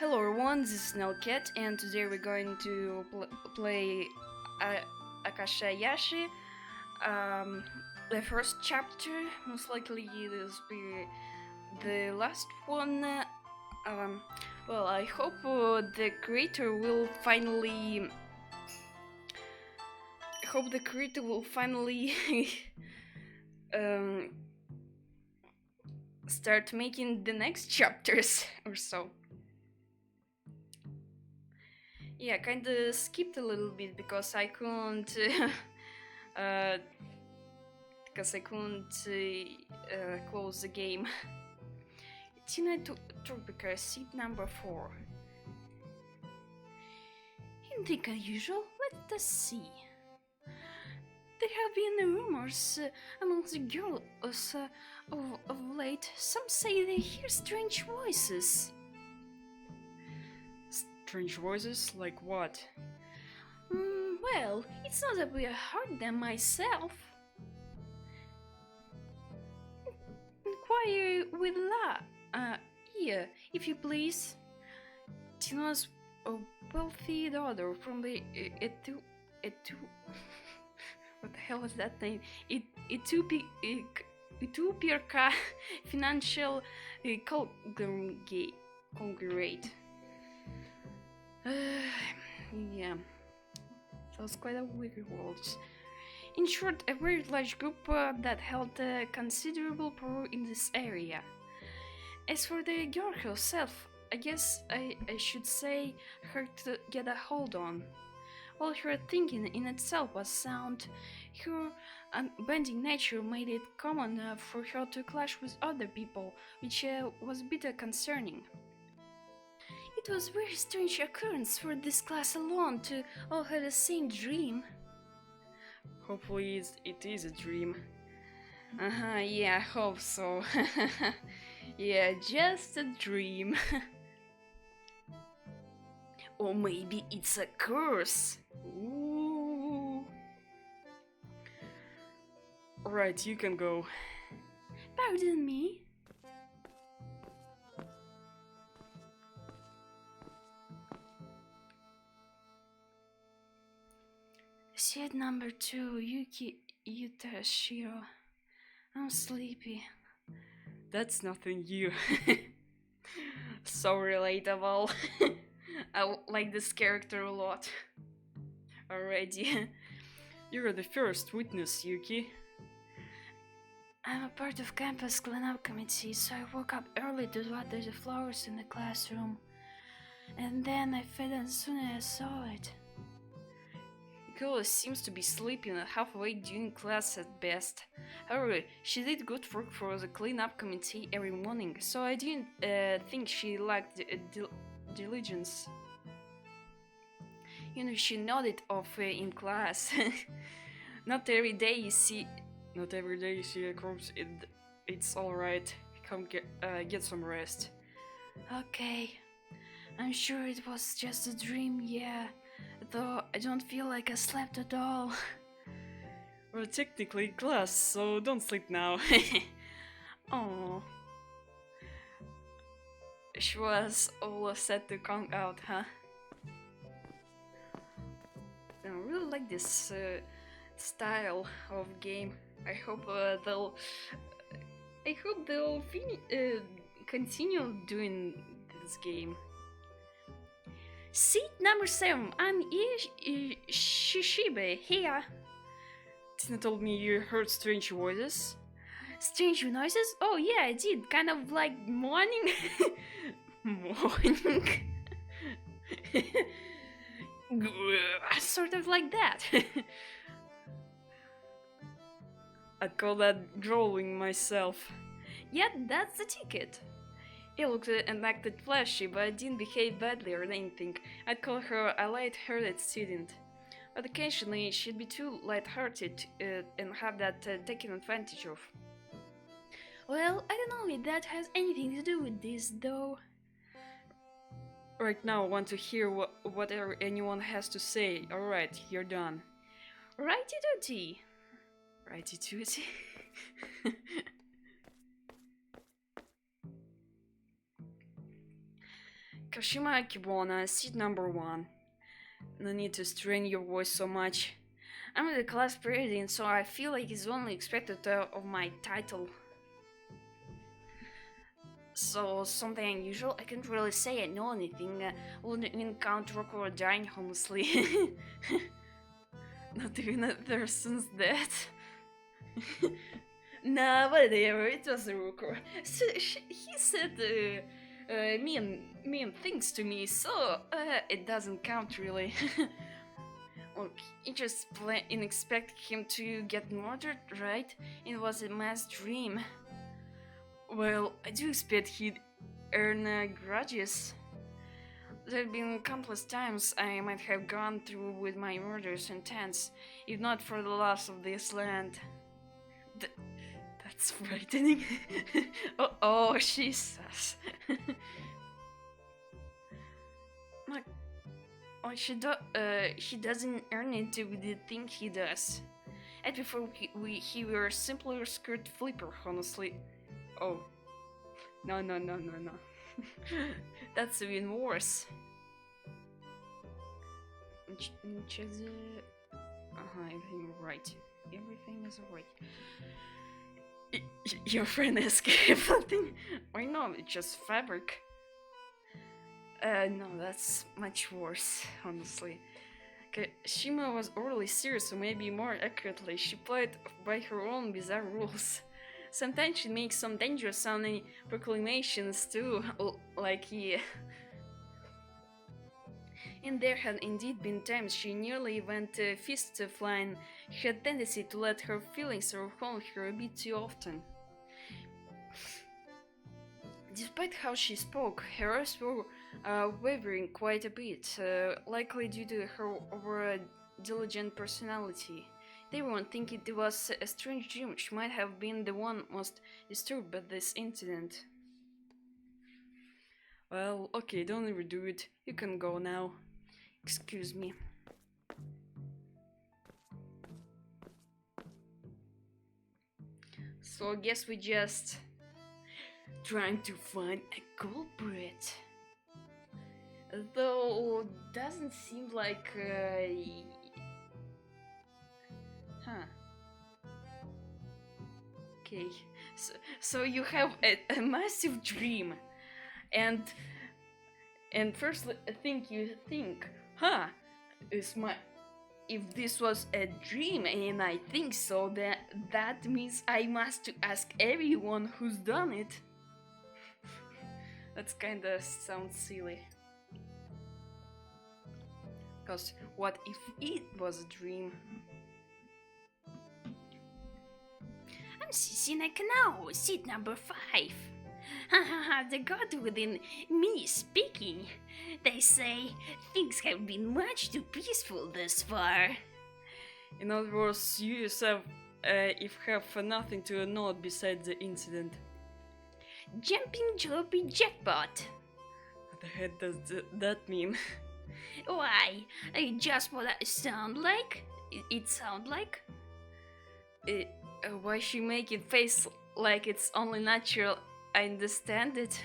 Hello everyone, this is Nelcat, and today we're going to play Ayakashi. The first chapter, most likely this will be the last one. Well, I hope the creator will finally. I hope the creator will finally um, start making the next chapters or so. Yeah, kinda skipped a little bit because I couldn't. Uh, because I couldn't close the game. Tina Tropica, seat number 4. Anything unusual? Let us see. There have been rumors amongst the girls of late. Some say they hear strange voices. Strange voices? Like what? Well, it's not that we heard them myself. Inquire with here, if you please. Tina's a wealthy daughter from the what the hell is that name? Ethiopia financial conglomerate. Yeah, that was quite a weird word. In short, a very large group that held considerable power in this area. As for the girl herself, I guess I should say her to get a hold on. While her thinking in itself was sound, her unbending nature made it common for her to clash with other people, which was a bit concerning. It was a very strange occurrence for this class alone to all have the same dream. Hopefully it is a dream. Yeah, I hope so. Yeah, just a dream. Or maybe it's a curse. Ooh. Right, you can go. Pardon me? Seat number 2, Yuki Yutashiro. I'm sleepy. That's nothing new. So relatable. I like this character a lot. Already. You're the first witness, Yuki. I'm a part of campus cleanup committee, so I woke up early to water the flowers in the classroom. And then I fed as soon as I saw it. Girl seems to be sleeping halfway during class at best. However, she did good work for the cleanup committee every morning, so I didn't think she lacked diligence. You know, she nodded off in class. Not every day you see a corpse. It's all right. Come get some rest. Okay, I'm sure it was just a dream. Yeah. Though I don't feel like I slept at all. Well, technically class, so don't sleep now. Oh, she was all set to come out, huh? I really like this style of game. I hope they'll continue doing this game. Seat number 7, I'm Shishibe here. Tina told me you heard strange voices. Strange noises? Oh yeah, I did. Kind of like morning. Morning. Sort of like that. I'd call that drawing myself. Yeah, that's the ticket. He looked and acted flashy, but didn't behave badly or anything. I'd call her a light-hearted student. But occasionally she'd be too light-hearted and have that taken advantage of. Well, I don't know if that has anything to do with this, though. Right now, I want to hear whatever anyone has to say. Alright, you're done. Righty-doody. Righty-doody. Kashima Kibona, seat number 1. No need to strain your voice so much. I'm the class president, so I feel like it's only expected of my title. So, something unusual? I can't really say I know anything. Wouldn't even count Rocco or dying, honestly. Not even a person's death. Nah, whatever, it was a Rocco. So, he said mean things to me, so it doesn't count really. Look, you just expect him to get murdered, right? It was a mass dream. Well, I do expect he'd earn grudges. There have been countless times I might have gone through with my murderous intents, if not for the loss of this land. That's frightening. Oh, Jesus. Like, oh, he doesn't earn it to the thing he does. And before he were a simpler skirt flipper, honestly. Oh. No. That's even worse. Check the... everything right. Everything is right. Your friend escaped something? Why not? It's just fabric. No, that's much worse, honestly. Shima was overly serious, or maybe more accurately, she played by her own bizarre rules. Sometimes she makes some dangerous sounding proclamations too, like he... And there had indeed been times she nearly went fist flying. She had tendency to let her feelings overwhelm her a bit too often. Despite how she spoke, her eyes were wavering quite a bit, likely due to her over-diligent personality. Everyone think it was a strange dream. She might have been the one most disturbed by this incident. Well, okay, don't overdo it. You can go now. Excuse me. So I guess we just trying to find a culprit. Though doesn't seem like Okay, so you have a massive dream, and first thing you think, is my... If this was a dream, and I think so, that means I must ask everyone who's done it. That's kinda sounds silly. Cause what if it was a dream? I'm Sinek now, seat number 5. The god within me speaking. They say things have been much too peaceful thus far. In other words, you yourself have nothing to note besides the incident. Jumping jalopy jackpot. What the heck does that mean? Why? Just what I sound like? It sound like? Why she make it face like it's only natural? I understand it.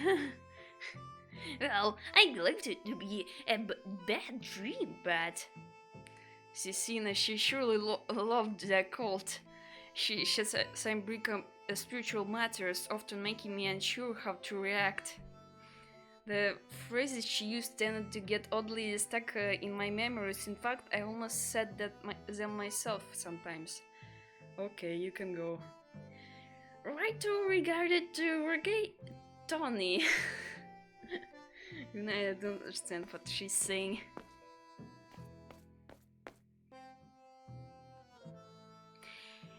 Well, I believed it to be a bad dream, but... Cecina, she surely loved the occult. She says some spiritual matters, often making me unsure how to react. The phrases she used tended to get oddly stuck in my memories. In fact, I almost said them myself sometimes. Okay, you can go. Right to regarded to reggae Tony. I don't understand what she's saying.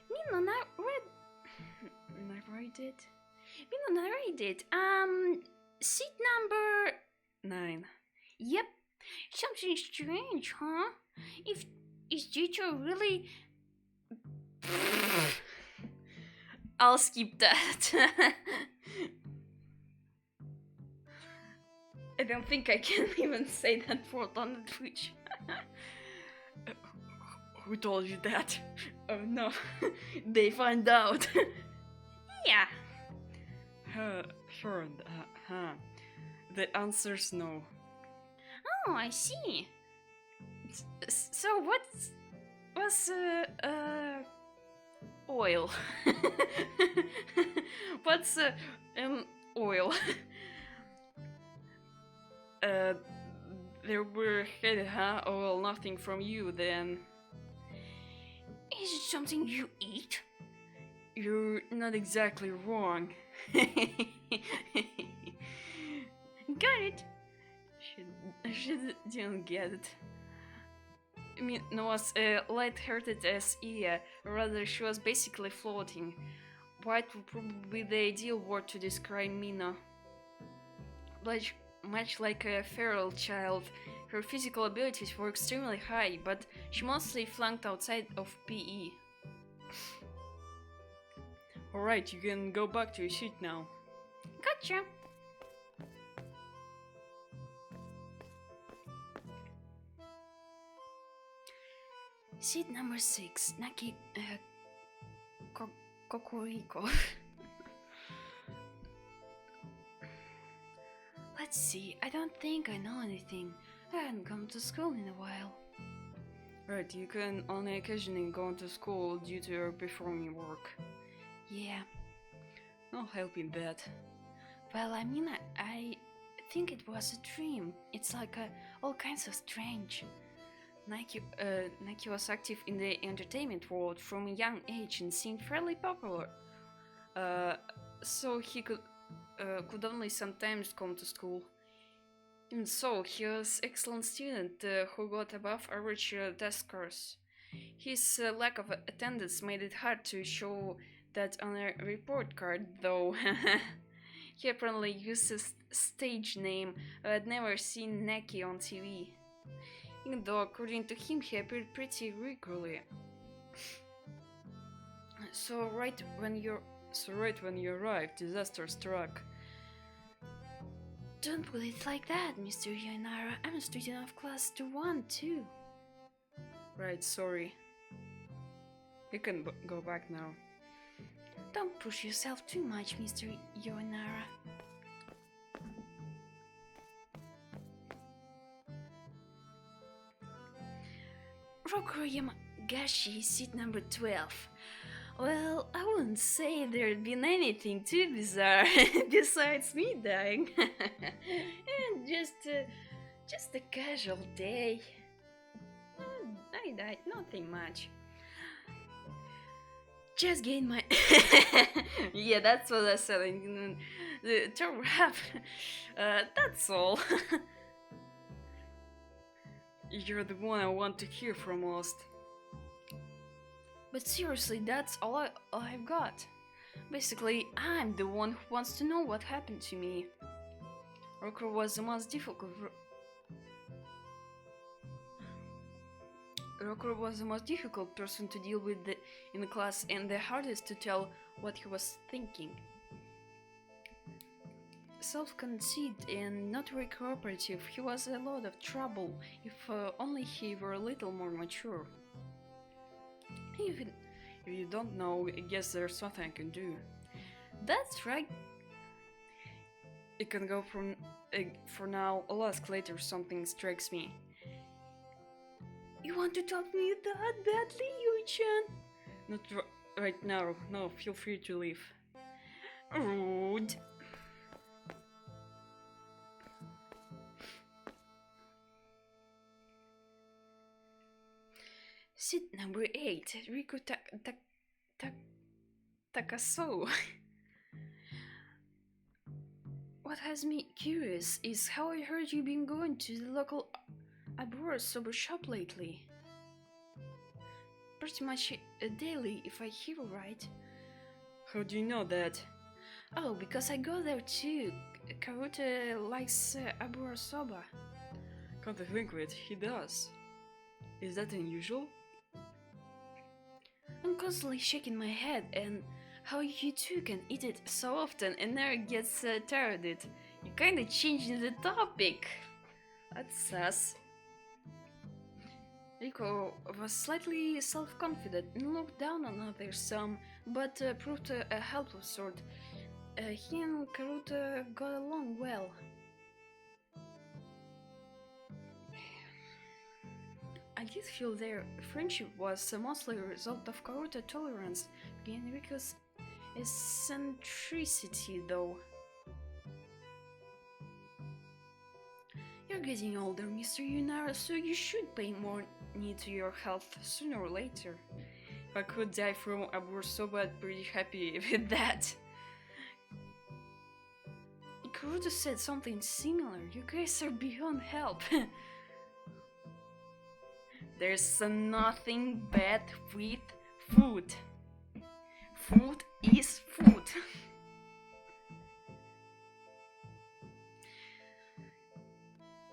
Mino narrated. Seat number 9. Yep. Something strange, huh? Is teacher really... I'll skip that. I don't think I can even say that word on the Twitch. Who told you that? Oh no, they find out. Yeah. Sure. The answer's no. Oh, I see. So what's oil? What's oil? uh, there were headed, huh? Oh, well, nothing from you then. Is it something you eat? You're not exactly wrong. Got it. She didn't get it. I mean, Noah's light-hearted as Iya, rather she was basically floating. White would probably be the ideal word to describe Mina. Much like a feral child, her physical abilities were extremely high, but she mostly flunked outside of PE. Alright, you can go back to your seat now. Gotcha. Seat number 6, Naki Kokoriko. Let's see, I don't think I know anything. I haven't come to school in a while. Right, you can only occasionally go to school due to your performing work. Yeah. I'll help in that. Well, I mean, I think it was a dream. It's like all kinds of strange. Nike was active in the entertainment world from a young age and seemed fairly popular. So he could only sometimes come to school. And so, he was an excellent student who got above average test scores. His lack of attendance made it hard to show that on a report card, though. He apparently used his stage name. I'd never seen Neki on TV. Even though, according to him, he appeared pretty regularly. So right when you arrived, disaster struck. Don't put it like that, Mr. Yainara. I'm a student of class 2-1 too. Right, sorry. You can go back now. Don't push yourself too much, Mr. Yainara. Rokuro Yamagashi, seat number 12. Well, I wouldn't say there'd been anything too bizarre besides me dying. And just a casual day. I died, nothing much. Just gained my... Yeah, that's what I said. To wrap, that's all. You're the one I want to hear from most. But seriously, that's all I've got. Basically, I'm the one who wants to know what happened to me. Rokuro was the most difficult person to deal with in the class and the hardest to tell what he was thinking. Self-conceited and not very cooperative, he was a lot of trouble if only he were a little more mature. Even if you don't know, I guess there's nothing I can do. That's right. It can go from for now. I'll ask later. Something strikes me. You want to talk to me that badly, Yui-chan? Not right now. No, feel free to leave. Rude. Seat number 8, Riku Takaso. What has me curious is how I heard you've been going to the local Abura sober shop lately. Pretty much daily, if I hear right. How do you know that? Oh, because I go there too. Karuta likes Abura soba. Come to think of it, he does. Is that unusual? I'm constantly shaking my head, and how you two can eat it so often and never gets tired of it. You kinda changing the topic. That's sus. Rico was slightly self-confident and looked down on others some, but proved a helpful sort. He and Karuta got along well. I did feel their friendship was mostly a result of Karuta tolerance and Enrico's eccentricity, though. You're getting older, Mr. Yunara, so you should pay more heed to your health sooner or later. If I could die from a bursoba, I'd be pretty happy with that. Karuta said something similar. You guys are beyond help. There's nothing bad with food. Food is food.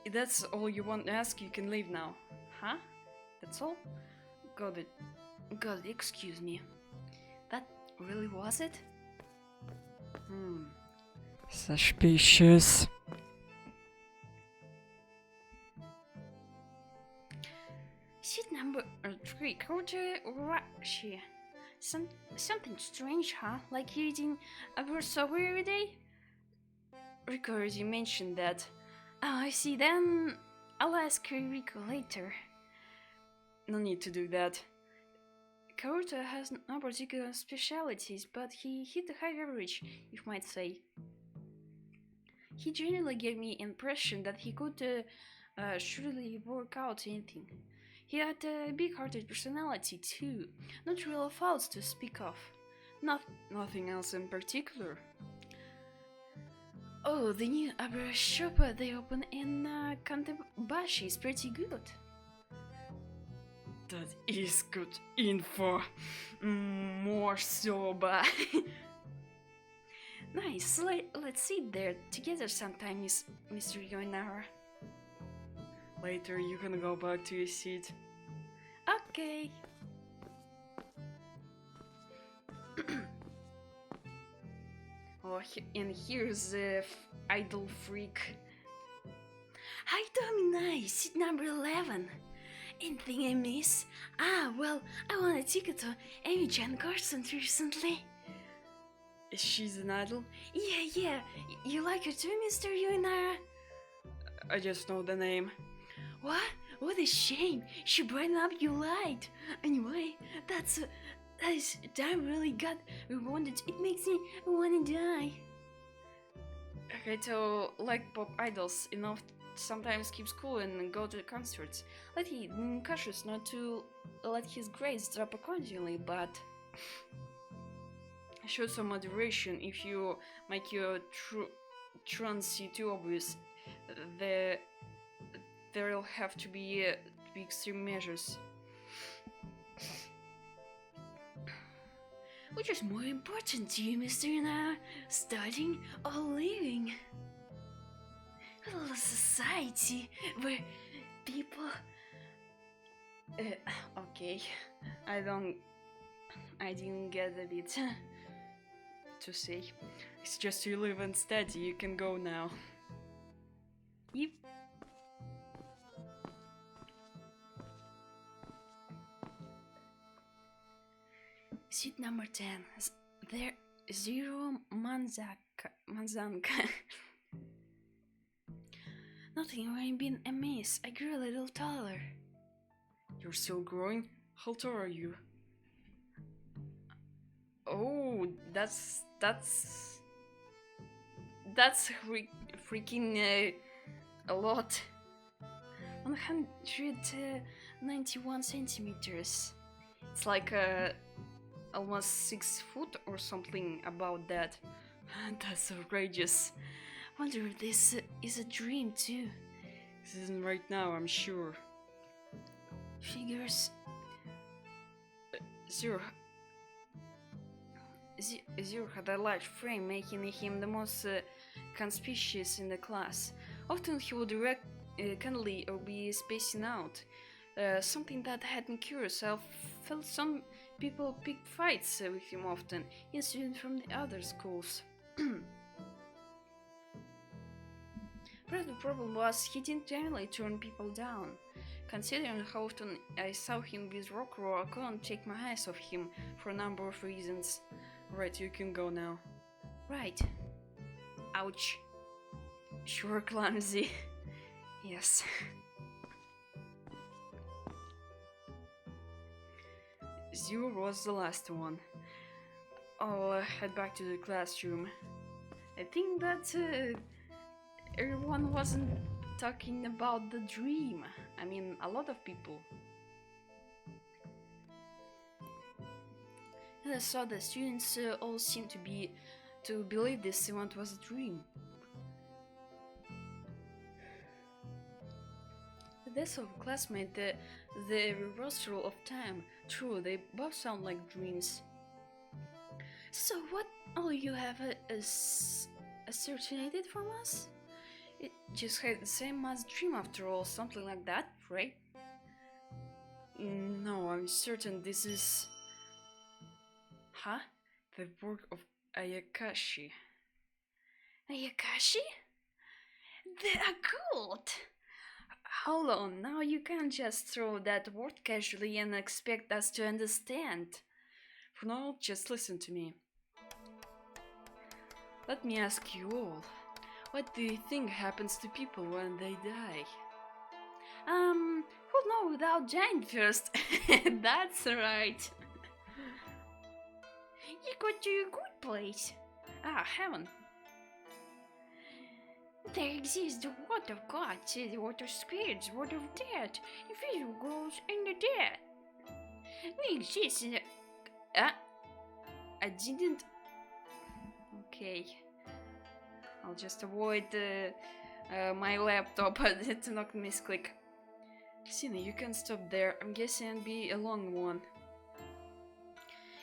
If that's all you want to ask, you can leave now. Huh? That's all? Got it. Excuse me. That really was it? Suspicious. Seat number 3, Karuta Rashi. Something strange, huh? Like eating a bursoba every day? Rico already mentioned that. Oh, I see, then I'll ask Rico later. No need to do that. Karuta has no particular specialities, but he hit the high average, you might say. He generally gave me the impression that he could surely work out anything. He had a big-hearted personality too, not real faults to speak of. Nothing else in particular. Oh, the new abra shop they opened in Kantebashi is pretty good. That is good info. More soba. Nice, let's sit there together sometime, Mr. Yoinara. Later you can go back to your seat. Okay. Oh, and here's the idol freak. Hi, Domini, seat number 11. Anything I miss? Well, I won a ticket to Amy Jan concert recently. She's an idol? Yeah. You like her too, Mr. Yoinara? I just know the name. What? What a shame. She brightened up your light. Anyway, that is damn really got rewarded. It makes me wanna die. Okay, so like pop idols, enough sometimes keep school and go to concerts. Let he cautious not to let his grades drop accordingly, but show some moderation. If you make your truancy too obvious, there'll have to be extreme measures. Which is more important to you, Mr. Yuna? Studying or living? A society where people... okay, I didn't get a bit to say. It's just you live and study, you can go now. Yep. Seat number 10. There, Zero Manzanka. Nothing ain't been amiss. I grew a little taller. You're still growing? How tall are you? Oh, that's freaking a lot. 191 centimeters. It's like almost 6 foot or something about that. That's outrageous. Wonder if this is a dream too. This isn't right now, I'm sure. Figures. Zero had a large frame, making him the most conspicuous in the class. Often he would direct kindly or be spacing out. Something that had me curious. I felt some people picked fights with him often, incidents from the other schools. But the problem was he didn't generally turn people down. Considering how often I saw him with Rockro, I couldn't take my eyes off him for a number of reasons. Right, you can go now. Right. Ouch. Sure, clumsy. Yes. Zero was the last one. I'll head back to the classroom. I think that everyone wasn't talking about the dream. I mean, a lot of people. And I saw the students all seemed to believe this event was a dream. The death of a classmate, the reversal of time. True, they both sound like dreams. So what all you have ascertained from us? It just had the same as dream after all, something like that, right? No, I'm certain this is Huh? the work of Ayakashi. Ayakashi? The occult! Hold on, now you can't just throw that word casually and expect us to understand. For now, just listen to me. Let me ask you all, what do you think happens to people when they die? Who'll know without giant first? That's right. You got to a good place. Ah, heaven. There exists the word of God, the word of spirits, the word of death, invisible ghosts, and the dead. We exist in the... I didn't... Okay. I'll just avoid my laptop to not misclick. Sina, you can stop there. I'm guessing it'll be a long one.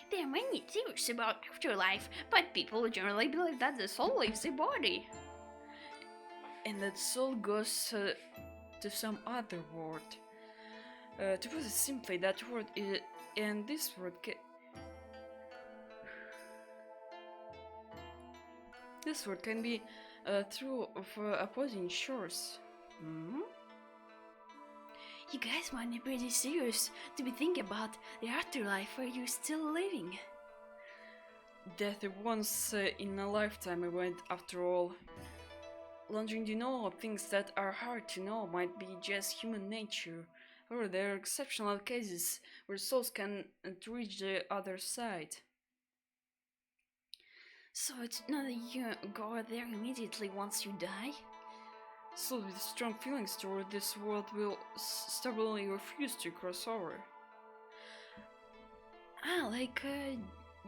There are many theories about afterlife, but people generally believe that the soul leaves the body. And that soul goes to some other world. To put it simply, that word is... and this word this word can be through of opposing shores. You guys might be pretty serious to be thinking about the afterlife where you're still living. Death is once in a lifetime event after all. Learning to know things that are hard to know might be just human nature, or there are exceptional cases where souls can reach the other side. So it's not that you go there immediately once you die? Souls with strong feelings toward this world will stubbornly refuse to cross over. Ah, like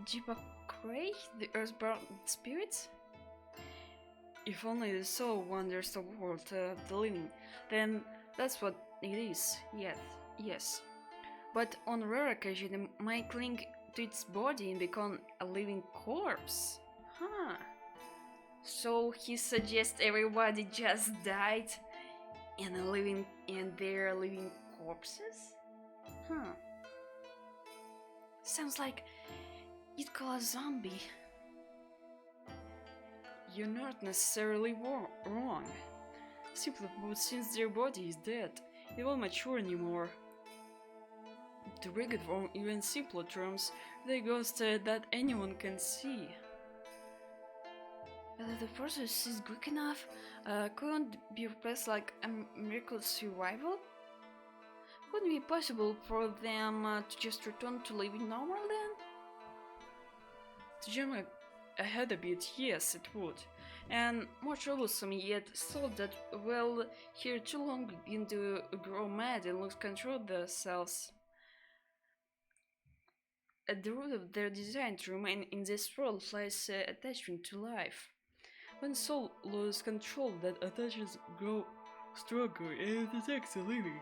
Jibakray, the Earthbound spirits? If only the soul wanders the world of the living, then that's what it is, yes. But on rare occasion it might cling to its body and become a living corpse. Huh. So he suggests everybody just died and they're living corpses? Huh. Sounds like you'd call a zombie. You're not necessarily wrong. Simply put, since their body is dead, it won't mature anymore. To break it from even simpler terms, they're ghosts that anyone can see. If the process is quick enough, couldn't be replaced like a miracle survival? Wouldn't it be possible for them to just return to living normal then? To jump ahead a bit, yes, it would. And more troublesome yet, souls that well here too long begin to grow mad and lose control of themselves. At the root of their desire to remain in this world lies attachment to life. When soul loses control, that attachment grows stronger and it attacks the living.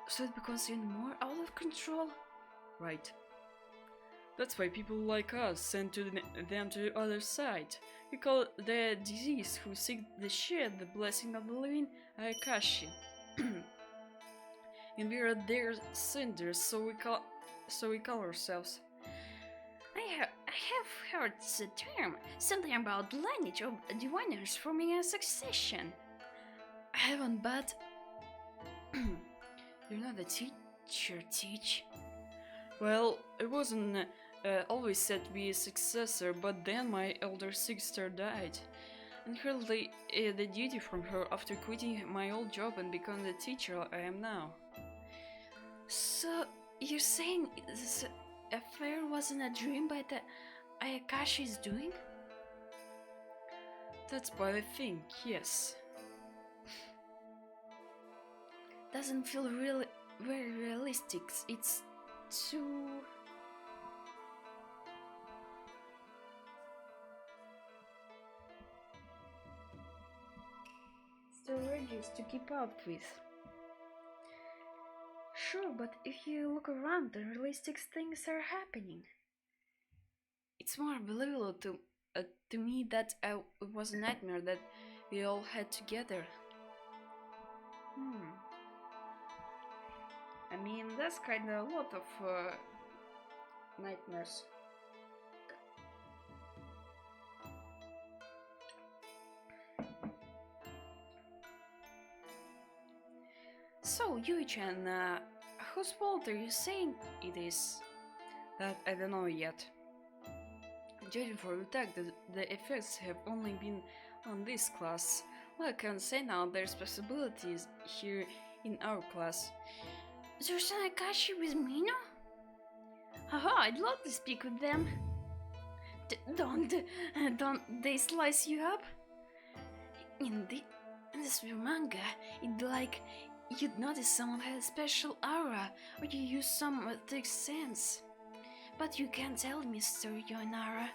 So it becomes even more out of control? Right. That's why people like us send them to the other side. We call it the disease who seek to share the blessing of the living ayakashi. And we are their senders, so we call ourselves. I have heard the term, something about lineage of diviners forming a succession. I haven't, but you're not a teacher, teach. Well, it wasn't always said to be a successor, but then my elder sister died, and hurriedly the duty from her after quitting my old job and becoming the teacher I am now. So, You're saying this affair wasn't a dream by the Ayakashi's doing? That's what I think, yes. Doesn't feel really very realistic. It's too... It's outrageous to keep up with. Sure, but if you look around, the realistic things are happening. It's more believable to me that it was a nightmare that we all had together. I mean, that's kind of a lot of nightmares. So, Yui-chan, whose fault are you saying it is? That I don't know yet. Judging for the fact that the effects have only been on this class, well, I can say now there's possibilities here in our class. There's an Ayakashi with Mino? Haha, I'd love to speak with them. Don't they slice you up? In this manga, it'd like you'd notice someone had a special aura, or you use some sixth sense. But you can't tell, Mr. Yonara.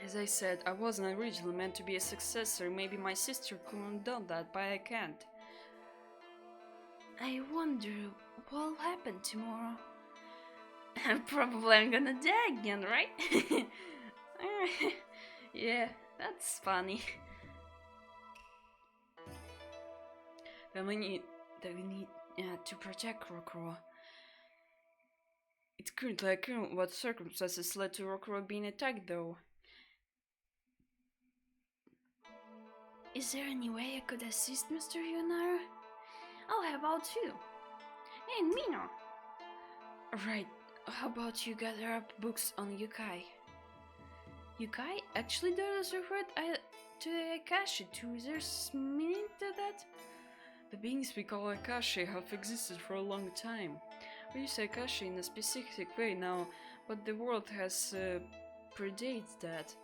As I said, I wasn't originally meant to be a successor. Maybe my sister could have done that, but I can't. I wonder what'll happen tomorrow. Probably I'm gonna die again, right? Yeah, that's funny. Then we need to protect Rokuro. It's currently unclear what circumstances led to Rokuro being attacked, though. Is there any way I could assist, Mr. Yonara? I'll help out too. And Mino. Right, how about you gather up books on Yukai? Yukai actually does refer to the Ayakashi too. Is there meaning to that? The beings we call ayakashi have existed for a long time. We use ayakashi in a specific way now, but the world has predates that.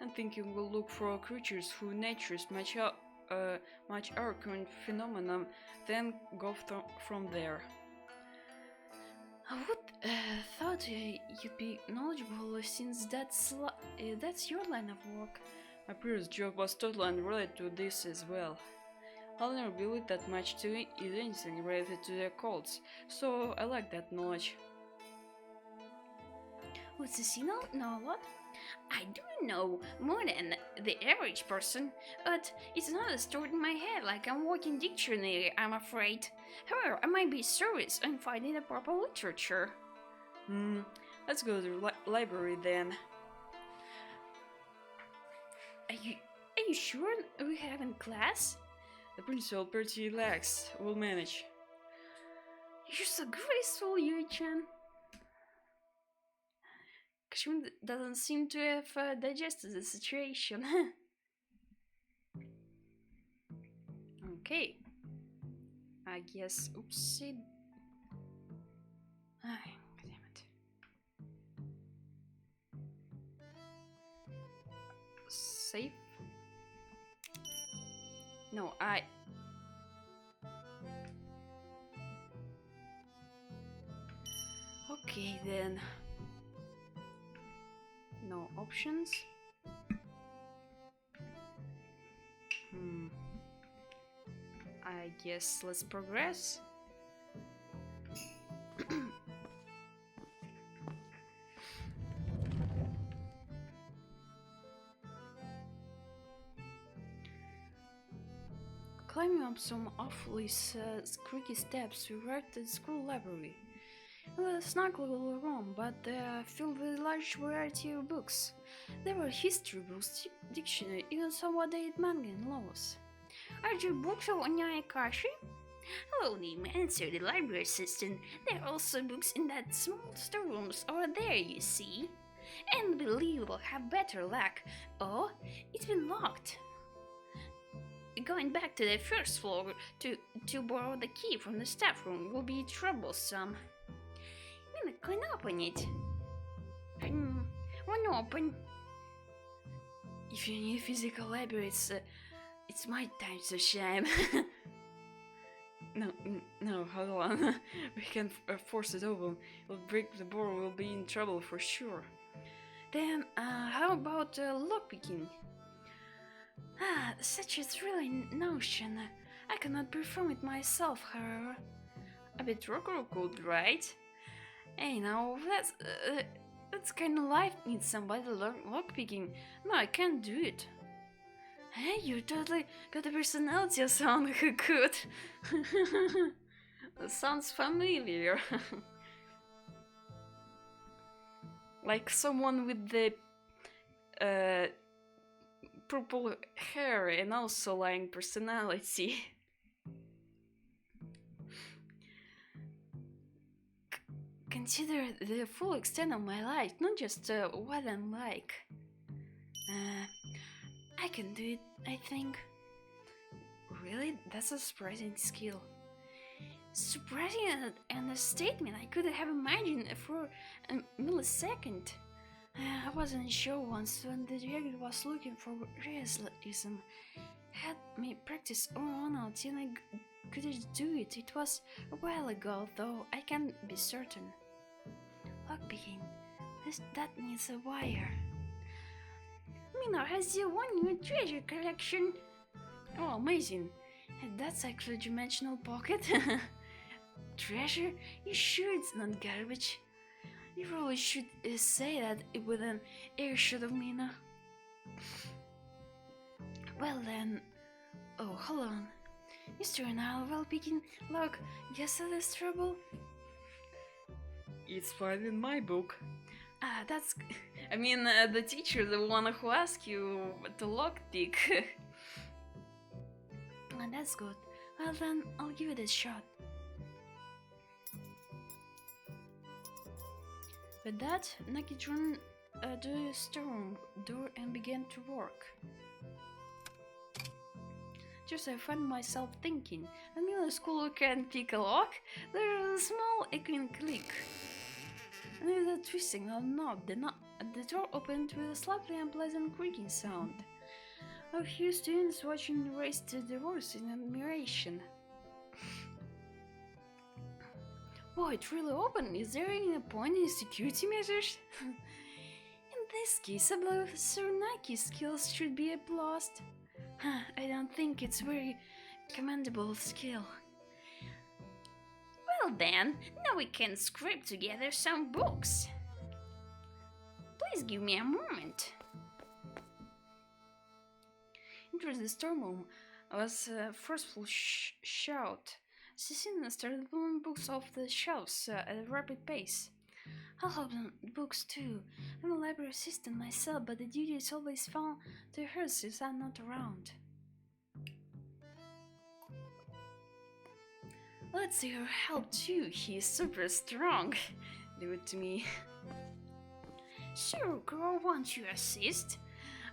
I'm thinking we'll look for creatures whose natures match our current phenomenon, then go from there. I would thought you'd be knowledgeable since that's your line of work. My previous job was totally unrelated to this as well. I'll never believe that much to anything related to the occults, so I like that knowledge. What's the signal? Know a lot? I do know more than the average person, but it's not stored in my head like a walking dictionary, I'm afraid. However, I might be of service in finding the proper literature. Let's go to the library then. Are you sure we have in class? The principal pretty relaxed. We'll manage. You're so graceful, Yui-chan. Kashun doesn't seem to have digested the situation. Okay. I guess. Oopsie. Ay, damn it. Save? No, Okay then. No options. I guess let's progress. Climbing up some awfully creaky steps, we arrived at the school library. It was a snug little room, but filled with a large variety of books. There were history books, dictionary, even some outdated manga and laws. Are there books of Ayakashi? Hello, name, answered the library assistant. There are also books in that small storerooms over there, you see. And believe we'll have better luck. Oh, it's been locked. going back to the first floor to borrow the key from the staff room will be troublesome. Μην can open it. Won't open. If you need physical labor, it's my time to shine. No, hold on. We can't force it open. It'll break the board, we'll be in trouble for sure. Then, how about lockpicking? Such a thrilling notion. I cannot perform it myself, however. A bit rocker could, right? Hey, now, that's kind of life needs somebody to learn lockpicking. No, I can't do it. Hey, you totally got a personality of someone who could. That sounds familiar. Like someone with the purple hair and also lying personality. Consider the full extent of my life, not just what I'm like. I can do it, I think. Really? That's a surprising skill. Surprising and a statement I couldn't have imagined for a millisecond. I wasn't sure once when the director was looking for realism. Had me practice on until I couldn't do it. It was a while ago, though I can't be certain. Lockpicking. That needs a wire. Mina has your one new treasure collection. Oh, amazing. And that's actually a dimensional pocket. Treasure? You sure it's not garbage? You really should say that with an earshot of Mina. Well then... Oh, hold on. Mr. Nile, well picking lock, guess that is trouble? It's fine in my book. That's... I mean, the teacher, the one who asked you to lockpick. That's good. Well then, I'll give it a shot. With that, Naki turned the storeroom door and began to work. Just I found myself thinking, a middle schooler can pick a lock? There's a small echoing click. And with a twisting of a knob, the door opened with a slightly unpleasant creaking sound. A few students watching raised their voices in admiration. Whoa, it really opened. Is there any point in security measures? In this case, I believe Sir Naki's skills should be applauded. I don't think it's very commendable skill. Well then, now we can scrape together some books. Please give me a moment. Into the storeroom was a forceful shout. Cecilia started pulling books off the shelves at a rapid pace. I'll help them books too. I'm a library assistant myself, but the duty is always found to hers since I'm not around. Let's see her help too. He's super strong. Leave it to me. Sure, girl, won't you assist?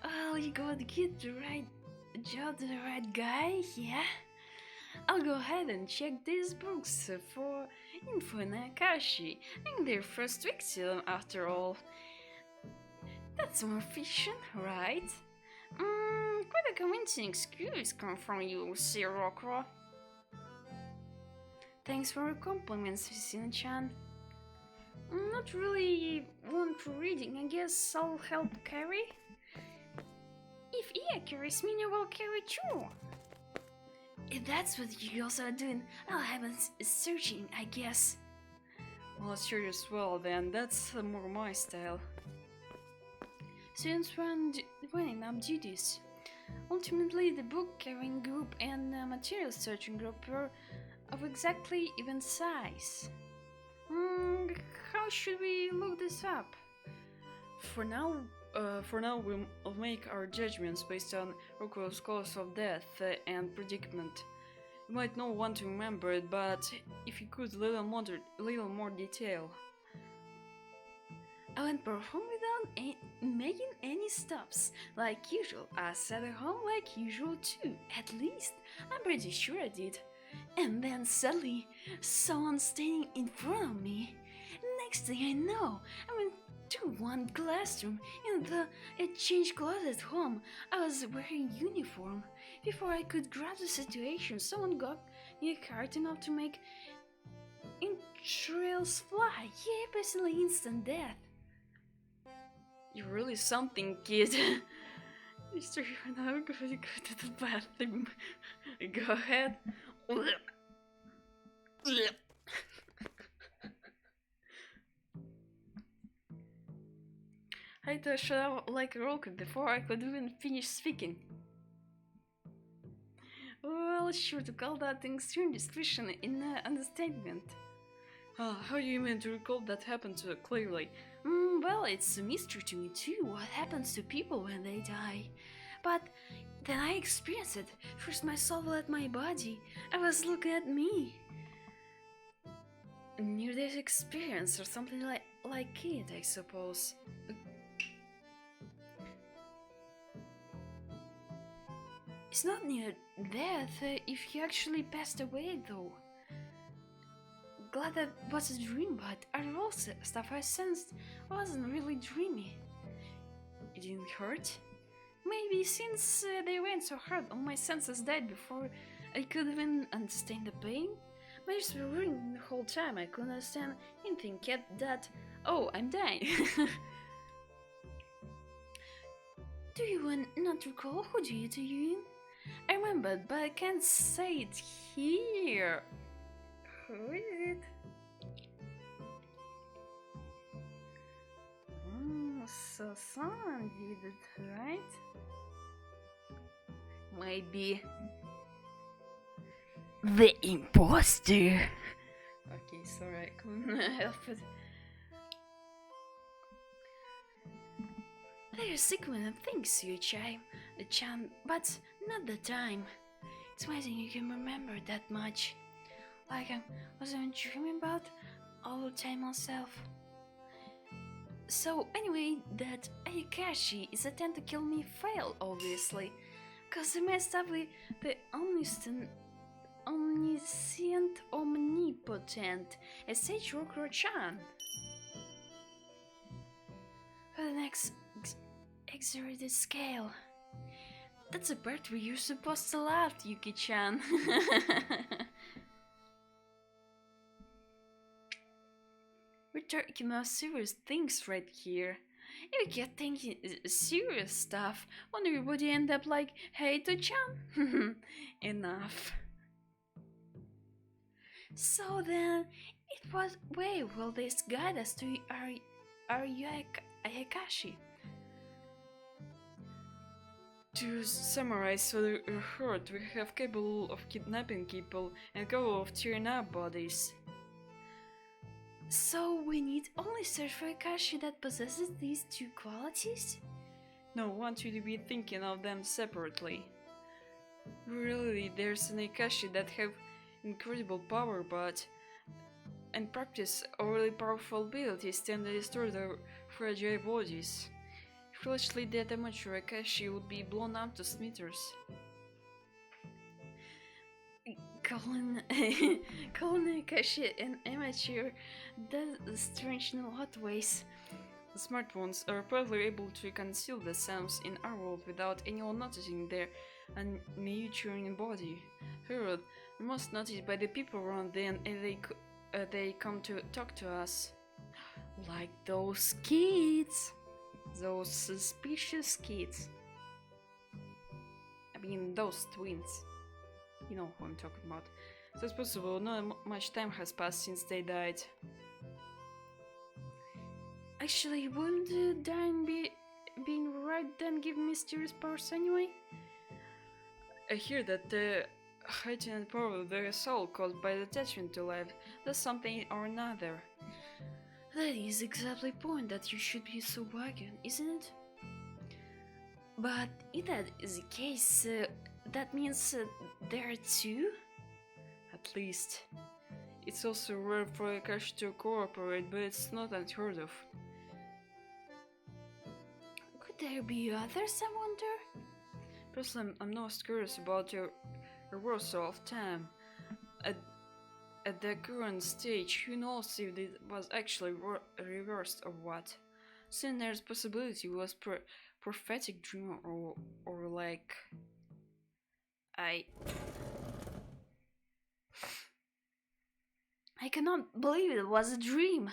Oh, you gotta get the right job to the right guy, yeah? I'll go ahead and check these books for info in ayakashi. I'm their first victim, after all. That's more fiction, right? Quite a convincing excuse come from you, Srry. Thanks for your compliments, Vicina-chan. I'm not really one for reading. I guess I'll help carry. If Ia carries, Mina will carry too. If that's what you girls are doing, I'll have a searching, I guess. Well, sure as well, then. That's more my style. Students running up duties. Ultimately, the book-carrying group and the material-searching group were of exactly even size. How should we look this up? For now, we'll make our judgments based on Rocco's cause of death and predicament. You might not want to remember it, but if you could, little more detail. I went perform without making any stops like usual. I sat at home like usual too. At least I'm pretty sure I did. And then suddenly, someone standing in front of me. Next thing I know, I'm into one classroom in the change clothes at home. I was wearing uniform. Before I could grasp the situation, someone got me a cart enough to make entrails fly. Yeah, basically instant death. You're really something, kid. Mister, you're now going to go to the bathroom. Go ahead. I had to shut up like a rocket before I could even finish speaking. Well, sure to call that extreme description in understatement. How do you mean to recall that happened so clearly? Well, it's a mystery to me too, what happens to people when they die. But then I experienced it. First my soul left my body. I was looking at me. A near-death experience or something like it, I suppose. It's not near death if he actually passed away though. Glad that was a dream, but all stuff I sensed wasn't really dreamy. It didn't hurt? Maybe since they went so hard, all my senses died before I could even understand the pain. My ears were ringing the whole time. I couldn't understand anything except that, oh, I'm dying. Do you not recall who did to you? I remembered, but I can't say it here. Who is it? So someone did it, right? Maybe. The imposter! Okay, sorry, I couldn't help it. There's a sequence of things, Chan, but not the time. It's amazing you can remember that much. Like I wasn't dreaming about all the time myself. So anyway, that ayakashi is attempt to kill me failed, obviously. Cause I messed up with the omniscient, omnipotent SH Rokuro-chan. For the next exerted scale. That's the part where you're supposed to laugh, Yuki-chan. We're talking about serious things right here. If you get thinking serious stuff, won't everybody end up like, hey to-chan? Enough. So then, where will this guide us to our ayakashi? To summarize what we heard, we have capable of kidnapping people and capable of tearing up bodies. So we need only search for ayakashi that possesses these two qualities? No, I want you to be thinking of them separately. Really, there's an ayakashi that have incredible power, but in practice, overly powerful abilities tend to destroy their fragile bodies. Foolishly, that amateur ayakashi would be blown up to smithereens. Calling ayakashi an amateur does strange in a lot of ways. The smart ones are partly able to conceal themselves in our world without anyone noticing their unnatural body. However, most noticed by the people around them, and they come to talk to us. Like those kids. Those suspicious kids. I mean, those twins. You know who I'm talking about. So it's possible not much time has passed since they died. Actually, wouldn't dying being right then give mysterious powers anyway? I hear that the heightened power of their soul caused by the attachment to life does something or another. That is exactly the point that you should be so wagon, isn't it? But if that is the case, that means there are two? At least. It's also rare for ayakashi to cooperate, but it's not unheard of. there be others, I wonder? Personally, I'm not curious about your reversal of time. At, at the current stage, who knows if it was actually reversed or what? Still, there's possibility it was prophetic dream or like I cannot believe it was a dream.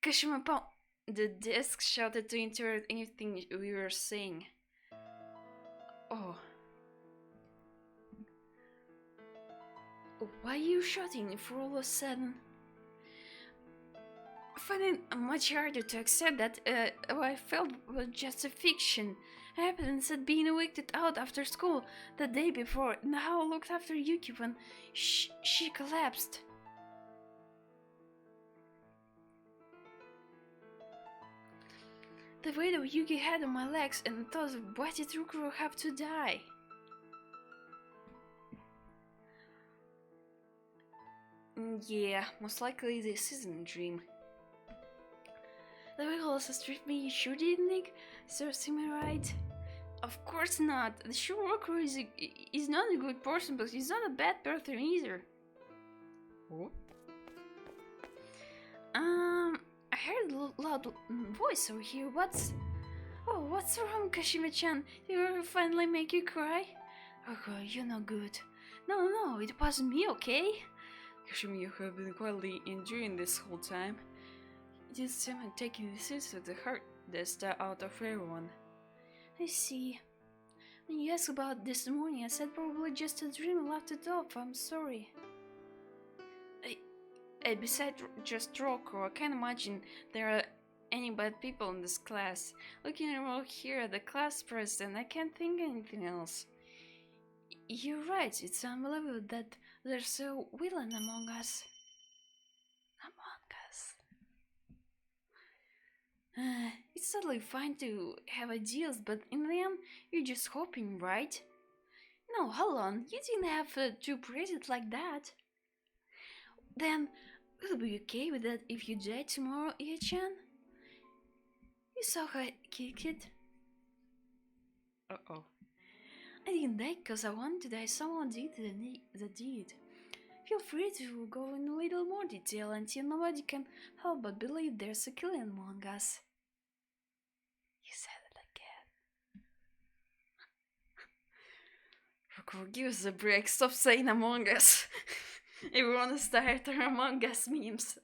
Kashima the desk shouted to interrupt anything we were saying. Oh. Why are you shouting for all of a sudden? I find it much harder to accept that what I felt was just a fiction. I happened at being waked out after school the day before, and how I looked after Yuki when she collapsed. The weight of Yuki had on my legs, and the thought of why did Rukuro have to die? Yeah, most likely this isn't a dream. The way also stripped me, you sure didn't, Nick? Serves me right? Of course not. The sure Rukuro is not a good person, but he's not a bad person either. what? I heard a loud voice over here. What's wrong, Kashima-chan? Did I finally make you cry? Oh, you're not good. No, it wasn't me, okay? Kashima, you have been quietly enduring this whole time. It is someone taking the sense of the hardest out of everyone. I see. When you asked about this morning, I said probably just a dream and laughed it off. I'm sorry. Besides just Rocco, I can't imagine there are any bad people in this class. Looking around here at the class president, I can't think anything else. You're right, it's unbelievable that there's a villain among us. It's totally fine to have ideals, but in the end, you're just hoping, right? No, hold on, you didn't have to praise it like that. Then, will you be okay with that if you die tomorrow, Ia-chan? You saw how I kicked it? Uh-oh. I didn't die because I wanted to die, someone did the deed. Feel free to go in a little more detail until nobody can help but believe there's a killer among us. You said it again. Rocco, give us a break. Stop saying Among Us. Everyone is tired of Among Us memes.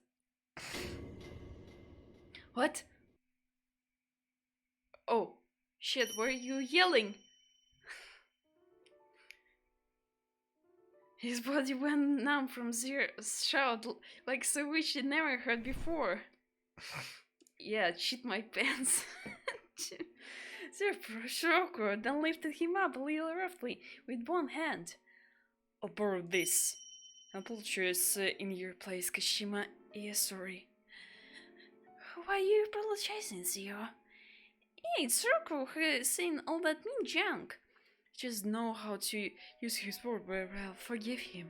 What? Oh, shit, why are you yelling? His body went numb from Zero's shout, like so which he never heard before. Yeah, shit my pants. Zero pushed Rocco, then lifted him up a little roughly with one hand. I'll borrow this. Apologize in your place, Kashima. Yeah, sorry. Why are you apologizing, Zero? Yeah, it's Rocco who has seen all that mean junk. Just know how to use his word very well. Forgive him.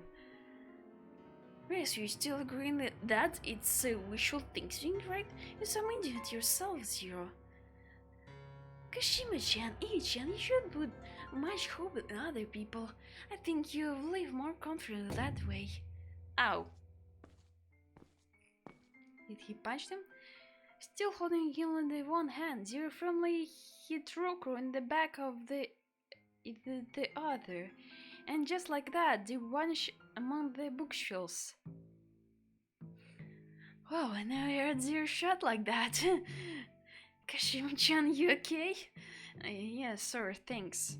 Yes, you still agreeing that it's wishful thinking, right? You're some idiot yourself, Zero. Kashima-chan, Ii-chan, you should put much hope in other people. I think you live more confident that way. Ow. Did he punch him? Still holding him in the one hand, Zero firmly hit Rocco in the back of the other, and just like that, they vanished among the bookshelves. Wow, I never heard Zero shot like that. Kashima-chan, you okay? Yeah, sorry, thanks.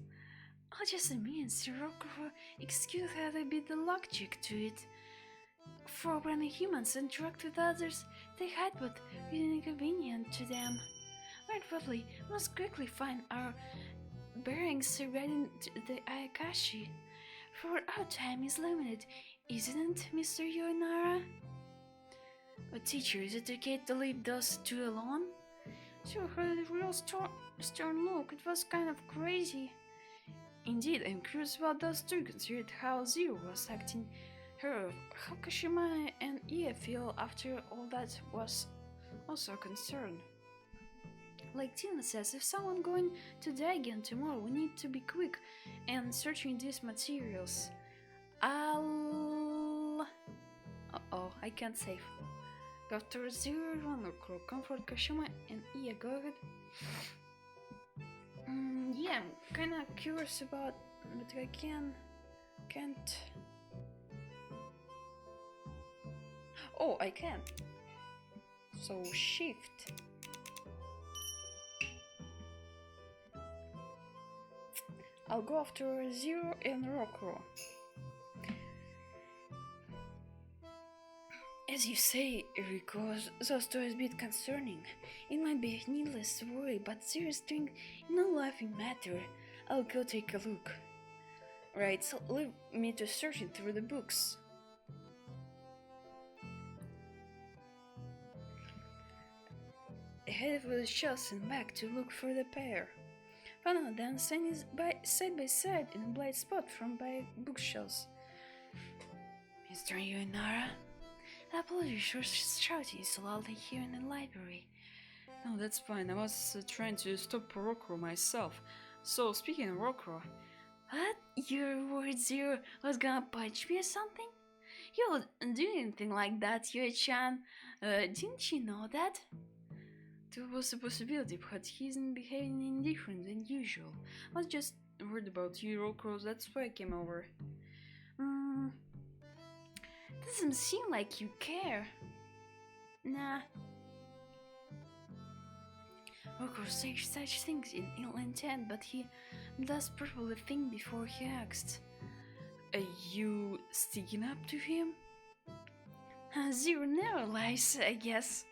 Oh, just a minute, Rocco. Excuse had a bit the logic to it. For when humans interact with others, they hide what is inconvenient to them. We'll probably must quickly find our bearings regarding the ayakashi. For our time is limited, isn't it, Mr. Yonara? But teacher, is it okay to leave those two alone? Sure, had a real stern look. It was kind of crazy. Indeed, I'm curious about those two, considered how Zero was acting. Her, how Kashima and Ie feel after all that was also concerned. Like Tina says, if someone going to die again tomorrow, we need to be quick and searching these materials. Uh-oh, I can't save. Go to Zero, Runner Crew, Comfort, Kashima, and Iya, go ahead. Yeah, I'm kinda curious about, but I can't. Oh, I can. So shift. I'll go after Zero and Rockro. As you say, Rico, those two is a bit concerning. It might be needless to worry, but Zero's doing no laughing matter. I'll go take a look. Right, so leave me to searching through the books. Head for the shelves and back to look for the pair. Found them standing side by side in a blind spot from by bookshelves. Mr. Yuinara? Apologies for shouting so loudly here in the library. No, that's fine. I was trying to stop Rokro myself. So, speaking of Rokro... What? You're worried Zero was gonna punch me or something? You wouldn't do anything like that, Yue-chan. Didn't you know that? There was a possibility, but he isn't behaving any different than usual. I was just worried about you, Rokro, that's why I came over. Doesn't seem like you care. Nah. Rokro says such things in ill intent, but he does probably think before he acts. Are you sticking up to him? Zero never lies, I guess.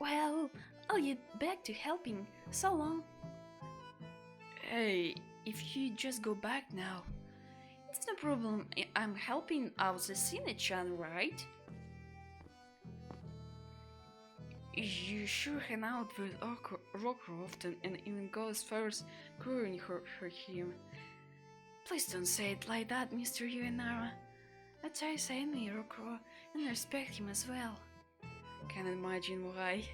Well, I'll get back to helping. So long. Hey, if you just go back now. It's no problem. I'm helping out the Sine-chan, right? You sure hang out with Rokro often and even go as far as curing him. Please don't say it like that, Mr. Yuenara. At times I admire Rokro and respect him as well. Can't imagine why.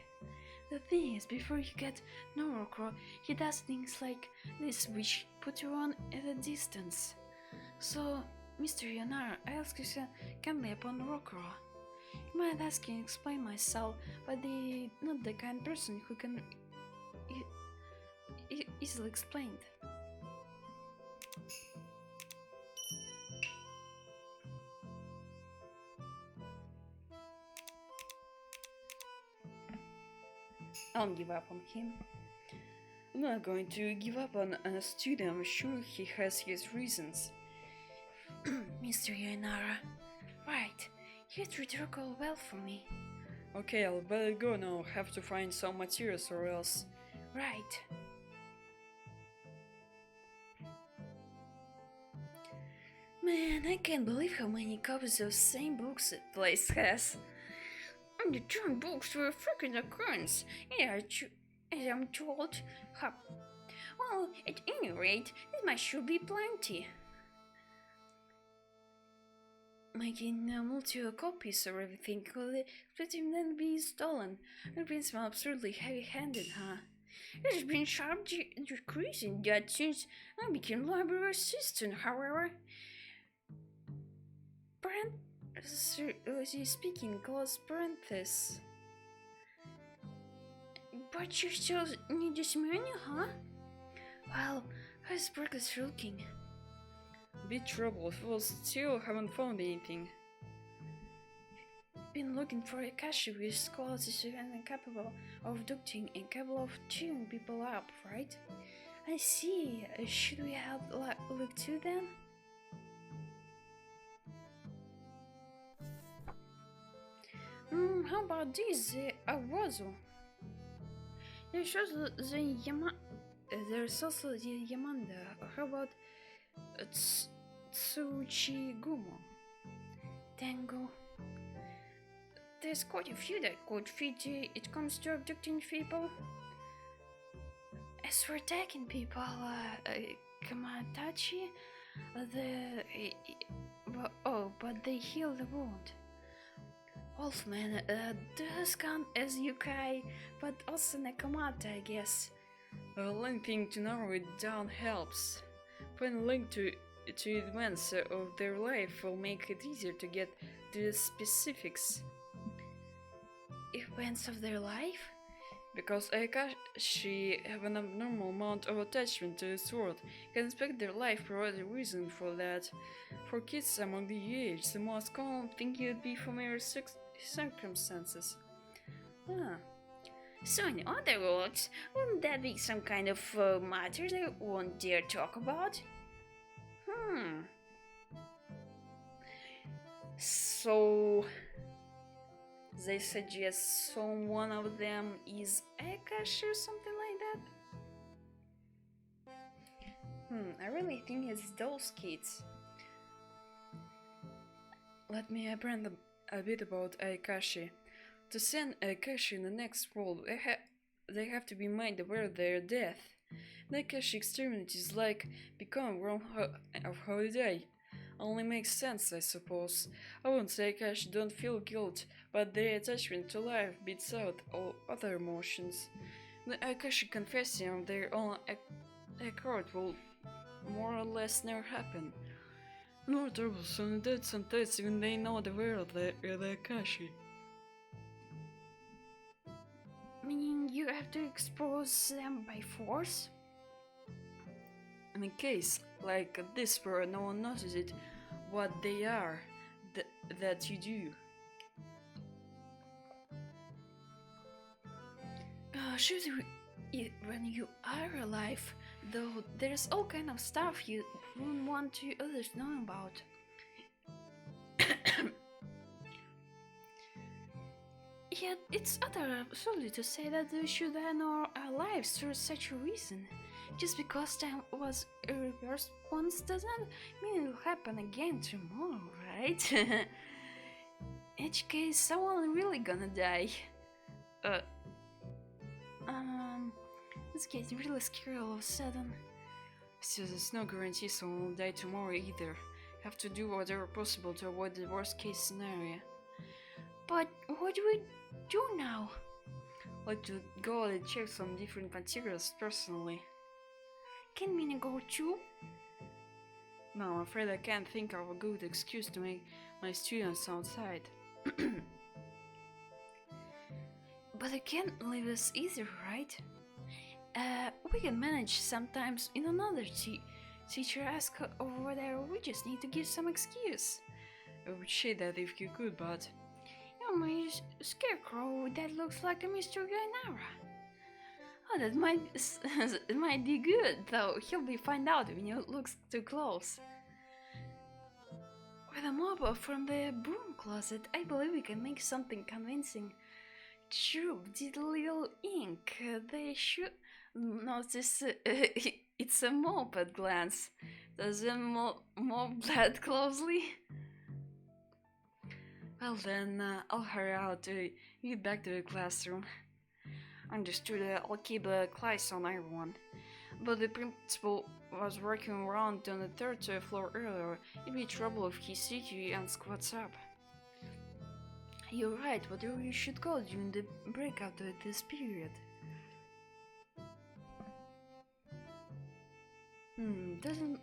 The thing is, before you get to know Rokro, he does things like this which put you on at a distance. So, Mr. Yuenara, I ask you kindly upon Rokro. You might ask and explain myself, but not the kind person who can easily explained. I don't give up on him. I'm not going to give up on a student. I'm sure he has his reasons. Mr. Yuenara, right, you treat Rokro well for me. Okay, I'll better go now. Have to find some materials or else. Right. Man, I can't believe how many copies of the same books the place has. And the darn books were freaking occurrence, as I'm told. Well, at any rate, there must sure be plenty. Making multiple copies of everything could then be stolen. It been some absurdly heavy-handed, huh? It has been sharply decreasing that since I became library assistant, however. Was he speaking close parenthesis? But you still need this menu, huh? Well, how's progress looking? Bit trouble, well, still haven't found anything. Been looking for ayakashi with qualities and capable of abducting and capable of cheering people up, right? I see. Should we have look too then? How about this, Awazo? There's also the Yamanda. How about Tsuchigumo? Tango. There's quite a few that could fit it comes to abducting people. As for attacking people, Kamatachi, but they heal the wound. Wolfman does count as yokai, but also Nekomata, I guess. Linking to narrow it down helps. When a link to events of their life will make it easier to get to the specifics. Events of their life? Because ayakashi have an abnormal amount of attachment to this world, you can expect their life provides a reason for that. For kids among the age, the most common thing would be familiar circumstances. Ah. So in other words, wouldn't that be some kind of matter they won't dare talk about? So they suggest one of them is ayakashi or something like that? I really think it's those kids. Let me apprehend a bit about ayakashi. To send ayakashi in the next world, they have to be made aware of their death. Ayakashi exterminate is like becoming one of holiday. Only makes sense, I suppose. I wouldn't say ayakashi don't feel guilt, but their attachment to life beats out all other emotions. The ayakashi confessing of their own accord will more or less never happen. More troublesome than sometimes even they know the way of the ayakashi. Meaning you have to expose them by force? In a case like this where no one notices it, what they are, that you do. Should we, when you are alive, though there's all kind of stuff you wouldn't want to others know about. Yet it's utter absurdity to say that we should end our lives for such a reason. Just because time was reversed once doesn't mean it'll happen again tomorrow, right? In each case, someone really gonna die. It's getting really scary all of a sudden. Still, there's no guarantee someone will die tomorrow either. You have to do whatever possible to avoid the worst case scenario. But what do we do now? Like to go and check some different materials personally. Can Mina go too? No, I'm afraid I can't think of a good excuse to make my students outside. But it can't leave us either, right? We can manage sometimes in another teacher ask over there, we just need to give some excuse. I would say that if you could, but... Oh, my scarecrow, that looks like a Mr. Gainara. Oh, that might be good, though he'll be find out when you look too close. With a mob from the broom closet, I believe we can make something convincing. True, did a little ink. They should notice it's a mob at glance. Does a mob that closely? Well then, I'll hurry out to get back to the classroom. Understood, I'll keep class on everyone. But the principal was working around on the third floor earlier. It'd be trouble if he sees you and squats up. You're right, but you should go during the break after this period. Doesn't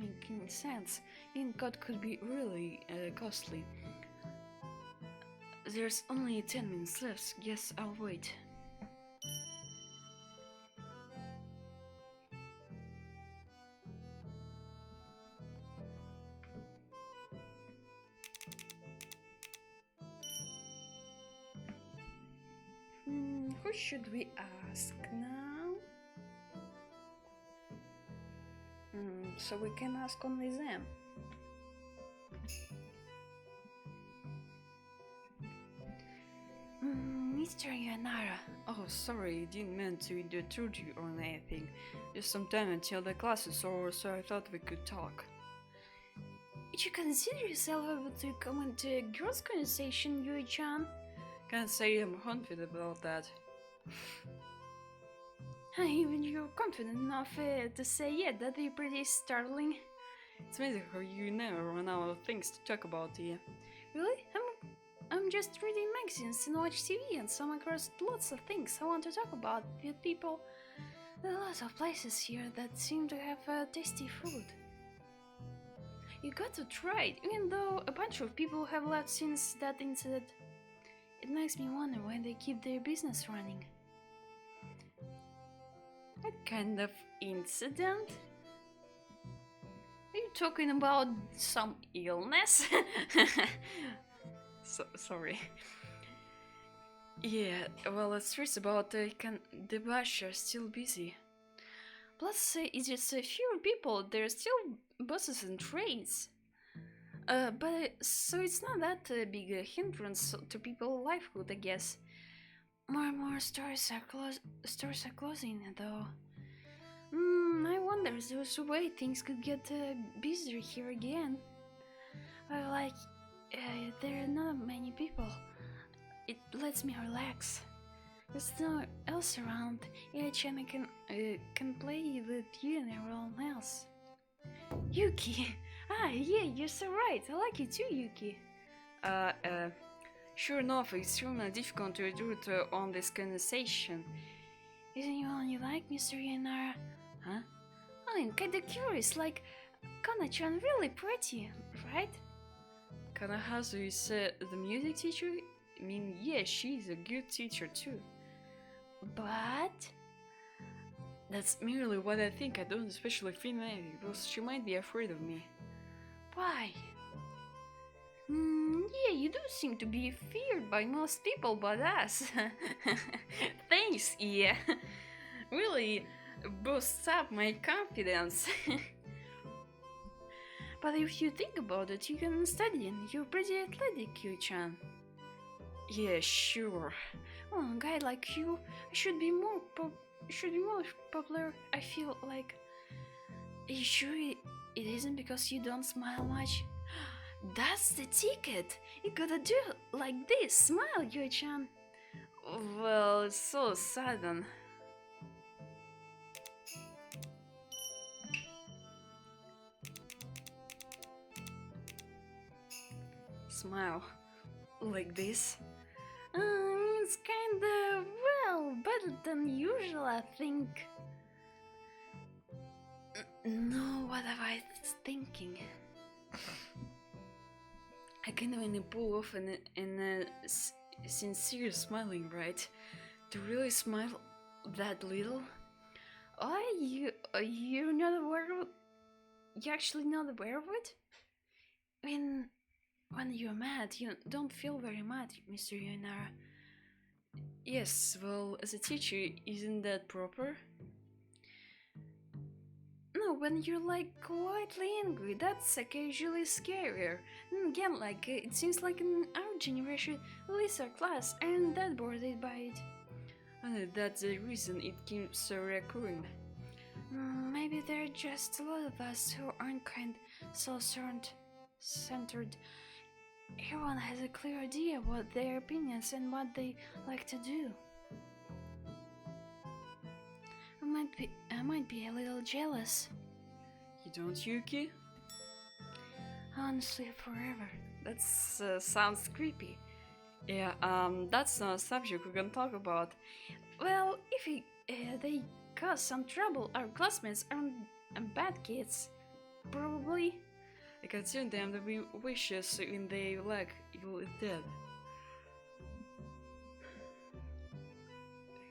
make any sense. Ink could be really costly. There's only 10 minutes left. Guess I'll wait. Who should we ask now? So we can ask only them. Mr. Yanara. Oh, sorry, didn't mean to intrude you or anything. Just some time until the class is over, so I thought we could talk. Did you consider yourself able to come into a girls' conversation, Yui-chan? Can't say I'm confident about that. Even you're confident enough to say yeah, that'd be pretty startling. It's amazing how you never run out of things to talk about here. Really? I'm just reading magazines and watch TV and come across lots of things I want to talk about with people. There are lots of places here that seem to have tasty food. You got to try it, even though a bunch of people have left since that incident. It makes me wonder why they keep their business running. What kind of incident? Are you talking about some illness? Sorry. Yeah, well, it's true about the bash are still busy. Plus, it's just fewer people, there are still buses and trains. But so it's not that big a hindrance to people's livelihood, I guess. More and more stores are closing, though. I wonder if there's a way things could get busier here again. There are not many people. It lets me relax. There's no one else around. Each and I can play with you and everyone else. Yuki! Yeah, you're so right. I like you too, Yuki. Sure enough, it's extremely difficult to root on this conversation. Isn't you one you like, Mr. Yanara? Huh? I'm kinda curious, like, Kana-chan really pretty, right? Kanahazu is the music teacher? I mean, yeah, she's a good teacher too. But... That's merely what I think. I don't especially feel maybe, because she might be afraid of me. Why? Yeah, you do seem to be feared by most people but us. Thanks, yeah. Really boosts up my confidence. But if you think about it, you can study and you're pretty athletic, Yu-chan. Yeah, sure. Well, a guy like you should be more popular. I feel like. Are you sure it isn't because you don't smile much? That's the ticket. You gotta do it like this. Smile, Yu-chan. Well, it's so sudden. Smile. Like this? It's kinda, well, better than usual, I think. No, what am I thinking? I can't even pull off an sincere smiling, right? To really smile that little? Oh, you're not aware of it? You're actually not aware of it? When you're mad, you don't feel very mad, Mr. Yonara. Yes, well, as a teacher, isn't that proper? No, when you're like quietly angry, that's occasionally scarier. And again, like it seems like in our generation, at least our class, aren't that bored by it. And that's the reason it keeps recurring. Maybe there are just a lot of us who aren't kind, self-centered. Everyone has a clear idea what their opinions and what they like to do. I might be a little jealous. You don't, Yuki? Honestly, forever. That sounds creepy. Yeah, that's not a subject we can talk about. Well, if they cause some trouble, our classmates aren't bad kids. Probably. I consider them to be vicious when they lack evil is dead.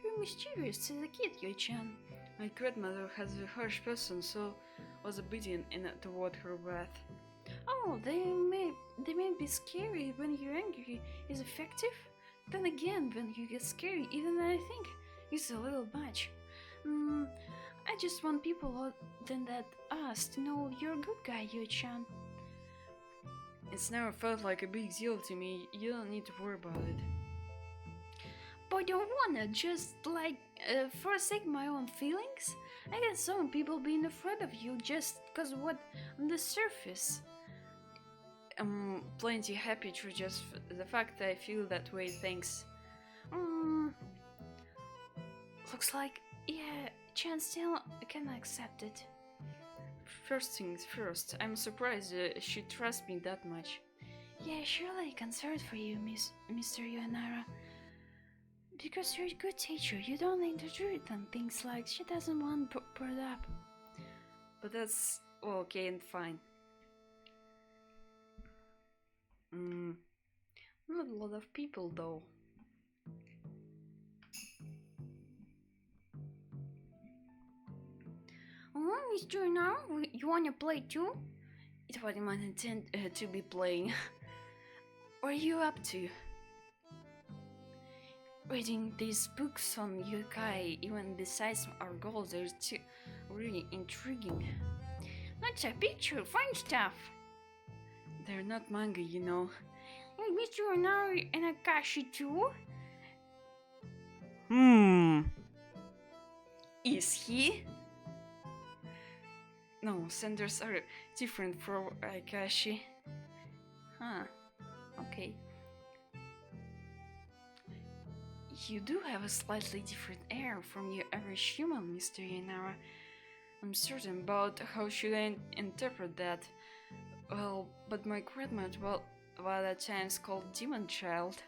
You're mischievous as a kid, Yoi-chan. My grandmother has a harsh person, so was obedient toward her wrath. Oh, they may be scary when you're angry. Is effective? Then again, when you get scary, even I think it's a little much. I just want people other than that us to know you're a good guy, Yoi-chan. It's never felt like a big deal to me. You don't need to worry about it. But I don't wanna just like forsake my own feelings. I get some people being afraid of you just cause what on the surface. I'm plenty happy for just the fact that I feel that way, thanks. Looks like, yeah, Chan still can accept it. First things first, I'm surprised she trusts me that much. Yeah, surely concerned for you, Mr. Yuanara. Because you're a good teacher, you don't intrude on things like she doesn't want brought up. But that's okay and fine. Not a lot of people though. Oh, Mr. Yuanara, you wanna play too? It wasn't my intent to be playing. What are you up to? Reading these books on yokai, even besides our goals, they're still really intriguing. That's a picture, fun stuff. They're not manga, you know. Hey, Mr. Yuanara and Ayakashi too? Is he? No, senders are different from ayakashi. Huh. Okay. You do have a slightly different air from your average human, Mr. Yuanara. I'm certain about how should I interpret that. Well, but my grandma was at times called Demon Child.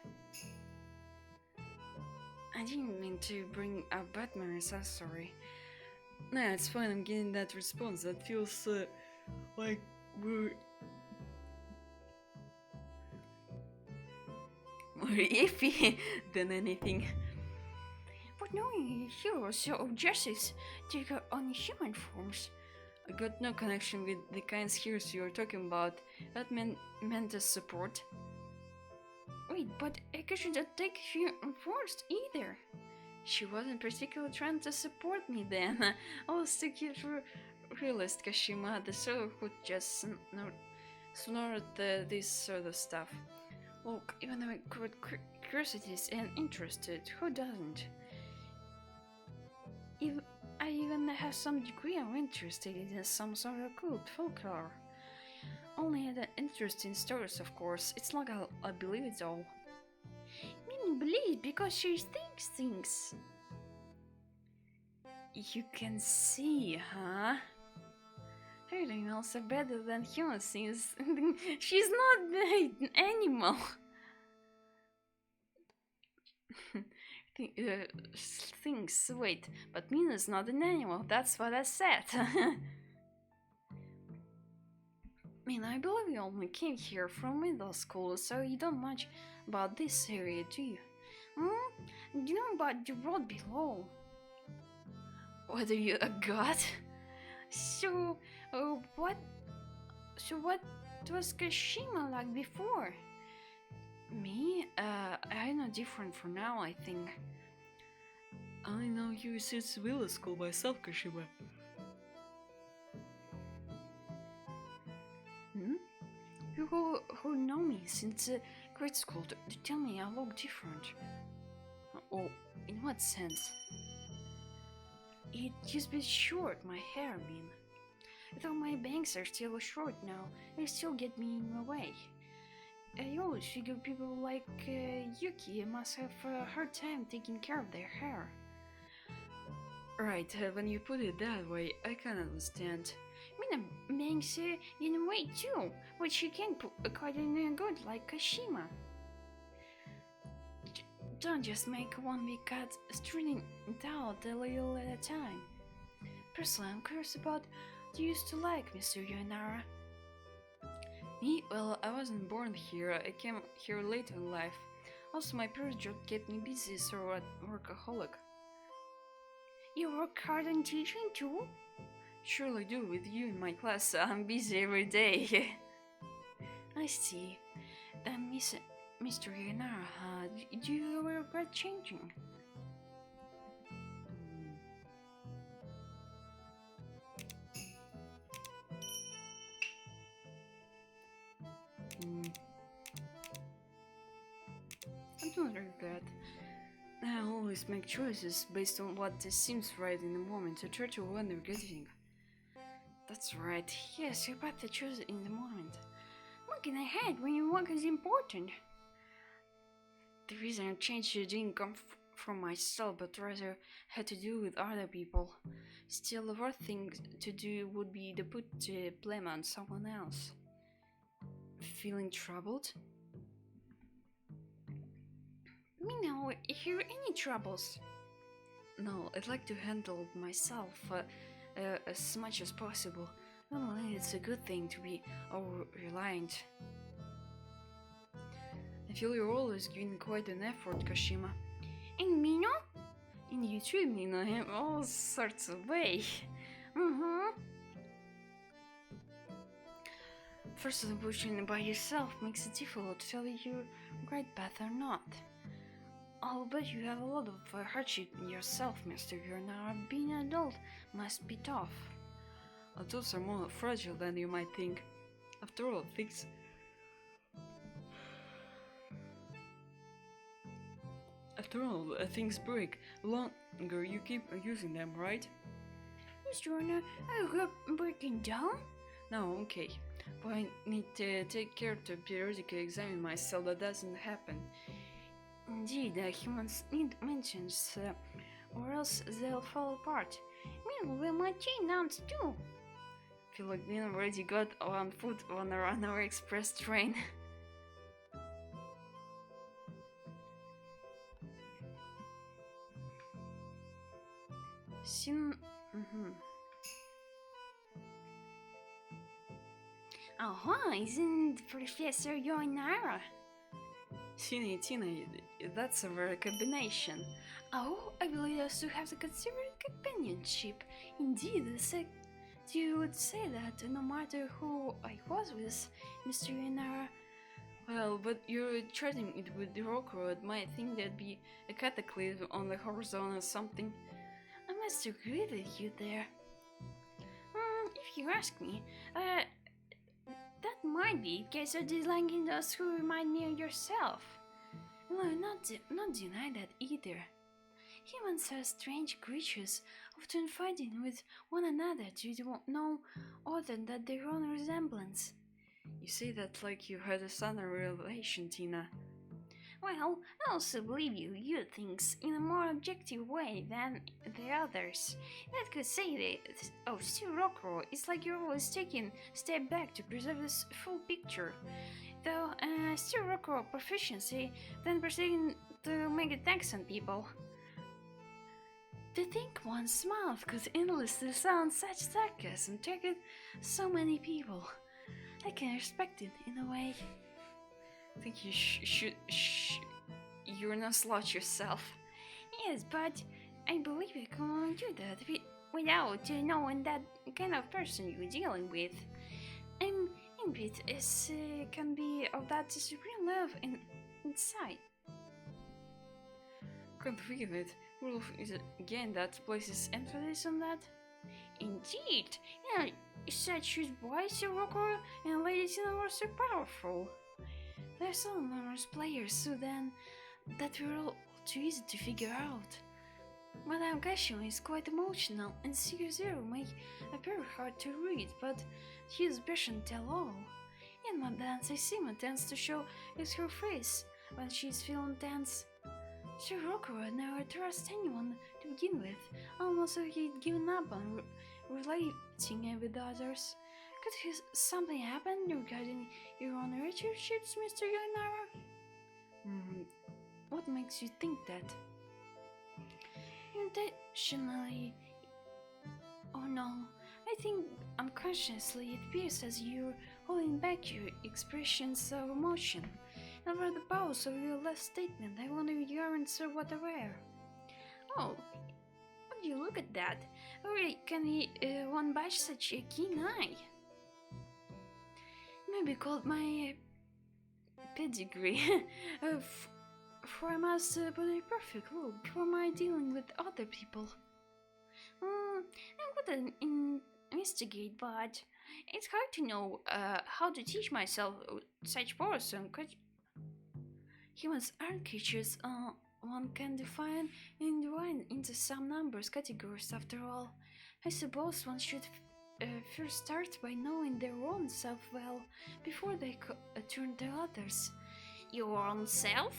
I didn't mean to bring up bad memories, I'm sorry. Nah, it's fine, I'm getting that response. That feels like we're more iffy than anything. But knowing heroes of justice take on human forms. I got no connection with the kinds heroes you're talking about. That meant as support. Wait, but Ayakashi didn't take human forms either. She wasn't particularly trying to support me then. I was too cute for realist Kashima, the sort who just snorted this sort of stuff. Look, even though I'm curious and interested, who doesn't? I even have some degree of interest in some sort of cult folklore. Only had an interest in stories, of course. It's like I believe it all. Meaning believe because she thinks things. You can see, huh? Her animals are better than human things. She's not an animal. Things. Wait, but Mina's not an animal. That's what I said. Mina, I believe you only came here from middle school, so you don't much about this area, do you? Hmm? You know about the road below? What are you, a god? So, what? So what was Kashima like before? Me? I'm not different for now, I think. I know you since middle school myself, Kashima. People who know me since grade school to tell me I look different. Oh, in what sense? It just been short, my hair, I mean. Though my bangs are still short now, they still get me in the way. I always figure people like Yuki must have a hard time taking care of their hair. Right, when you put it that way, I can understand. Mina bangs in a way too, but she can't put quite in good like Kashima. Don't just make one big cut, straighten it out a little at a time. Personally, I'm curious about what you used to like, Mr. Yuanara. Me? Well, I wasn't born here. I came here later in life. Also, my previous job kept me busy, so I'm a workaholic. You work hard on teaching too? Surely do, with you in my class. I'm busy every day. I see. Then, Mr. Yuanara, do you regret changing? I don't regret. I always make choices based on what seems right in the moment to try to avoid regretting. That's right. Yes, you better choose in the moment. Looking ahead when your work is important. The reason I changed didn't come from myself, but rather had to do with other people. Still, the worst thing to do would be to put the blame on someone else. feeling troubled? Me now hear any troubles. No, I'd like to handle myself as much as possible. Normally, it's a good thing to be over-reliant. I feel you're always giving quite an effort, Kashima. And me no? And you too, Mina, in all sorts of ways. Mm-hmm. First of pushing by yourself makes it difficult to tell if you're right path or not. I'll bet you have a lot of hardship in yourself, Mr. Yurnara. Being an adult must be tough. Adults are more fragile than you might think. After all, things break. The longer you keep using them, right? Mr. Yurnara, are you breaking down? No, okay. But I need to take care to periodically examine myself. That doesn't happen. Indeed, humans need maintenance, or else they'll fall apart. Meanwhile, my chain nuns too. Feel like we already got one foot on our express train. Isn't Professor Yurnara? Tina, that's a rare combination. Oh, I believe us to have the considerate companionship. Indeed, you would say that no matter who I was with, Mr. Yurnara. Well, but you're treating it with the rock road. Might think there'd be a cataclysm on the horizon or something. I must agree with you there. If you ask me, that might be in case of disliking those who remind me of yourself. No, not deny that either. Humans are strange creatures, often fighting with one another due to no other than their own resemblance. You say that like you had a sudden revelation, Tina. Well, I also believe you view things in a more objective way than the others. That could say that, still Rockro, it's like you're always taking a step back to preserve this full picture. Though, still Rockro proficiency, then proceeding to make attacks on people. To think one's mouth could endlessly sound such sarcasm target so many people. I can respect it in a way. I think you you're not slouch yourself. Yes, but I believe I can do that without knowing that kind of person you're dealing with. I'm envied as can be of that supreme love inside. Can't believe it. Wolf is again that places emphasis on that. Indeed, yeah, such boys, rocker, and ladies are so powerful. There's so numerous players, so then that we're all too easy to figure out. Madame Cashio is quite emotional, and Zero may appear hard to read, but his passion tell all. In Madame Seisima tends to show is her face when she's feeling tense. Shiroko would never trust anyone to begin with, almost as he'd given up on relating with others. Could something happen regarding your own relationships, Mr. Yonara? What makes you think that? Intentionally. Oh no, I think unconsciously it appears as you're holding back your expressions of emotion. Over the pause of your last statement, I wonder if you aren't so what aware. Oh, would you look at that? Or can one bash such a keen eye? Maybe called my pedigree. For I must put a perfect look before my dealing with other people. I wouldn't investigate, but it's hard to know how to teach myself such person. Humans aren't creatures one can define and divide into some numbers categories after all. I suppose one should first start by knowing their own self well before they turn to others. Your own self?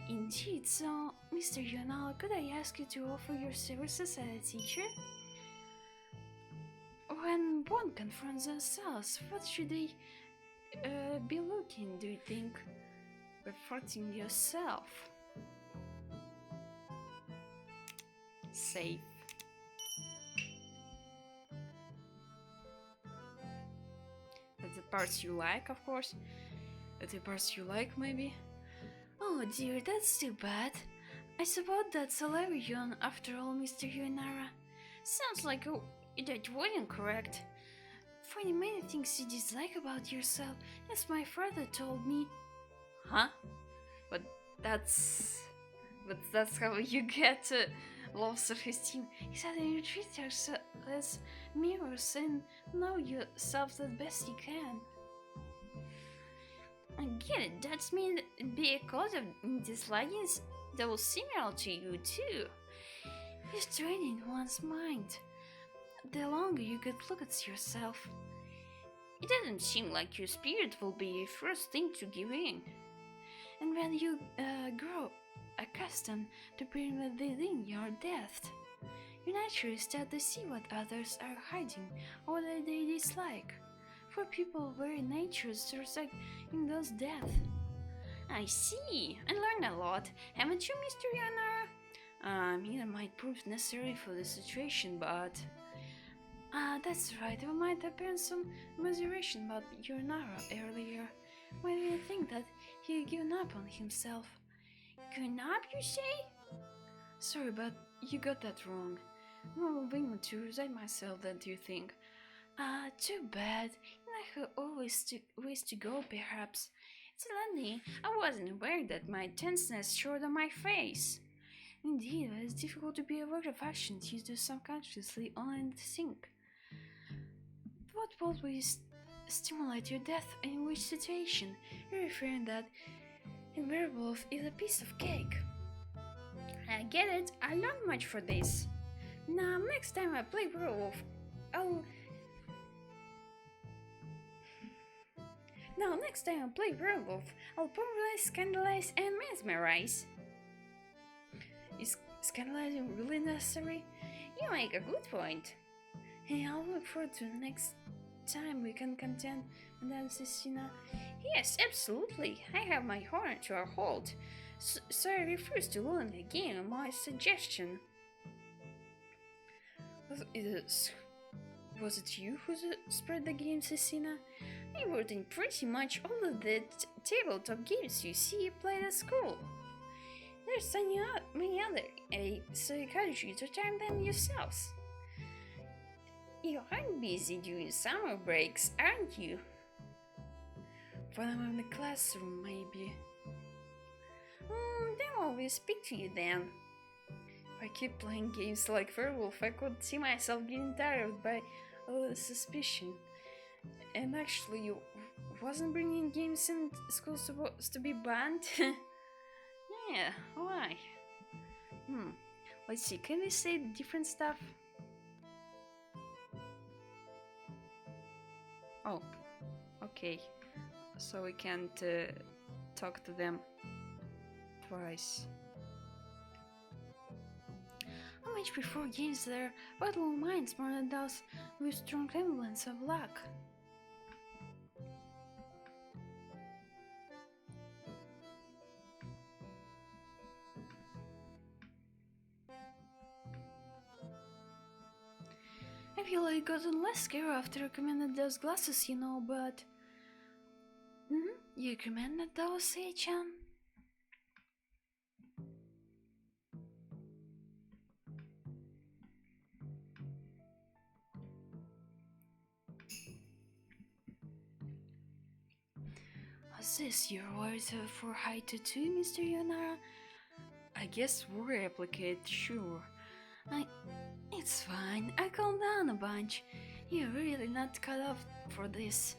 Indeed, so, Mr. Yonala, could I ask you to offer your services as a teacher? When one confronts themselves, what should they be looking, do you think? Reporting yourself. Safe. That's the parts you like, of course. The parts you like, maybe? Oh dear, that's too bad. I suppose that's Salarion after all, Mr. Yonara. Sounds like that wasn't correct. For the many things you dislike about yourself, as my father told me. Huh? But that's... But that's how you get low self-esteem. He said that you treat yourself as mirrors and know yourself the best you can. I get it, that's mean because of disliking those similar to you too. You're straining one's mind. The longer you could look at yourself, it doesn't seem like your spirit will be the first thing to give in. And when you grow accustomed to being within your depth, you naturally start to see what others are hiding or what they dislike. For people very nature starts like in those depths. I see. I learned a lot. Haven't you, Mr. Yonara? It might prove necessary for the situation, but... that's right. We might have been some commiseration about Yonara earlier. Why do you think that he had given up on himself? Given up, you say? Sorry, but you got that wrong. I'm more willing to resign myself than do you think. Too bad. I have always ways to go, perhaps. Suddenly, I wasn't aware that my tenseness showed on my face. Indeed, it is difficult to be aware of actions you do subconsciously only in sync. What will stimulate your death and in which situation? You're referring that in werewolf is a piece of cake. I get it, I learned much for this. Now, next time I play werewolf, I'll probably scandalize and mesmerize. Is scandalizing really necessary? You make a good point. Hey, I'll look forward to the next time we can contend Madame Cecina. Yes, absolutely. I have my horn to a halt, so I refuse to learn again my suggestion. Was it you who spread the game, Cecina? I worked in pretty much all of the tabletop games you see played at school. There's many other so I encourage you to try them yourselves. You aren't busy during summer breaks, aren't you? When I'm in the classroom, maybe. Then I'll always speak to you then. If I keep playing games like Werewolf, I could see myself getting tired by all the suspicion. And actually, you wasn't bringing games in school supposed to be banned? Yeah, why? Let's see, can we say different stuff? Oh, okay. So we can't talk to them twice. I much prefer games that are battle minds more than those with strong semblance of luck. I feel like I gotten less scared after I recommended those glasses, you know, but... You recommended those, Sei-chan? Was this your words for Haito too, Mr. Yonara? I guess we're replicate, sure. It's fine, I calmed down a bunch. You're really not cut off for this.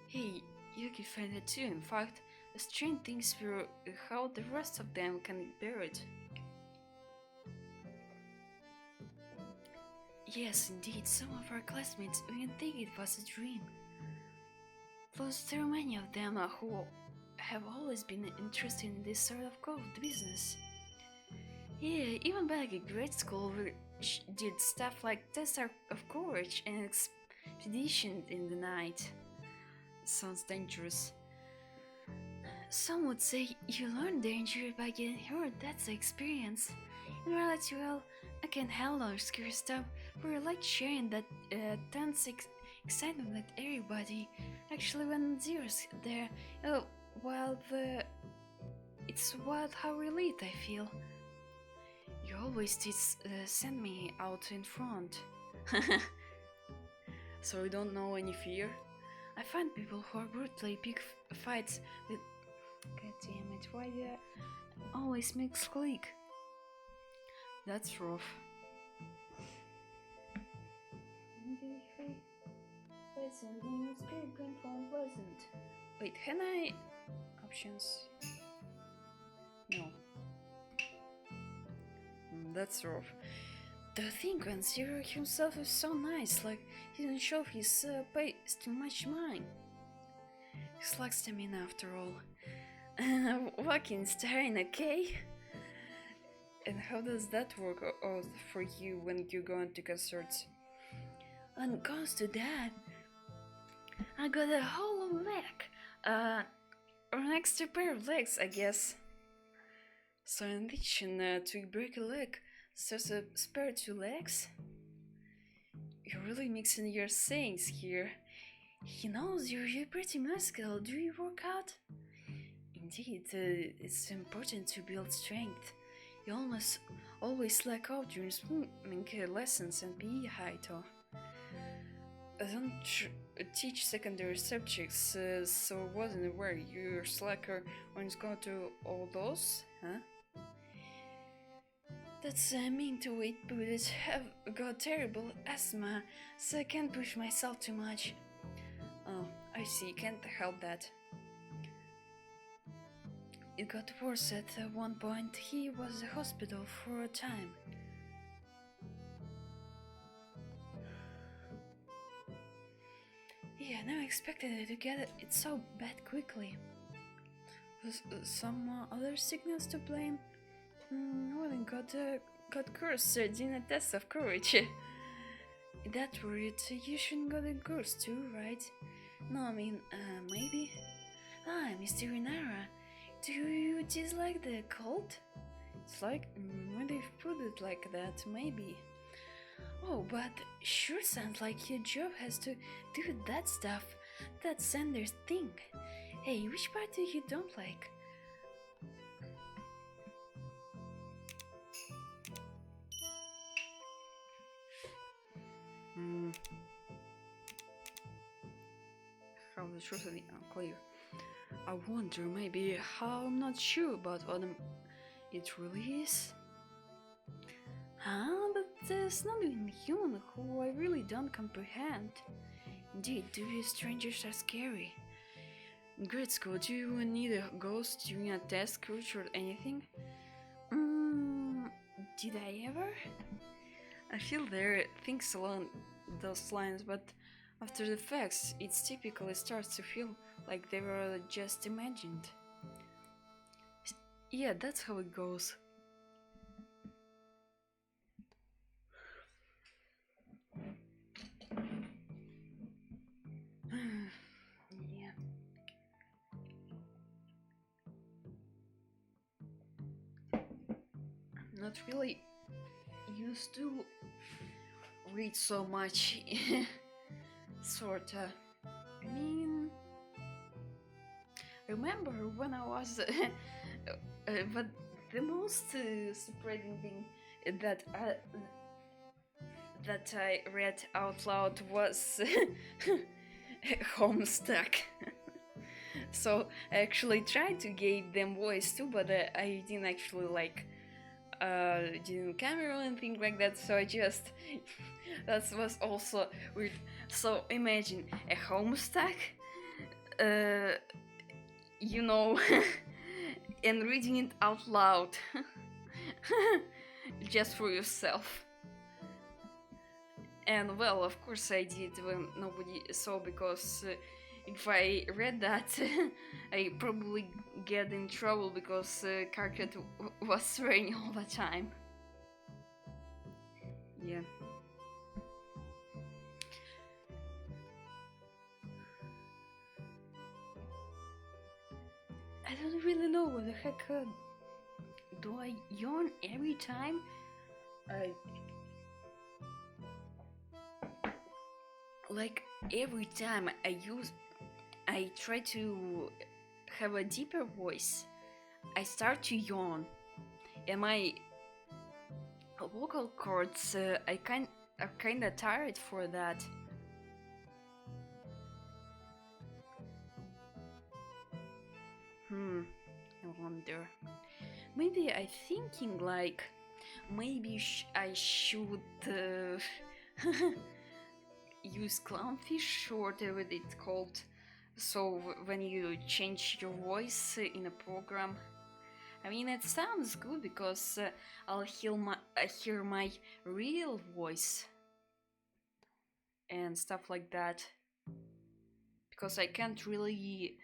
Hey, you can find it too, in fact. The strange things were how the rest of them can bear it. Yes, indeed, some of our classmates even think it was a dream. Plus, there are many of them who have always been interested in this sort of cult business. Yeah, even back at grade school, we did stuff like tests of courage and expeditions in the night. sounds dangerous. Some would say you learn danger by getting hurt, that's the experience. In reality, well, I can handle scary stuff, but I like sharing that tense excitement with everybody. Actually, when Zero's there, well, it's what how relieved I feel. You always did send me out in front. So you don't know any fear? I find people who are brutally pick fights with. God damn it, why do I always makes click? That's rough. Wait, can I. Options. No. That's rough. The thing when Zero himself is so nice, like he didn't show his pace too much mine. He's like stamina after all. Walking staring, okay? And how does that work out for you when you go into concerts? When it comes to that, I got a hollow leg. Or an extra pair of legs, I guess. So in addition to break a leg, there's a spare two legs? You're really mixing your sayings here. He knows you're pretty muscular. Do you work out? Indeed, it's important to build strength. You almost always slack out during swimming lessons and PE Haito. I don't teach secondary subjects, so I wasn't aware you're slacker when it's going to all those, huh? That's mean to wait, but I've got terrible asthma, so I can't push myself too much. Oh, I see, can't help that. It got worse at one point. He was in the hospital for a time. Yeah, I never expected it to get it so bad quickly. Was some other sickness to blame? Well, got cursed during a test of courage. That worried. You shouldn't got a curse too, right? No, I mean, maybe. Ah, Mr. Renara, do you dislike the cult? It's like, when they put it like that, maybe. Oh, but sure sounds like your job has to do that stuff. That's Sanders' thing. Hey, which part do you don't like? How the truth is unclear. I wonder maybe how I'm not sure about what it really is. Huh? But there's nothing human who I really don't comprehend. Indeed, you strangers are scary. In grade school, do you need a ghost during a test, coach, or anything? Did I ever? I feel there are things along those lines, but after the facts, it typically starts to feel like they were just imagined. Yeah, that's how it goes. Yeah. I'm not really used to read so much. Sorta. I mean, remember when I was. But the most surprising thing that I read out loud was Homestuck. So I actually tried to give them voice too, but I didn't actually didn't camera or anything like that. So I just that was also weird. So imagine a Homestuck, you know, and reading it out loud, just for yourself. And well, of course I did when nobody saw, because if I read that, I probably get in trouble because Carcat was swearing all the time. Yeah. I don't really know what the heck. Do I yawn every time? I Like every time I try to have a deeper voice, I start to yawn, and my vocal cords are kinda tired for that. I wonder. Maybe I thinking like maybe I should use clownfish or whatever it's called. So when you change your voice in a program, I mean it sounds good because I'll hear my real voice and stuff like that. Because I can't really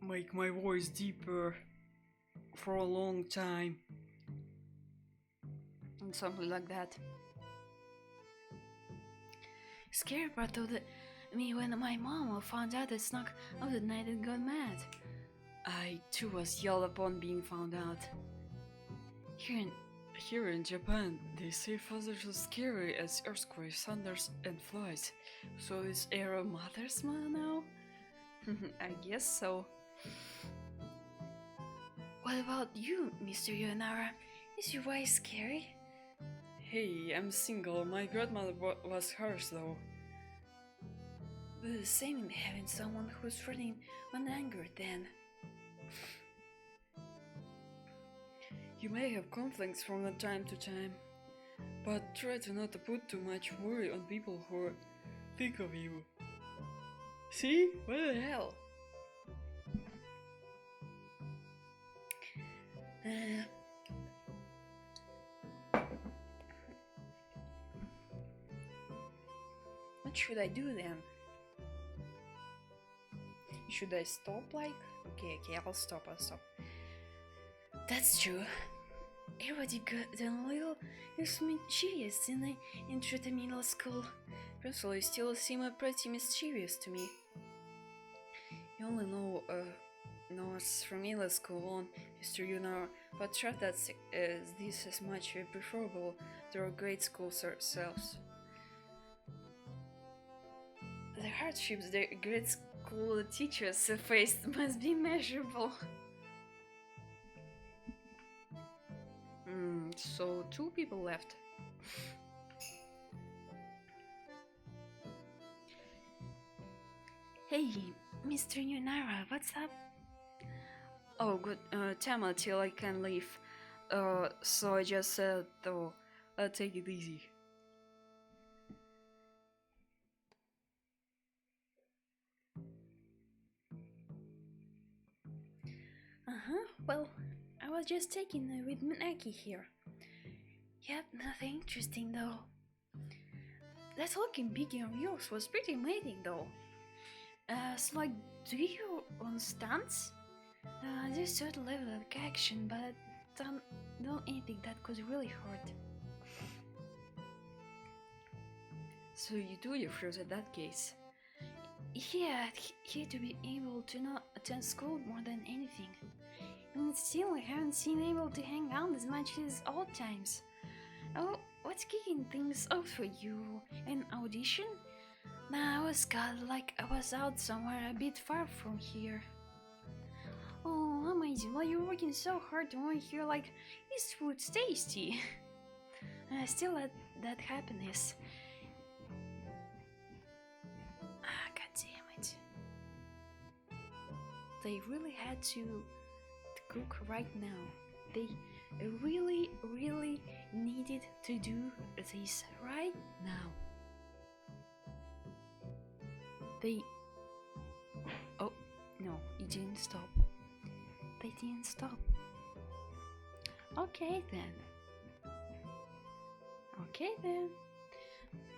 make my voice deeper for a long time. and something like that. Scary part of me when my mom found out I snuck out at night and got mad. I too was yelled upon being found out. Here in Japan, they say fathers are scary as earthquakes, thunders, and flies. So is Era mother's man now? I guess so. What about you, Mr. Yonara? Is your wife scary? Hey, I'm single. My grandmother was harsh though. But the same in having someone who's running on anger then. You may have conflicts from time to time, but try to not to put too much worry on people who think of you. See? What the hell? What should I do then? Should I stop like? Okay, I'll stop. That's true. Everybody got a little mischievous in the intro to middle school. Personally, still seem pretty mischievous to me. You only know us from middle school on, Mr. Yunara, but try that this is much preferable to our grade school selves. The hardships the grade school teachers faced must be measurable. So 2 people left. Hey, Mr. Yunara, what's up? Oh, good. Tama till I can leave. So I just said, though, take it easy. Well, I was just taking it with Minaki here. Yep, nothing interesting though. That looking biggie of yours was pretty amazing though. So like, do you on stunts? There's certain level of action, but don't anything that could really hurt. So you do your fruit in that case. Yeah, here to be able to not attend school more than anything. And still, I haven't seen able to hang out as much as old times. Oh, what's kicking things off for you? An audition? Nah, I was like I was out somewhere a bit far from here. Oh, amazing. Well, you're working so hard to want to hear like, this food's tasty. Still that happiness. God damn it. They really had to cook right now. They really needed to do this right now. Oh, no, it didn't stop. They didn't stop. Okay then.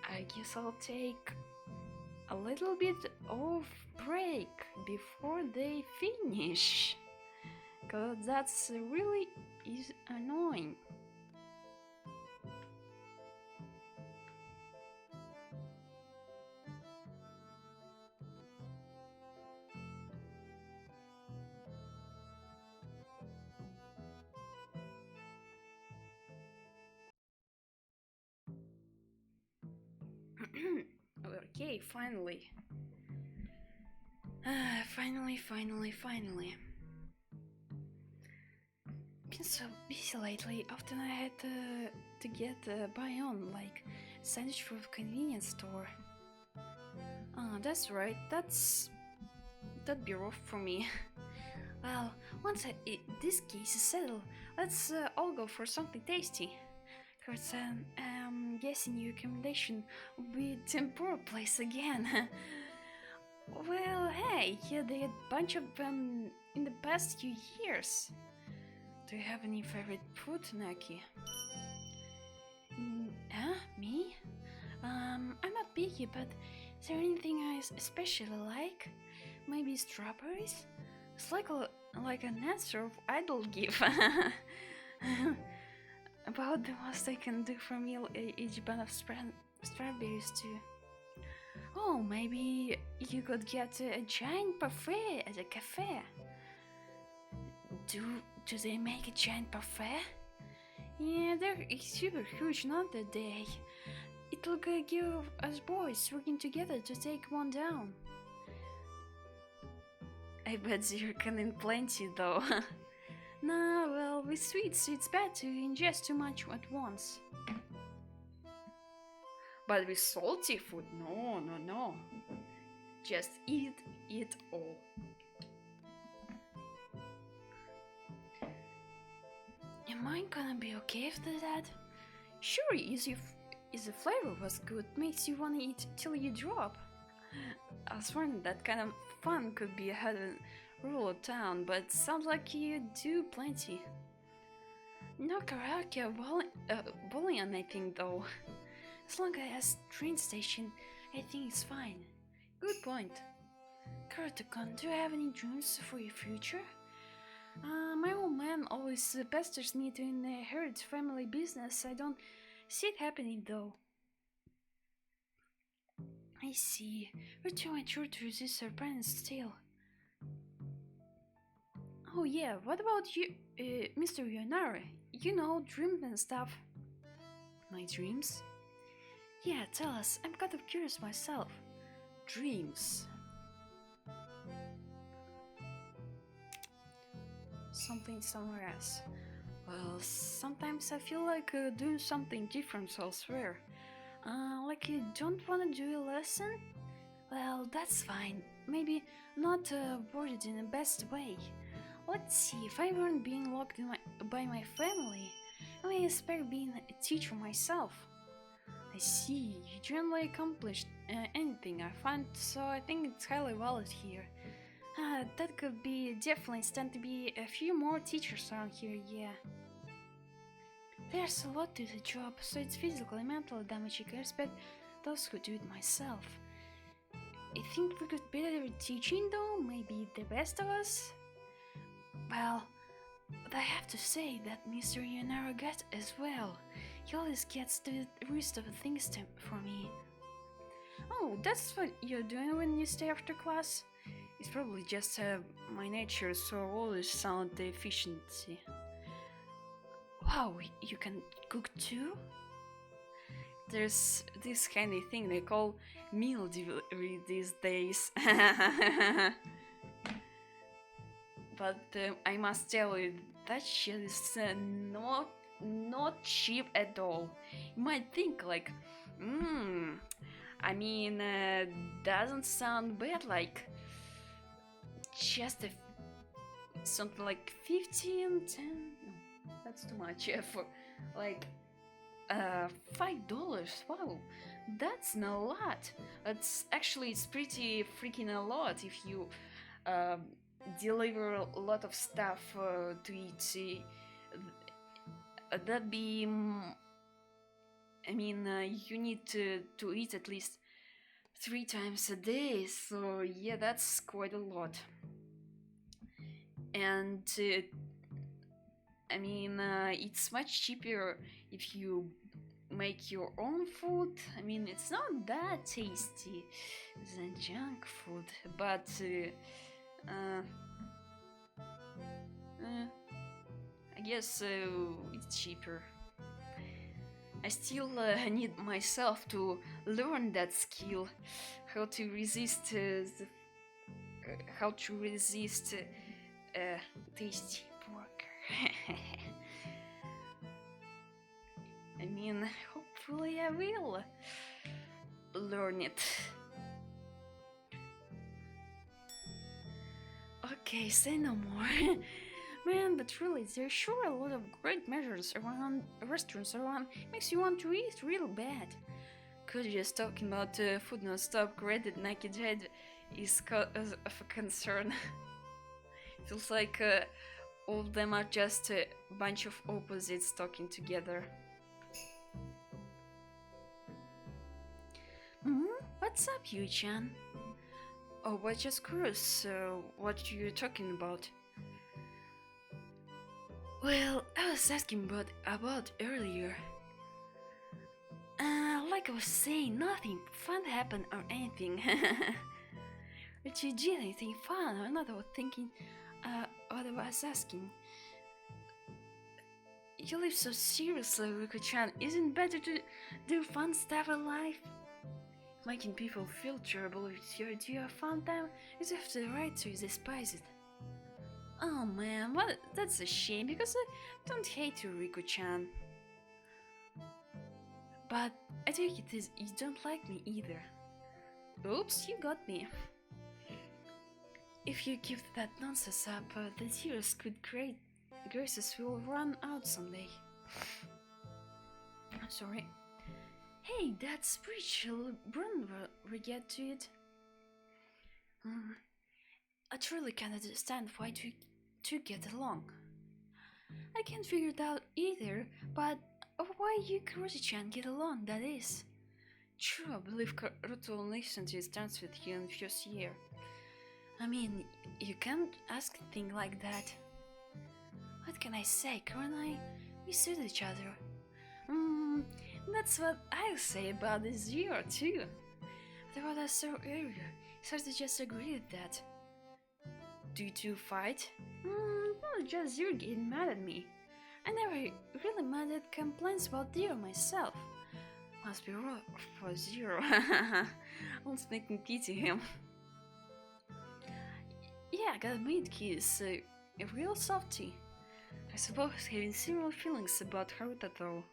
I guess I'll take a little bit of break before they finish. Cause that's really is annoying. Okay, finally. Finally. Been so busy lately. Often I had to get buy on, like sandwich from a convenience store. Ah, that's right. That'd be rough for me. Well, once this case is settled, let's all go for something tasty. Cause guessing your recommendation would be temporal place again. Well, hey, you did a bunch of them in the past few years. Do you have any favorite food, Naki? Me? I'm not picky, but is there anything I especially like? Maybe strawberries? It's like an answer idol give. About the most I can do for meal each bun of strawberries too. Oh, maybe you could get a giant buffet at a cafe. Do do they make a giant buffet? Yeah, they're super huge, not that day. It'll give us boys working together to take one down. I bet you're in plenty though. Nah, well, with sweets it's bad to ingest too much at once. But with salty food, no. Just eat all. Am I gonna be okay after that? Sure, if the flavor was good, makes you wanna eat till you drop. I was wondering that kind of fun could be had in rural town, but sounds like you do plenty. No karaoke or bowling on anything though. As long as train station, I think it's fine. Good point. Karatokon, do you have any dreams for your future? My old man always pesters me to inherit family business. I don't see it happening though. I see. We're too mature to resist our parents still. Oh yeah, what about you, Mr. Yonare? You know, dreams and stuff. My dreams? Yeah, tell us. I'm kind of curious myself. Dreams. Something somewhere else. Well, sometimes I feel like doing something different elsewhere. Like you don't want to do a lesson? Well, that's fine. Maybe not worded in the best way. Let's see, if I weren't being locked in by my family, I may expect being a teacher myself. I see, you generally accomplished anything I find, so I think it's highly valid here. That could be definitely stand to be a few more teachers around here, yeah. There's a lot to the job, so it's physically and mentally damaging. I respect those who do it myself. I think we could better at teaching though, maybe the best of us? Well, but I have to say that Mr. Yonaro gets as well. He always gets the rest of the things for me. Oh, that's what you're doing when you stay after class? It's probably just my nature, so always sound the efficiency. Wow, you can cook too? There's this handy thing they call meal delivery these days. But I must tell you, that shit is not cheap at all. You might think like, I mean, doesn't sound bad, like just something like 15, 10, no, that's too much for like $5. Wow, that's not a lot. It's pretty freaking a lot if you deliver a lot of stuff to eat. That'd be I mean, you need to eat at least 3 times a day, so yeah, that's quite a lot. And I mean, it's much cheaper if you make your own food. I mean, it's not that tasty than junk food, but I guess it's cheaper. I still need myself to learn that skill, how to resist how to resist tasty burger. I mean, hopefully I will learn it. Okay, say no more. Man, but really, there's sure a lot of great measures around restaurants around. Makes you want to eat real bad. Could just talking about food non-stop created naked head is cause of a concern. Feels like all of them are just a bunch of opposites talking together. What's up, Yu-chan? Oh, but just curious, what you talking about? Well, I was asking about earlier. Like I was saying, nothing fun happened or anything. But you did anything fun or not? I was thinking, what I was asking. You live so seriously, Riku-chan. Isn't it better to do fun stuff in life? Making people feel terrible with your idea of fun time is after the right to despise it. Oh man, well, that's a shame because I don't hate you, Riku-chan. But I take it as you don't like me either. Oops, you got me. If you keep that nonsense up, the tears could create graces will run out someday. I'm sorry. Hey, that spiritual burn we get to it. I truly can't understand why two get along. I can't figure it out either, but why you Kuroshi-chan get along, that is. True, I believe Karuto only recently stands with you in first year. I mean, you can't ask a thing like that. What can I say, Kuro and I, we suit each other. That's what I'll say about this year too. After what I saw earlier, it's hard to just agree with that. Do you two fight? Not just you getting mad at me. I never really mad at complaints about Zero myself. Must be rough for Zero. I was making pity him. Yeah, I gotta admit, he's a real softie. I suppose having similar feelings about Haruta though.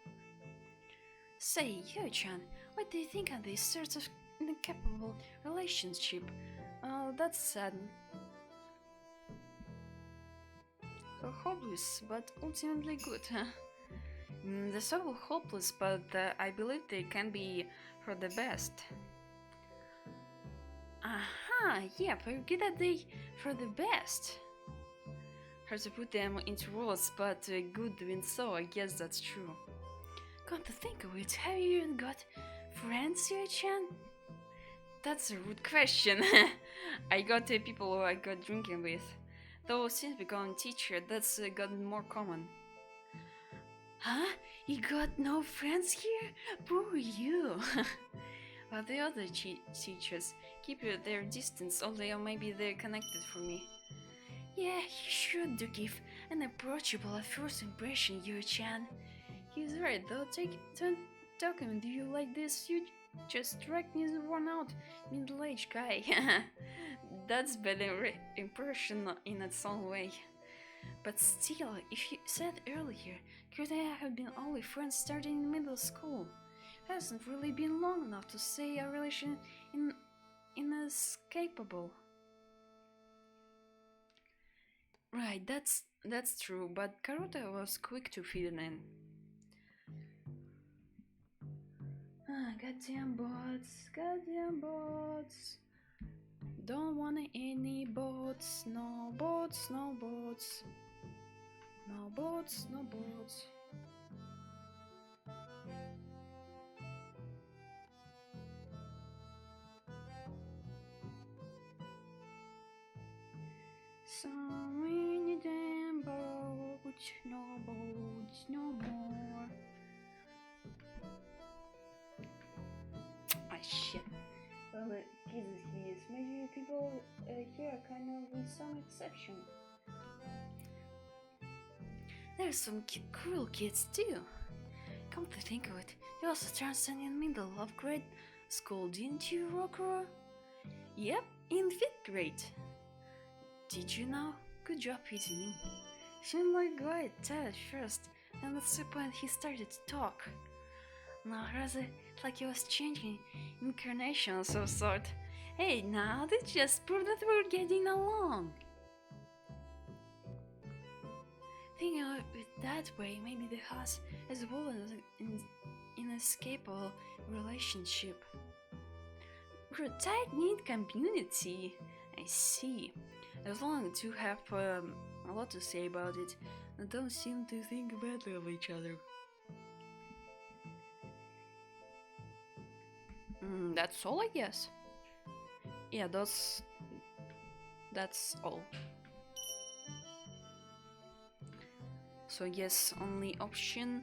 Say, Yo-chan, what do you think of this sort of incapable relationship? That's sad. Hopeless, but ultimately good, huh? They're so hopeless, but I believe they can be for the best. Aha, yeah, but good that they for the best. Hard to put them into words, but good even so, I guess that's true. Come to think of it, have you even got friends, Yo-chan? That's a rude question. I got people who I got drinking with. Though since becoming teacher, that's gotten more common. Huh? You got no friends here? Poor you! But the other teachers keep their distance, although maybe they're connected for me. Yeah, you should do give an approachable at first impression, Yo-chan. He's right though, talking to you like this, you just strike me as a worn-out, middle-aged guy. That's better impression in its own way. But still, if you said earlier, could I have been only friends starting in middle school? Hasn't really been long enough to say a relation inescapable. Right, that's true, but Karuta was quick to fit in. Goddamn bots. Don't want any bots, no bots, no bots. No bots, no bots. So many damn boats, no more. Ah, shit. Well, Jesus, he is. Maybe people here are kind of with some exception. There's some cruel kids too. Come to think of it, you also transcended in the middle of grade school, didn't you, Rokuro? Yep, in 5th grade. Did you know? Good job, Eugenie. Seemed like quite sad at first, and at some point he started to talk. Now, rather like he was changing incarnations of sort. Hey, now that just proved that we're getting along. Thinking of it that way, maybe the house as well as an inescapable relationship. We're a tight-knit community. I see. As long as you have a lot to say about it, and don't seem to think badly of each other. That's all, I guess. Yeah, that's all. So yes, only option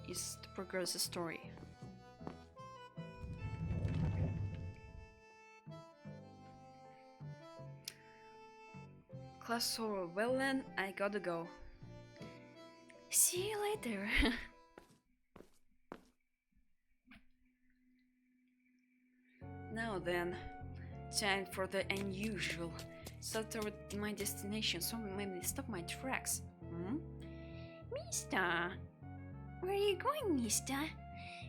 is to progress the story. Class over. Well then, I gotta go. See you later. Now then, time for the unusual. Start toward my destination, so maybe stop my tracks. Mister? Where are you going, mister?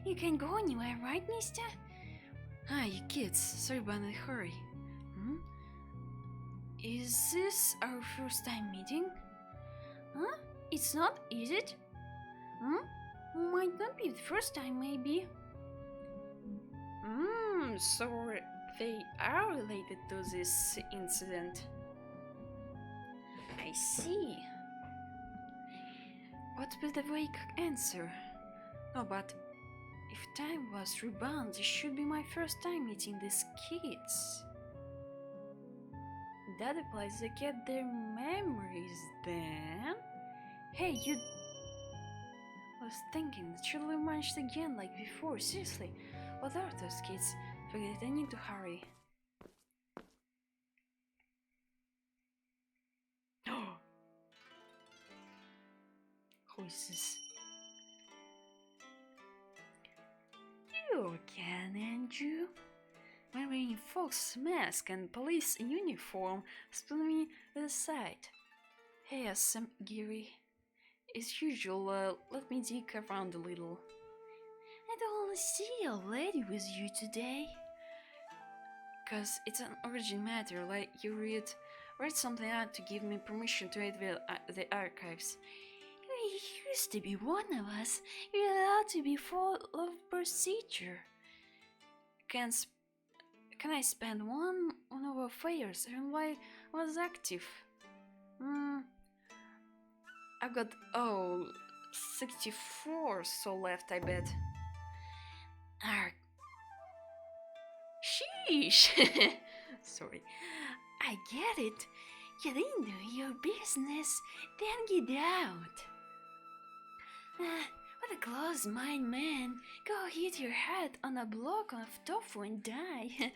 You can go anywhere, right, mister? Ah, you kids. Sorry about the hurry. Is this our first time meeting? Huh? It's not, is it? Might not be the first time, maybe. So they are related to this incident. I see. What would be the vague answer? No, but if time was rebound, it should be my first time meeting these kids. That applies to get their memories then. Hey, you... I was thinking, it should have managed again like before, seriously. What are those kids? Forget it, I need to hurry. Who is this? You can, Andrew. Wearing a fox mask and police uniform, split me aside. Hey, Sam Geary. As usual, let me dig around a little. I don't want to see a lady with you today. Cause it's an urgent matter, like you read something out to give me permission to read the archives. You used to be one of us. You're allowed to be full of procedure. Can I spend one on our affairs and why was active? I've got 64 so left, I bet. Arg. Sheesh! Sorry. I get it. Get into your business, then get out. What a close-minded man. Go hit your head on a block of tofu and die.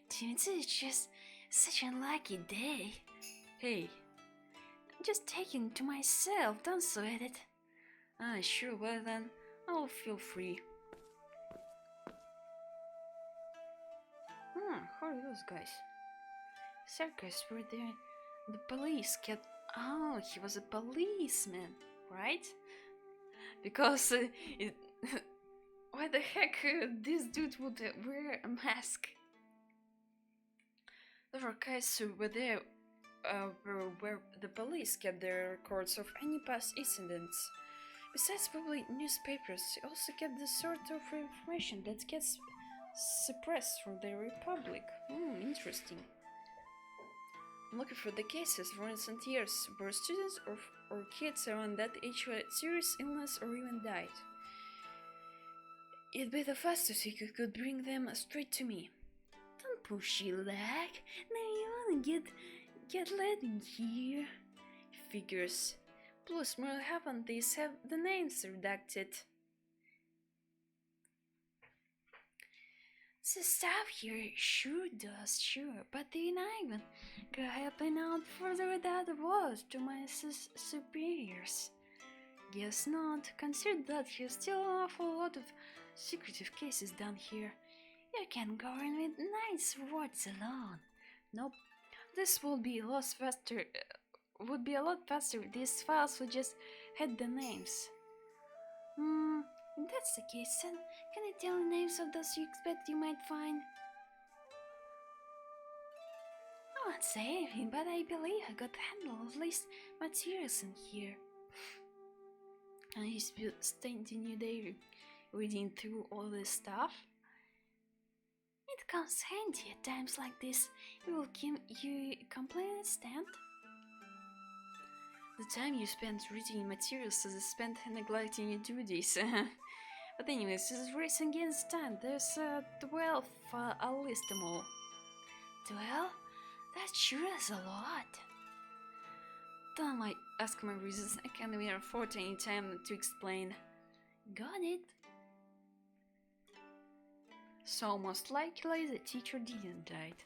Dude, it's just such an unlucky day. Hey, I'm just taking to myself, don't sweat it. Ah, sure, well then, I'll feel free. Who are those guys? Circus were there. The police kept... Oh, he was a policeman, right? Because why the heck this dude would wear a mask? The guys who were there were where the police kept their records of any past incidents. Besides probably newspapers, they also kept the sort of information that gets suppressed from the Republic. Interesting. I'm looking for the cases for recent years where students or kids around that age had serious illness or even died. It'd be the fastest we could bring them straight to me. Don't push your leg. Now you wanna get let in here. Figures. Plus, more haven't these have the names redacted. The stuff here sure does, sure, but they're not even helping out further without the words to my superiors. Guess not. Consider that there's still an awful lot of secretive cases down here. You can go in with nice words alone. Nope. This would be a lot faster. Would be a lot faster if these files would just had the names. If that's the case, then can you tell the names of those you expect you might find? I won't say anything, but I believe I got a handle of at least materials in here. And he's standing you there reading through all this stuff. It comes handy at times like this. It will keep you completely stand. The time you spent reading materials is spent neglecting your duties. But anyways, this is racing against time. There's 12, I'll list them all. 12? That sure is a lot. Don't might ask my reasons. I can't even afford any time to explain. Got it. So most likely the teacher didn't die.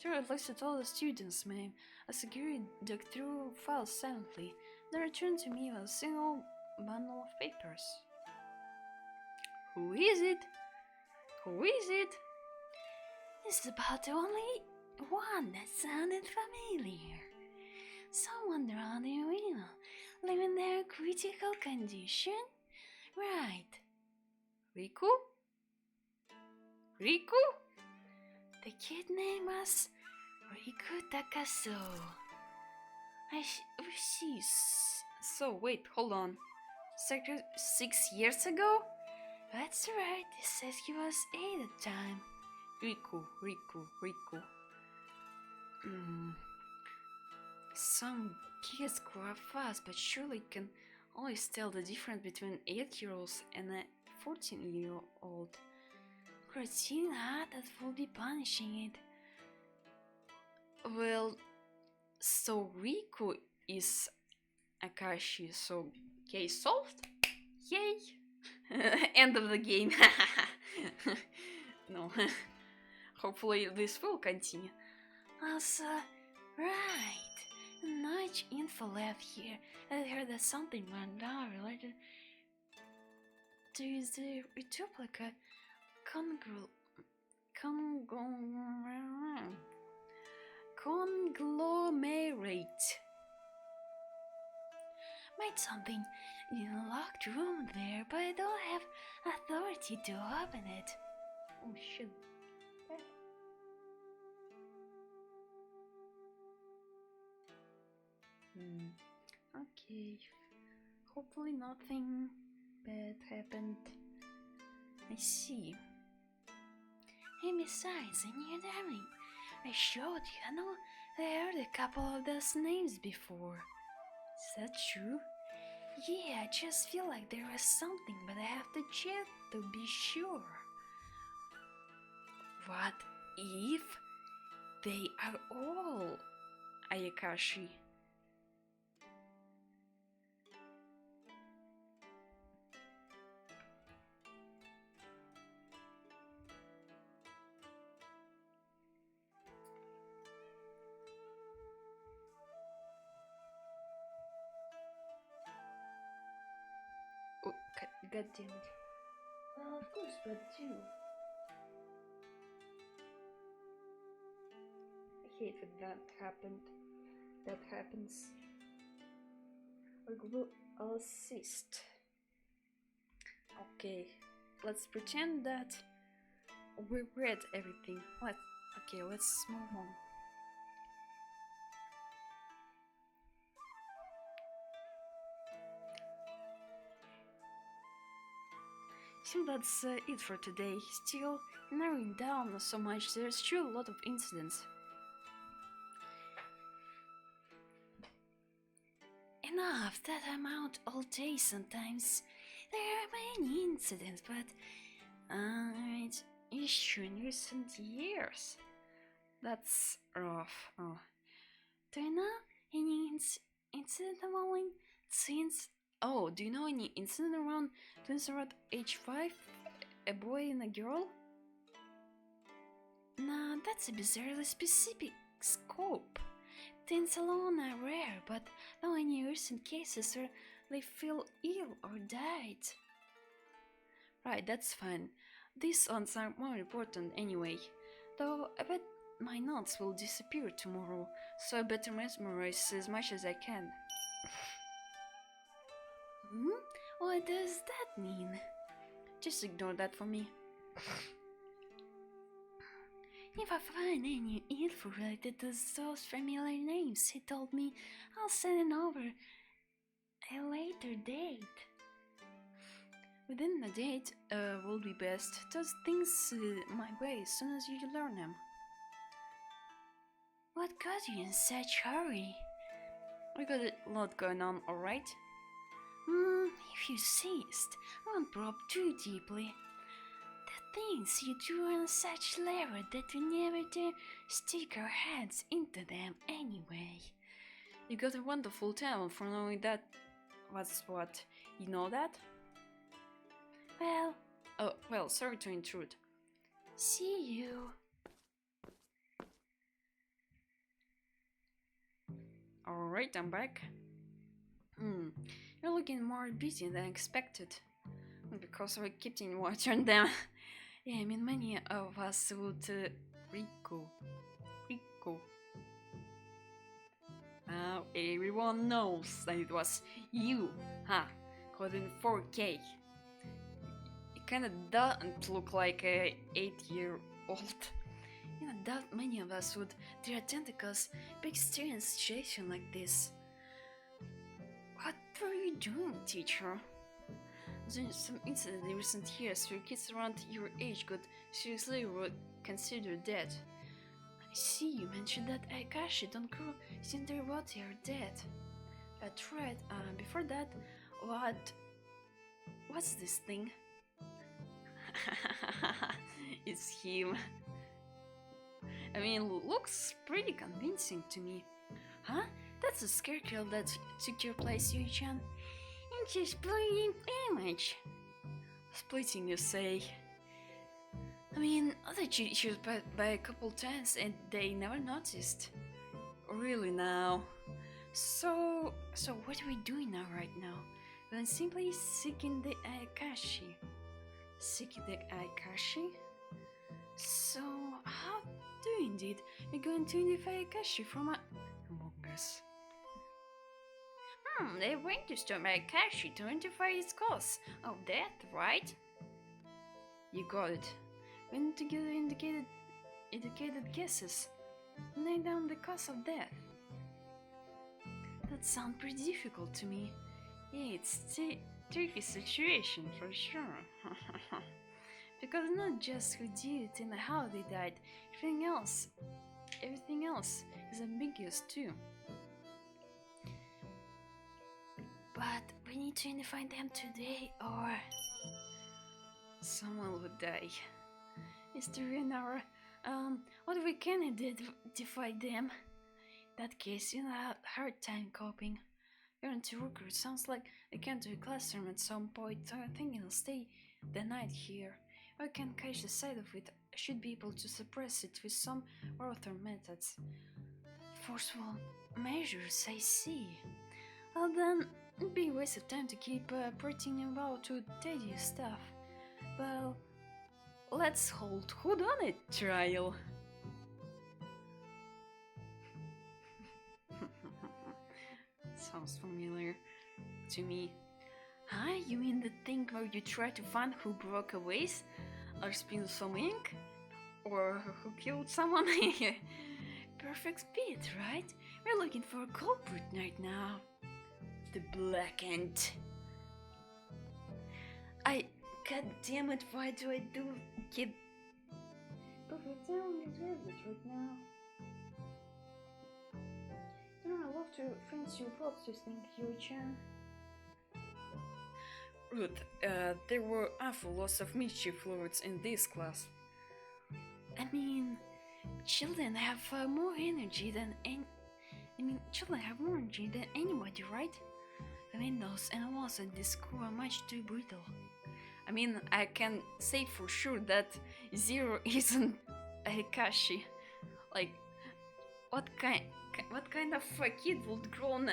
Sure, listed all the students' name. As Srry dug through files silently, then returned to me with a single bundle of papers. Who is it? Who is it? This is about the only one that sounded familiar. Someone drowned in a wheel, living their critical condition? Right. Riku? Riku? The kid name was Riku Takaso. See. So, wait, hold on. 6 years ago? That's right, he says he was 8 at the time. Riku. Some kids grow up fast, but surely can always tell the difference between an 8-year-old and a 14-year-old. Routine that will be punishing it. Well, so Riku is Akashi, so case solved? Yay! End of the game. No. Hopefully this will continue. Also, right. Not much info left here. I heard that something went down related to the replica conglomerate. Might something in a locked room there, but I don't have authority to open it. Oh shit. Okay. Hopefully nothing bad happened. I see. And besides, in your darling, I showed you, I know I heard a couple of those names before. Is that true? Yeah, I just feel like there was something, but I have to check to be sure. What if they are all ayakashi? Oh, god damn it. Well, of course, but two. I hate when that happened. That happens. Or will assist. Okay, let's pretend that we read everything. Let's move on. I think that's it for today. Still narrowing down so much, there's still a lot of incidents. Enough that I'm out all day sometimes. There are many incidents, but it's issue in recent years. That's rough. Oh. Do you know any incident involving twins? Oh, do you know any incident around twins around age 5? A boy and a girl? Nah, that's a bizarrely specific scope. Things alone are rare, but no any recent cases where they feel ill or died. Right, that's fine. These ones are more important anyway. Though I bet my notes will disappear tomorrow, so I better memorize as much as I can. Hmm? What does that mean? Just ignore that for me. If I find any info related to those familiar names he told me, I'll send it over a later date. Within a date will be best. Toss things my way as soon as you learn them. What got you in such hurry? We got a lot going on, alright? If you insist, I won't probe too deeply. The things you do are on such level that we never dare stick our heads into them anyway. You got a wonderful talent for knowing that. What's what? You know that? Well, Oh, well, sorry to intrude. see you. Alright, I'm back. You're looking more busy than expected. Because we kept in watching them. Yeah, I mean, many of us would. Rico. Now everyone knows that it was you, huh? Caught in 4K. It kinda doesn't look like a 8-year-old. You know, that many of us would dare tentacles big experience a situation like this. What were you doing, teacher? There's some incident in recent years where kids around your age got seriously were considered dead. I see you mentioned that ayakashi don't grow since their body are dead. That's right. Before that, what's this thing? It's him. I mean, looks pretty convincing to me. Huh? That's a scarecrow that took your place, Yui-chan. It's a splitting image. Splitting, you say? I mean, other teachers by a couple times and they never noticed. Really now? So what are we doing now right now? We're simply seeking the ayakashi. Seeking the ayakashi? So, how do you indeed we're going to identify ayakashi from among us? They're going to store ayakashi to identify its cause of death, right? You got it. We need to get indicated guesses. Nail down the cause of death. That sounds pretty difficult to me. Yeah, it's a tricky situation for sure. Because not just who did it and how they died, everything else is ambiguous too. But we need to find them today or someone would die. Mr. Renner, what we can identify them? In that case, you have a hard time coping. Parent worker sounds like they can't do a classroom at some point, so I think I'll stay the night here. I can catch the side of it. I should be able to suppress it with some other methods. Forceful measures, I see. Well then, it'd be a waste of time to keep prating about to tedious stuff. Well, let's hold whodunit trial. Sounds familiar to me. Huh? You mean the thing where you try to find who broke a vase? Or spilled some ink? Or who killed someone? Perfect speed, right? We're looking for a culprit right now. The Black Ant. God damn it, why do I do get perfect sound deserves it right now? Don't I love to fancy your props to think, Yui-chan? Ruth, there were awful lots of mischief fluids in this class. I mean, children have more energy than children have more energy than anybody, right? I mean, those animals at this school are much too brutal. I mean, I can say for sure that Zero isn't ayakashi. Like, what kind of a kid would grown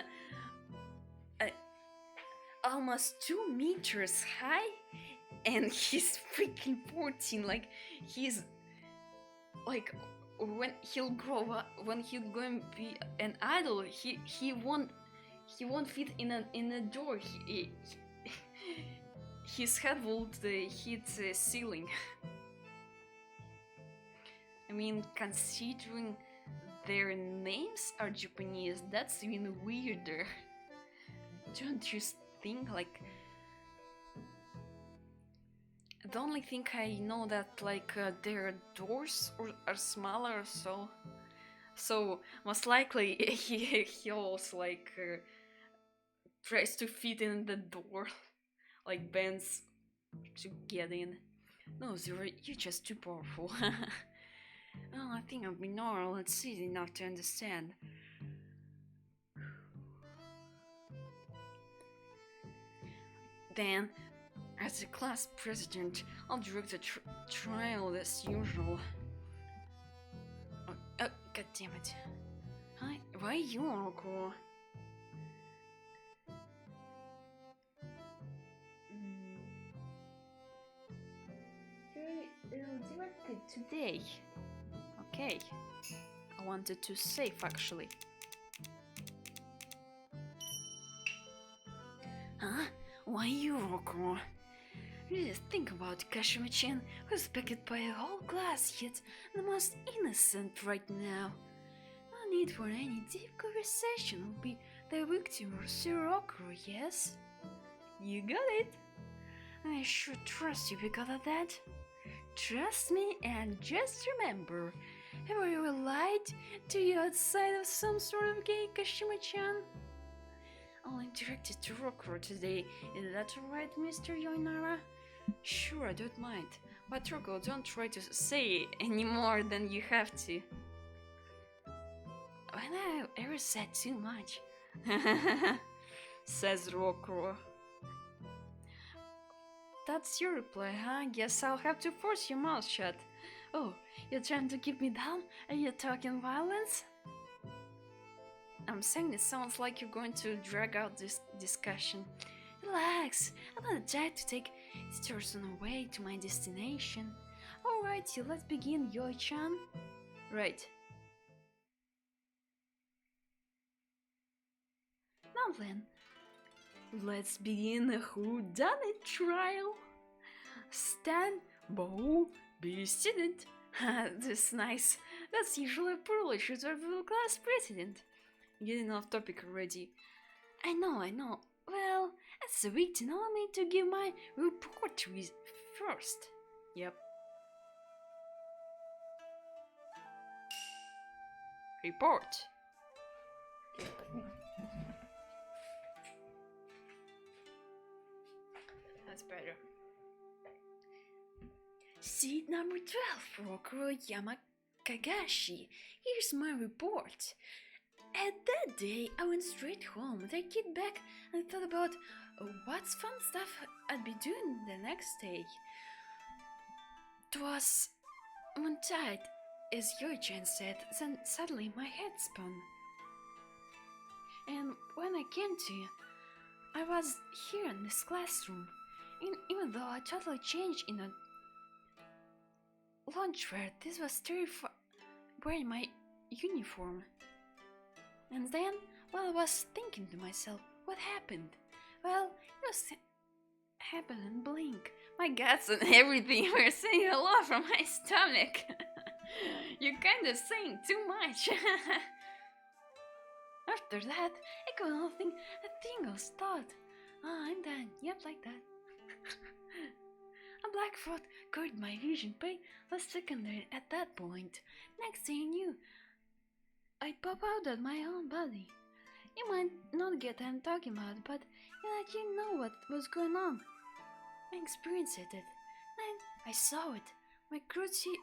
almost 2 meters high, and he's freaking 14? Like he's like when he'll grow up, when he'll going to be an adult, he won't fit in a door. His head will hit the ceiling. I mean, considering their names are Japanese, that's even weirder. Don't you think? Like, the only thing I know that like their doors are smaller, so most likely he also like tries to fit in the door, like bends to get in. No, Srry, you're just too powerful. Oh, I think I'm binaural and see enough to understand. Then, as the class president, I'll direct the trial as usual. Oh, god damn it. Hi, why you, Uncle? You're directed today. Okay. I wanted to save actually. Huh? Why you, Rocco? Just think about Kashima-chan, who's respected by a whole class, yet the most innocent right now. No need for any deep conversation, will be the victim or Sirocco, yes? You got it. I should trust you because of that. Trust me and just remember, have I ever lied to you outside of some sort of gay, Kashima-chan? Only directed to Rocco today, is that alright, Mr. Yoinara? Sure, I don't mind. But Rocco, don't try to say any more than you have to. When I ever said too much? Says Rocco. That's your reply, huh? Guess I'll have to force your mouth shut. Oh, you're trying to keep me down? Are you talking violence? I'm saying it sounds like you're going to drag out this discussion. Relax, I'm not the type to take this person away to my destination. Alrighty, let's begin, Yoi-chan. Right. Now then, let's begin a whodunit trial. Stand, bow, be seated. This is nice. That's usually a privilege reserved for the class president. Getting off topic already. I know. Well, that's a week to allow me to give my report first. Yep. Report. That's better. Seat number 12, Rokuro Yamakagashi. Here's my report. At that day, I went straight home with a kid back and thought about what fun stuff I'd be doing the next day. 'Twas moonlight, as Yoi-chan said, then suddenly my head spun. And when I came to, I was here in this classroom, even though I totally changed in a loungewear, this was terrifying wearing my uniform. And then, while I was thinking to myself, what happened? Well, it was happened in blink. My guts and everything were saying hello from my stomach. You're kind of saying too much. After that, I couldn't think a single thought. I'm done. Yep, like that. A black thought caught my vision, but was secondary at that point. Next thing I knew, I'd pop out of my own body. You might not get what I'm talking about, but you didn't know what was going on. I experienced it, and I saw it. My cruelty.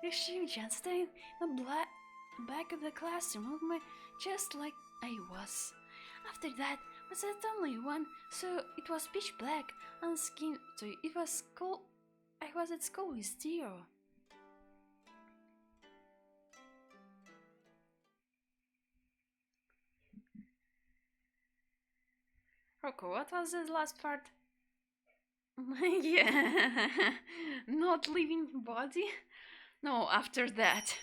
Shimichan staying in the back of the classroom with my chest like I was. After that, I was the only one, so it was pitch black on skin. So it was cold. I was at school with Zero. Rocco, what was the last part? Yeah, not living body? No, after that.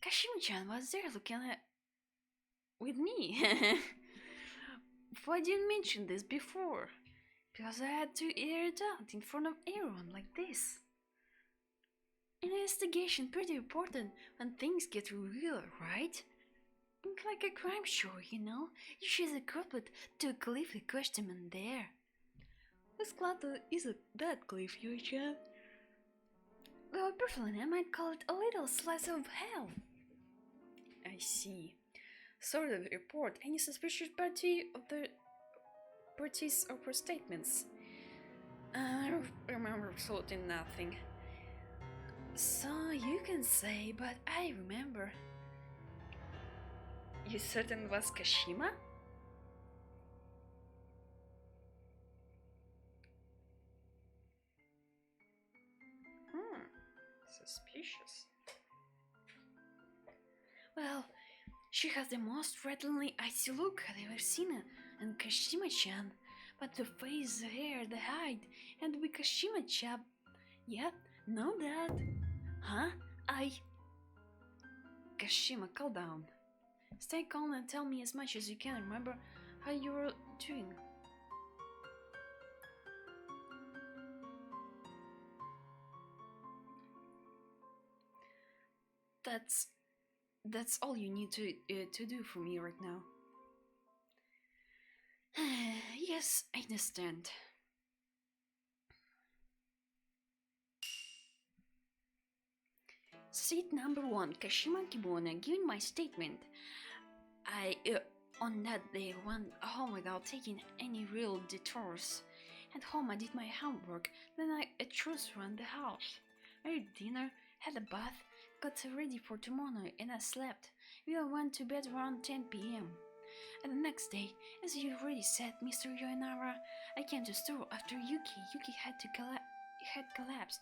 Kashima-chan was there looking at with me. Why didn't you mention this before? Because I had to air it out in front of everyone like this. Investigation pretty important when things get real, right? Think like a crime show, you know? You choose a culprit to cliff the costume in there. Whose cloth is that cliff, Yuchan? Well, personally, I might call it a little slice of hell. I see. Sort of report any suspicious party of the parties or statements. I don't remember absolutely nothing. So you can say, but I remember. You certain was Kashima? Suspicious. Well, she has the most threateningly icy look I've ever seen, and Kashima-chan. But the face, the hair, the height, and with Kashima-chan. Yeah, know that. Huh? Kashima, calm down. Stay calm and tell me as much as you can. Remember how you were doing. That's all you need to do for me right now. Yes, I understand. Seat number 1, Kashima Kibona, giving my statement. I, on that day, went home without taking any real detours. At home, I did my homework, then I chose around the house. I ate dinner, had a bath, got ready for tomorrow, and I slept. We all went to bed around 10 p.m. And the next day, as you already said, Mr. Yoinara, I came to the store after Yuki. Yuki had collapsed.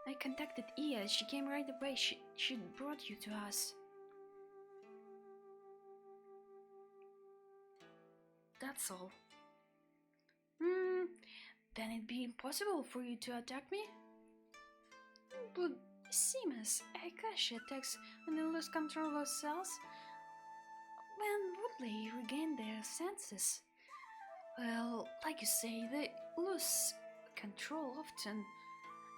I contacted Iya. She came right away. She brought you to us. That's all. Then it'd be impossible for you to attack me? But Seamus, ayakashi attacks when they lose control of themselves. When would they regain their senses? Well, like you say, they lose control often.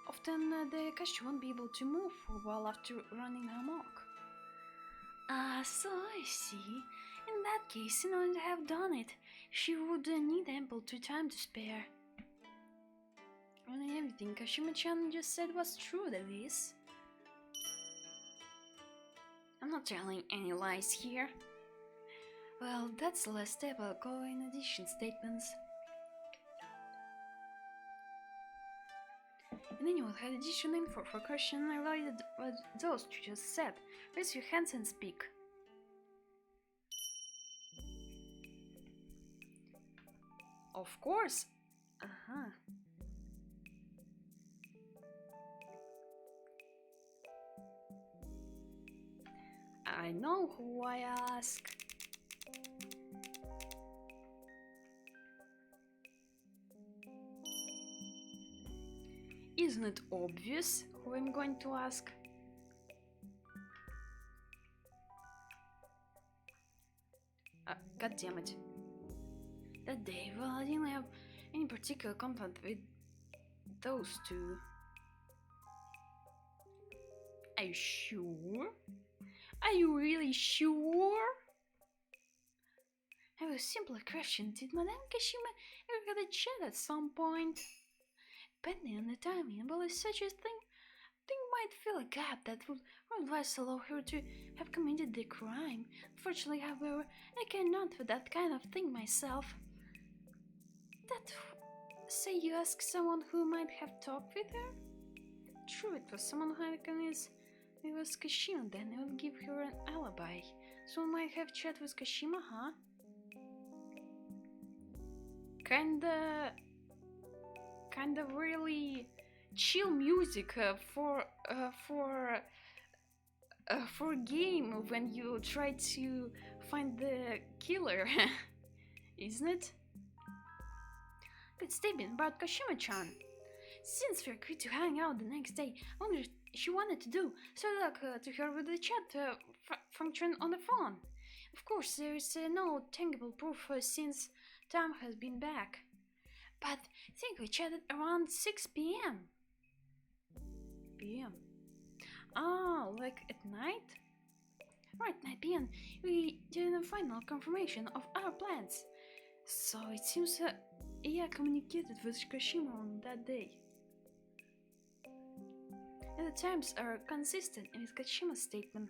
Often the ayakashi won't be able to move for a while after running amok. So I see. In that case, in order to have done it, she would need ample time to spare. And everything Kashima-chan just said was true, that is. I'm not telling any lies here. Well, that's the last step. I'll go in addition statements. And then you will have additional info for question related what those you just said. Raise your hands and speak. Of course. I know who I ask. Isn't it obvious who I'm going to ask? God damn it. That day, well, I didn't have any particular contact with those two. Are you sure? Are you really sure? I have a simpler question. Did Madame Kashima ever get a chat at some point? Depending on the timing, well, if such a thing might fill a gap that would otherwise allow her to have committed the crime. Unfortunately, however, I cannot for that kind of thing myself. That say you ask someone who might have talked with her? True, it was someone who recognized it was Kashima, then it would give her an alibi. Someone might have chat with Kashima, huh? Kinda really chill music for a game when you try to find the killer. isn't it? Good statement about Kashima-chan. Since we agreed to hang out the next day, I wonder what she wanted to do. So luck to her with the chat function on the phone. Of course, there is no tangible proof since Tom has been back. But I think we chatted around 6 p.m. p.m. Ah, like at night? Right, 9 p.m. We did a final confirmation of our plans. So it seems Iya communicated with Kashima on that day. And the times are consistent with Kashima's statement.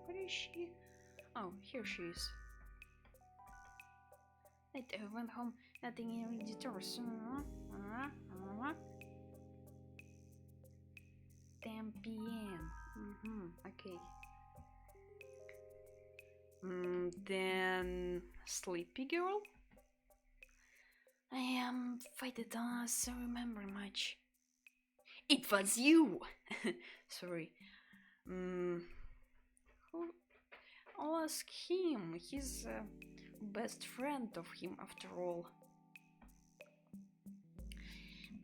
Where is she? Oh, here she is. Later went home, nothing in the doors. 10 p.m. Okay. Then sleepy girl? I am faded on so remember much. It was you! Sorry. I'll ask him. He's best friend of him after all.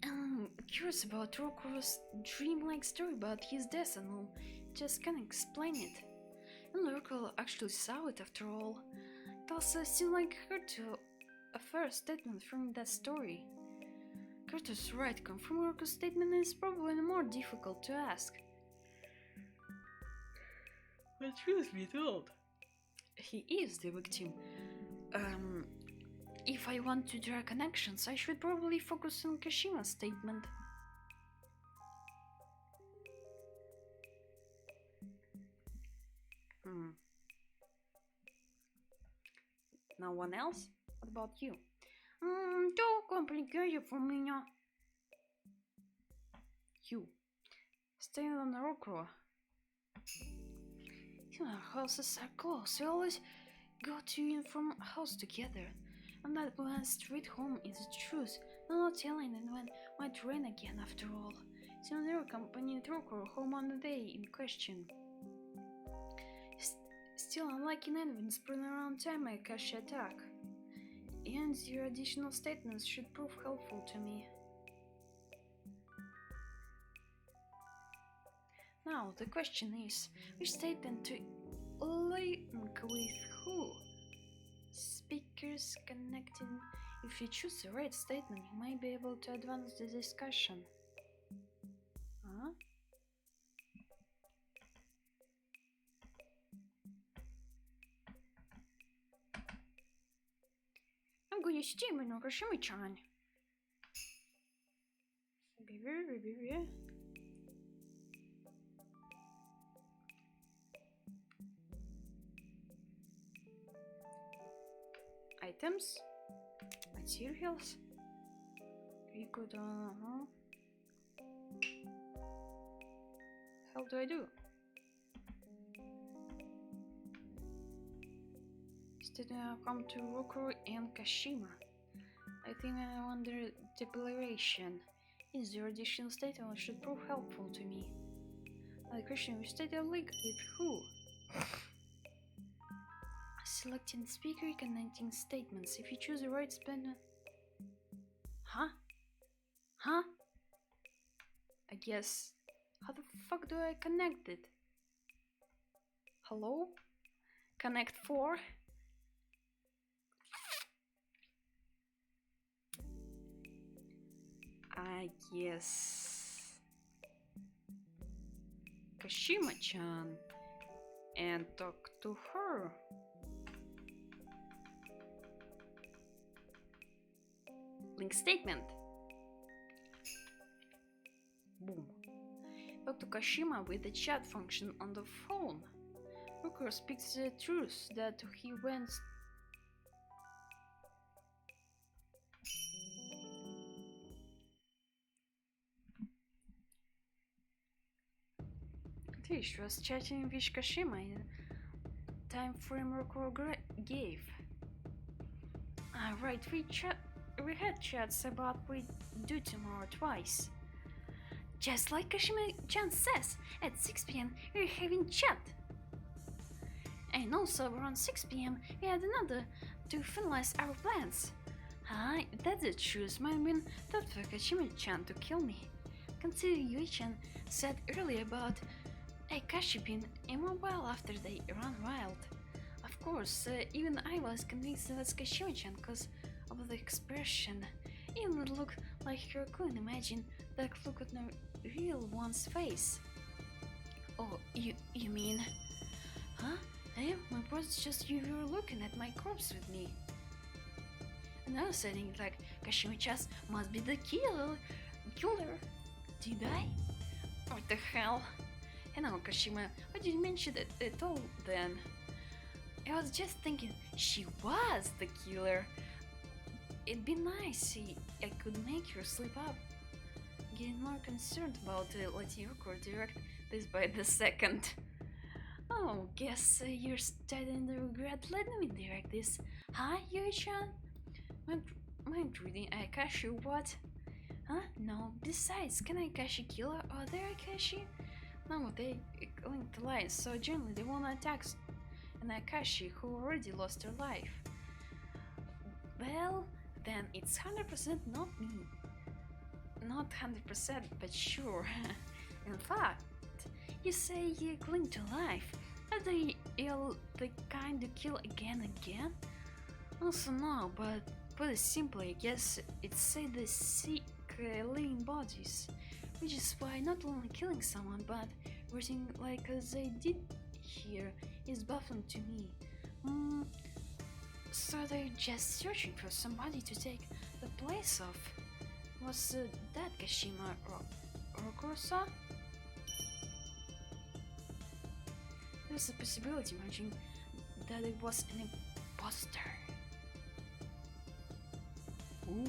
I'm curious about Rokuro's dreamlike story about his death and all. Just can't explain it. And Roku actually saw it after all. It also seemed like her to a first statement from that story. Kurto's right, confirm Roku's statement is probably more difficult to ask. But truth be told, he is the victim. If I want to draw connections, I should probably focus on Kashima's statement. No one else? What about you? Too complicated for me. You. Stay on the Rokuro. Our houses are close. We always go to and from house together. And that plan straight home is the truth. No, not telling and when might rain again after all. So they accompanied Rokuro home on the day in question. Still, unlike in Envin, spring around time ayakashi attack. And your additional statements should prove helpful to me. Now, the question is, which statement to link with who? Speakers connecting. If you choose the right statement, you might be able to advance the discussion. Huh? I'm going to steam in Kashima-chan. Items, materials. We could. How do I do? Instead, come to Rokuro and Kashima. I think I wonder declaration. Is the additional statement should prove helpful to me. The question we state a link with who? Selecting speaker connecting statements. If you choose the right statement. Huh? I guess. How the fuck do I connect it? Hello? Connect 4? I guess Kashima-chan and talk to her. Link statement. Boom. Talk to Kashima with the chat function on the phone. Rokuro speaks the truth that he went. Trish was chatting with Kashima in the time frame Rokuro gave. Right, we had chats about what we do tomorrow twice. Just like Kashima-chan says, at 6 p.m. we're having chat. And also around 6 p.m. we had another to finalize our plans. That's the truth, might have been that for Kashima-chan to kill me. Consider Yui-chan said earlier about ayakashi being immobile after they run wild. Of course, even I was convinced it was Kashima-chan because of the expression. Even it looked like her couldn't imagine that look on the real one's face. Oh, you mean? Huh? Hey, my brother's just you were looking at my corpse with me. And I was saying like Kashima-chan must be the killer. Did I? What the hell? And now Kashima, why did you mention it at all then? I was just thinking she was the killer. It'd be nice if I could make her sleep up. Getting more concerned about letting Yoko direct this by the second. Oh, guess you're starting to regret letting me direct this, huh, Yui-chan? Mind reading Ayakashi or what? Huh? No, besides, can Ayakashi kill other Ayakashi? No, they link the lines, so generally they won't attack an Ayakashi who already lost her life. Well, then it's 100% not me. Not 100%, but sure. In fact, you say you cling to life. Are they ill the kind to kill again and again? Also no, but put it simply, I guess it's say the sick living bodies. Which is why not only killing someone, but working like as they did here is baffling to me. So they're just searching for somebody to take the place of. Was that Kashima Rokurosa? There's a possibility, imagine that it was an imposter. Ooh.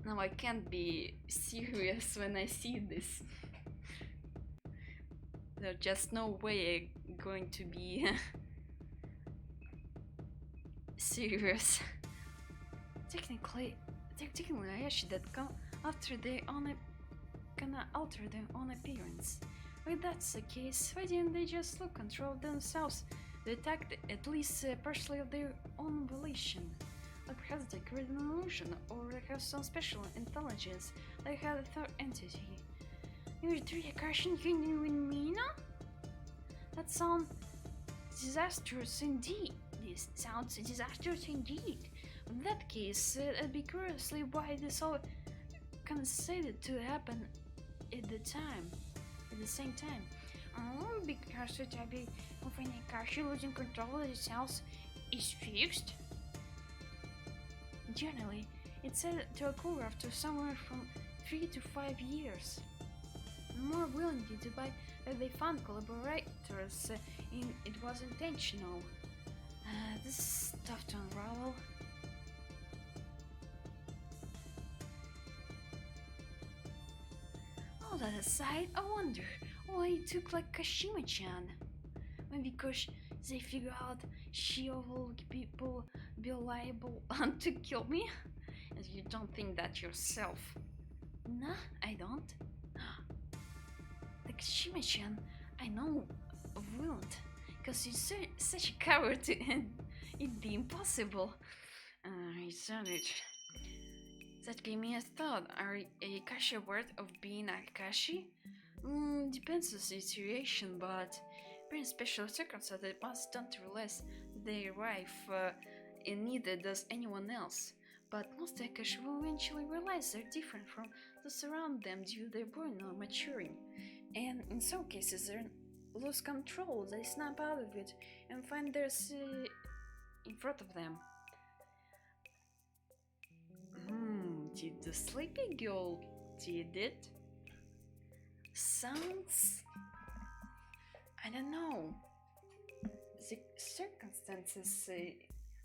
Now I can't be serious when I see this. There's just no way I'm going to be serious. Technically, Ayashi that come after they gonna alter their own appearance. If that's the case, why didn't they just control themselves? They attacked at least partially of their own volition. Or perhaps they created an illusion, or they have some special intelligence, they have a third entity. You're three Akashin with me now? That sounds disastrous indeed. This sounds disastrous indeed. In that case, I'd be curiously why this all considered to happen at the same time. Because the type of an Akashi losing control of itself is fixed. Generally, it's said to occur after somewhere from 3 to 5 years. More willingly to buy that they found collaborators in it was intentional. This is tough to unravel. All that aside, I wonder why it took like Kashima-chan. Maybe because they figure out she will people be liable to kill me? And you don't think that yourself. Nah, I don't. The Kashima-chan I know won't, because he's such a coward it'd be impossible. I said it. That gave me a thought. Are Ayakashi worth of being Ayakashi? Depends on the situation, but in special circumstances, it must don't realize they arrive, and neither does anyone else. But most Ayakashi will eventually realize they're different from those around them due to their burden or maturing. And in some cases, they lose control, they snap out of it and find theirs in front of them. Did the sleepy girl did it? Sounds... I don't know. The circumstances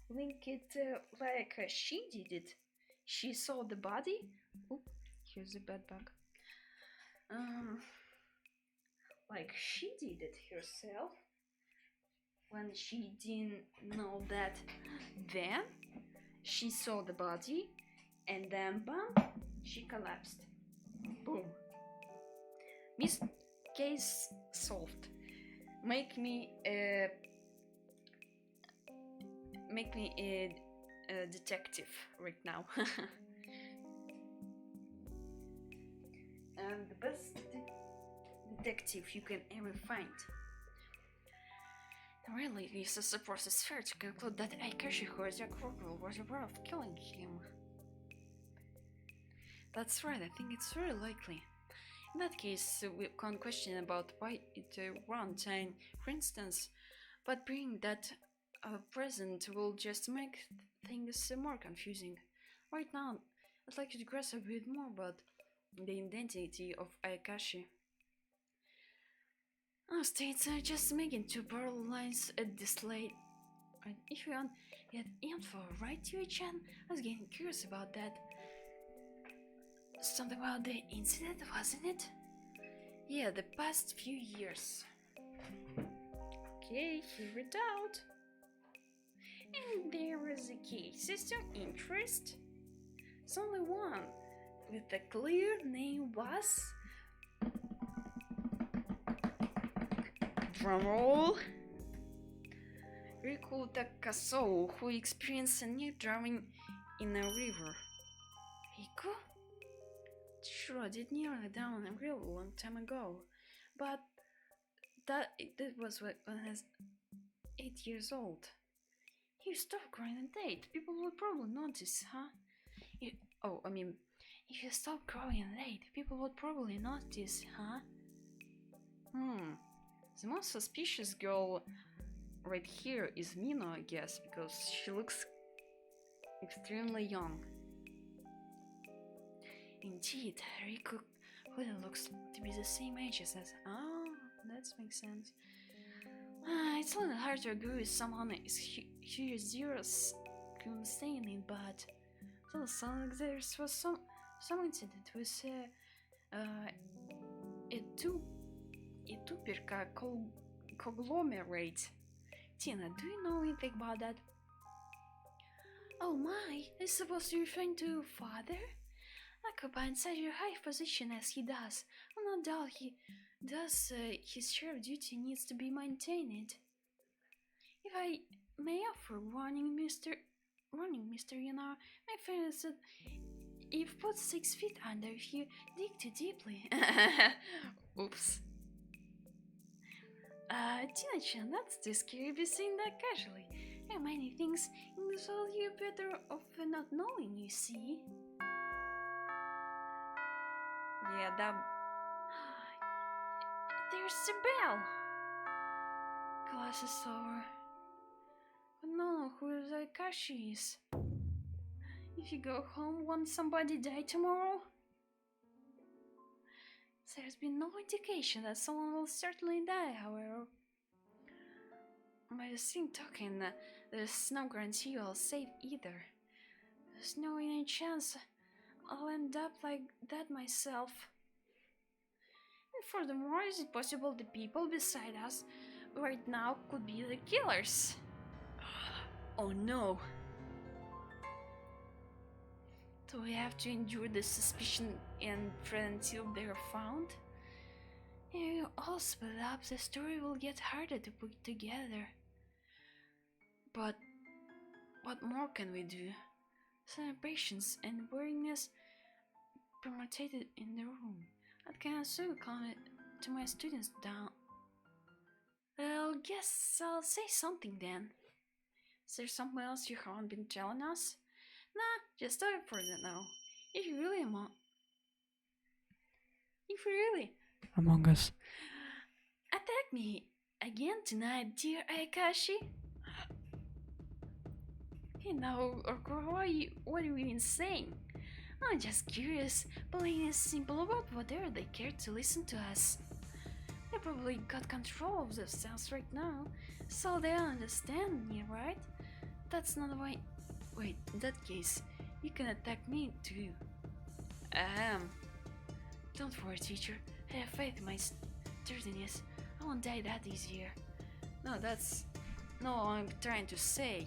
link it like she did it. She saw the body. Oop, here's a bed bug. Like she did it herself. when she didn't know that. Then she saw the body, and then bam, she collapsed. Boom. Case solved. Make me a detective right now. And the best detective you can ever find. Really, this is a process fair to conclude that ayakashi who is a crocodile was aware of killing him. That's right, I think it's very likely. In that case, we can't question about why it ran time, for instance, but bringing that present will just make things more confusing. Right now, I'd like to digress a bit more about the identity of ayakashi. States are just making two parallel lines at this late. And if you want get info, right, Yui-chan? I was getting curious about that. Something about the incident, wasn't it? Yeah, the past few years. Okay, hear it out. And there was a case of interest. It's only one, with a clear name was... Drumroll. Riku Takaso, who experienced a near drowning in a river. Riku? Sure, I did nearly drown a real long time ago, but that was when I was 8 years old. You stopped growing and date. People would probably notice, huh? If you stop growing and date, people would probably notice, huh? The most suspicious girl right here is Mino, I guess, because she looks extremely young. Indeed, Riku really looks to be the same age as us. Oh, that makes sense. It's a little hard to agree with someone who zeros saying it, but it sounds like there was some incident with a tuperka conglomerate. Tina, do you know anything about that? Oh my, I suppose you're referring to father? Occupied such a high position as he does, no doubt he does his share of duty needs to be maintained. If I may offer warning, Mr. You know, my friend said you've put 6 feet under if you dig too deeply. Oops. Tina-chan, that's too scary to be saying that casually. There are many things in this world you're better off not knowing, you see. Yeah, that... There's the bell! Class is over. But no, who is ayakashi is? If you go home, won't somebody die tomorrow? There's been no indication that someone will certainly die, however. By the same token, there's no guarantee you'll save either. There's no any chance I'll end up like that myself. And furthermore, is it possible the people beside us right now could be the killers? Oh no! Do we have to endure the suspicion and dread until they're found? If you all split up, the story will get harder to put together. But what more can we do? Some patience and willingness permuted in the room. What can I also comment to my students down? Well, guess I'll say something then. Is there something else you haven't been telling us? Nah, just talk for that now. If you really Among Us. Attack me again tonight, dear Ayakashi. You know, or what are you even saying? I'm just curious, plain and simple about whether they care to listen to us. They probably got control of themselves right now, so they understand me, right? That's not why. Wait, in that case, you can attack me too. Don't worry, teacher. I have faith in my sturdiness. I won't die that easier. No, that's No, I'm trying to say,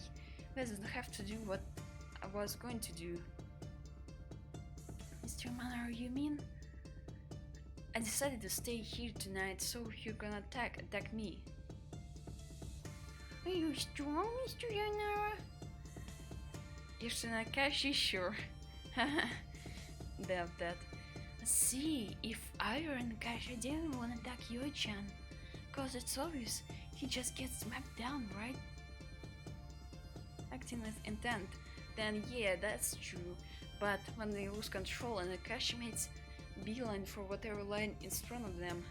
that doesn't have to do what I was going to do. Mr. Manor, you mean? I decided to stay here tonight, so you're gonna attack me. Are you strong, Mr. Yanara? You're an ayakashi, sure. Doubt that. See, if I were an ayakashi, I didn't want to attack Yoi-chan. Cause it's obvious, he just gets smacked down, right? Acting with intent, then yeah, that's true. But when they lose control and ayakashi makes beeline for whatever line is in front of them.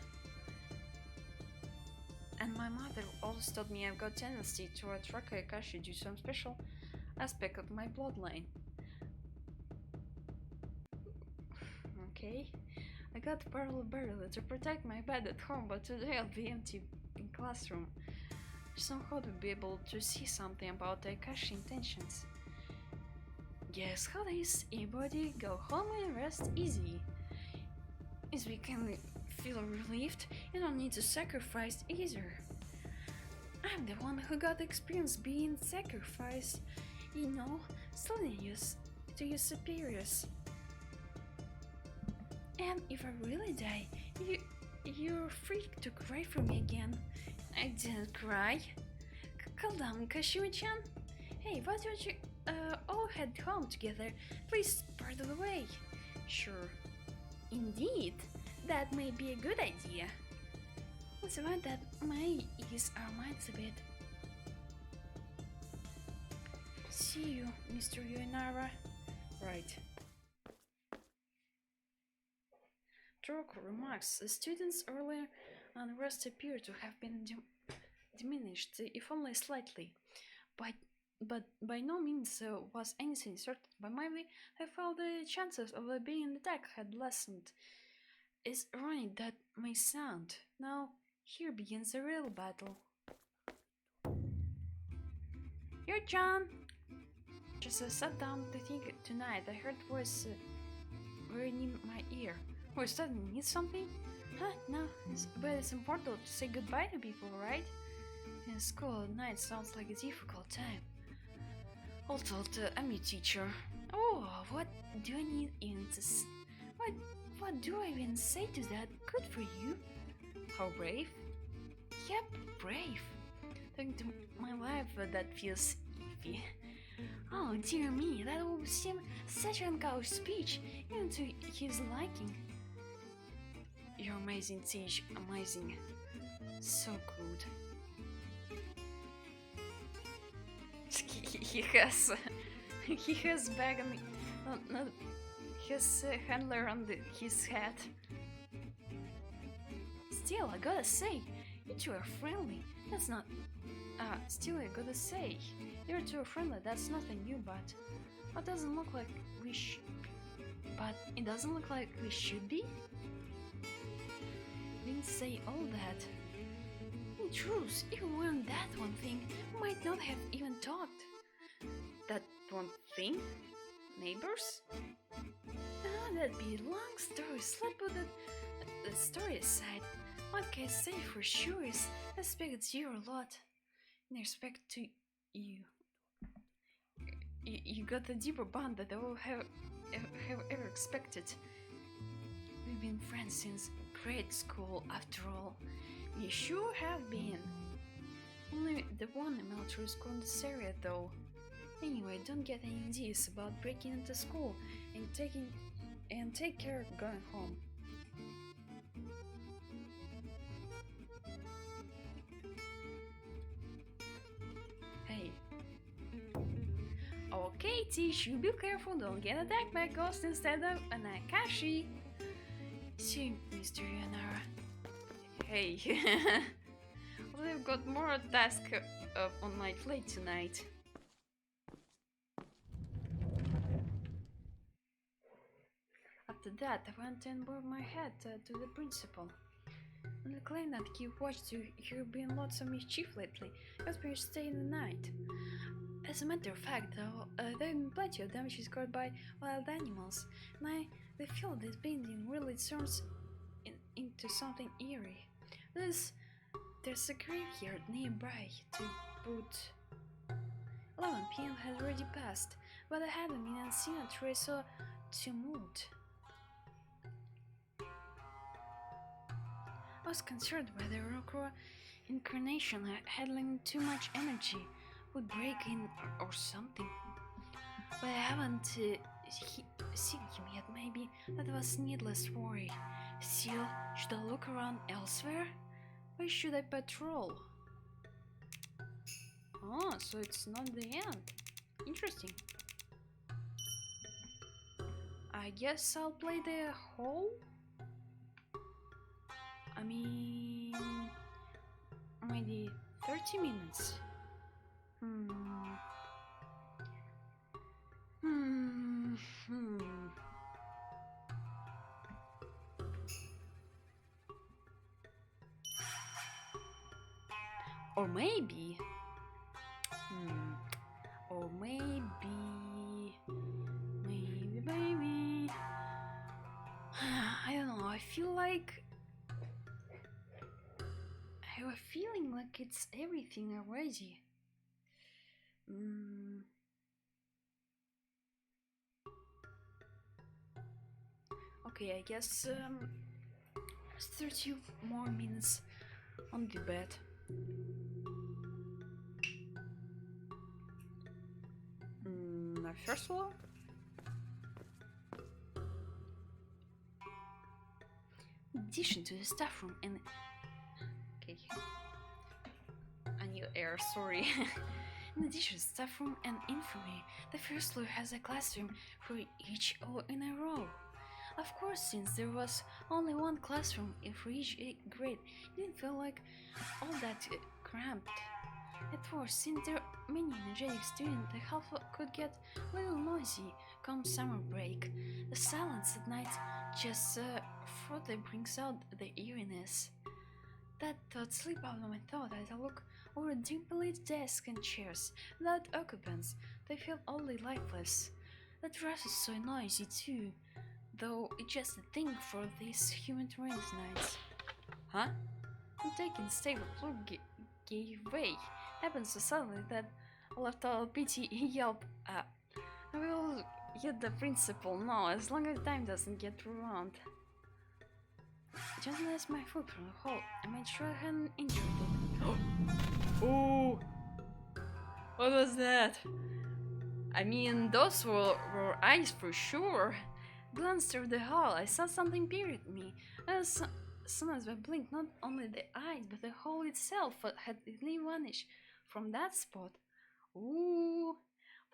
And my mother always told me I've got tendency to attract ayakashi due to some special aspect of my bloodline. Okay, I got barely to protect my bed at home, but today I'll be empty in classroom. Somehow to be able to see something about ayakashi intentions. Guess how this, everybody go home and rest easy. As we can feel relieved, you don't need to sacrifice either. I'm the one who got experience being sacrificed, you know, studying to your superiors. And if I really die, you're free to cry for me again. I didn't cry. Calm down, Kashima-chan. Hey, why don't you all head home together? Please part of the way. Sure. Indeed, that may be a good idea. Let's avoid that may ease our minds a bit. See you, Mr. Yuinara. Right. Troko remarks, the students' earlier unrest appear to have been diminished, if only slightly. But by no means was anything certain. By my way, I felt the chances of being attacked had lessened. As ironic that may sound, now here begins the real battle. Here, John! Just sat down to think tonight. I heard a voice very near my ear. Oh, is that need something? Huh? No, but it's important to say goodbye to people, right? In school at night sounds like a difficult time. Although I'm your teacher. Oh, what do I need even to what do I even say to that? Good for you. How brave? Yep, brave. Talking to my life that feels iffy. Oh dear me, that will seem such an college speech, even to his liking. You're amazing, Teach. Amazing. So good. He has bag on his handler on his head. Still, I gotta say, you two are friendly. That's not. Still, I gotta say, you're two are friendly. That's nothing new, but it doesn't look like we should. But it doesn't look like we should be. Didn't say all that. In truth, if we weren't that one thing, we might not have even talked. That one thing? Neighbors? That'd be a long story. Let's put the story aside. What can I say for sure is I respect you a lot. In respect to you. You got the deeper bond that I will have ever expected. We've been friends since grade school, after all. We sure have been. Only the one elementary school in this area, though. Anyway, don't get any ideas about breaking into school and take care of going home. Hey. Okay, Tish, you be careful, don't get attacked by a ghost instead of an ayakashi. See, Mr. Yanara. Hey. We've got more tasks on my plate tonight. After that, I went and bore my head to the principal. And I claimed that he watched you've been lots of mischief lately, because we're staying the night. As a matter of fact, though, there have been plenty of damages caused by wild animals, and I feel this painting really turns into something eerie. There's a graveyard nearby, to boot. 11 p.m. had already passed, but I hadn't been seen a trace of tumult. I was concerned whether Rokro incarnation handling too much energy would break in or something. But I haven't seen him yet. Maybe that was needless worry. Still, should I look around elsewhere? Where should I patrol? Oh, so it's not the end. Interesting. I guess I'll play the whole. I mean, maybe 30 minutes. Or maybe. Or maybe. Maybe. I don't know. I feel like. I have a feeling like it's everything already. Okay, I guess 30 more minutes on the bed. First floor? In addition to the staff room and... Okay. A new air, sorry. In addition to staff room and infirmary, the first floor has a classroom for each O in a row. Of course, since there was only one classroom for each grade, it didn't feel like all that cramped. At first, since there are many energetic students, the hall could get a little noisy come summer break. The silence at night just further brings out the eeriness. That thought slipped out of my thought as I look over dimly lit desks and chairs. Without occupants, they felt oddly lifeless. The grass is so noisy too, though it's just a thing for these human terrain nights. Huh? I'm taking stable plug gave way. Happened so suddenly that I left out a pity yelp. I will get the principal now, as long as time doesn't get around. Gently as my foot from the hole, I made sure I hadn't injured it. Oh! What was that? I mean, those were eyes for sure. Glanced through the hall, I saw something peer at me. As soon as I blinked, not only the eyes, but the hall itself had vanished from that spot. Ooh,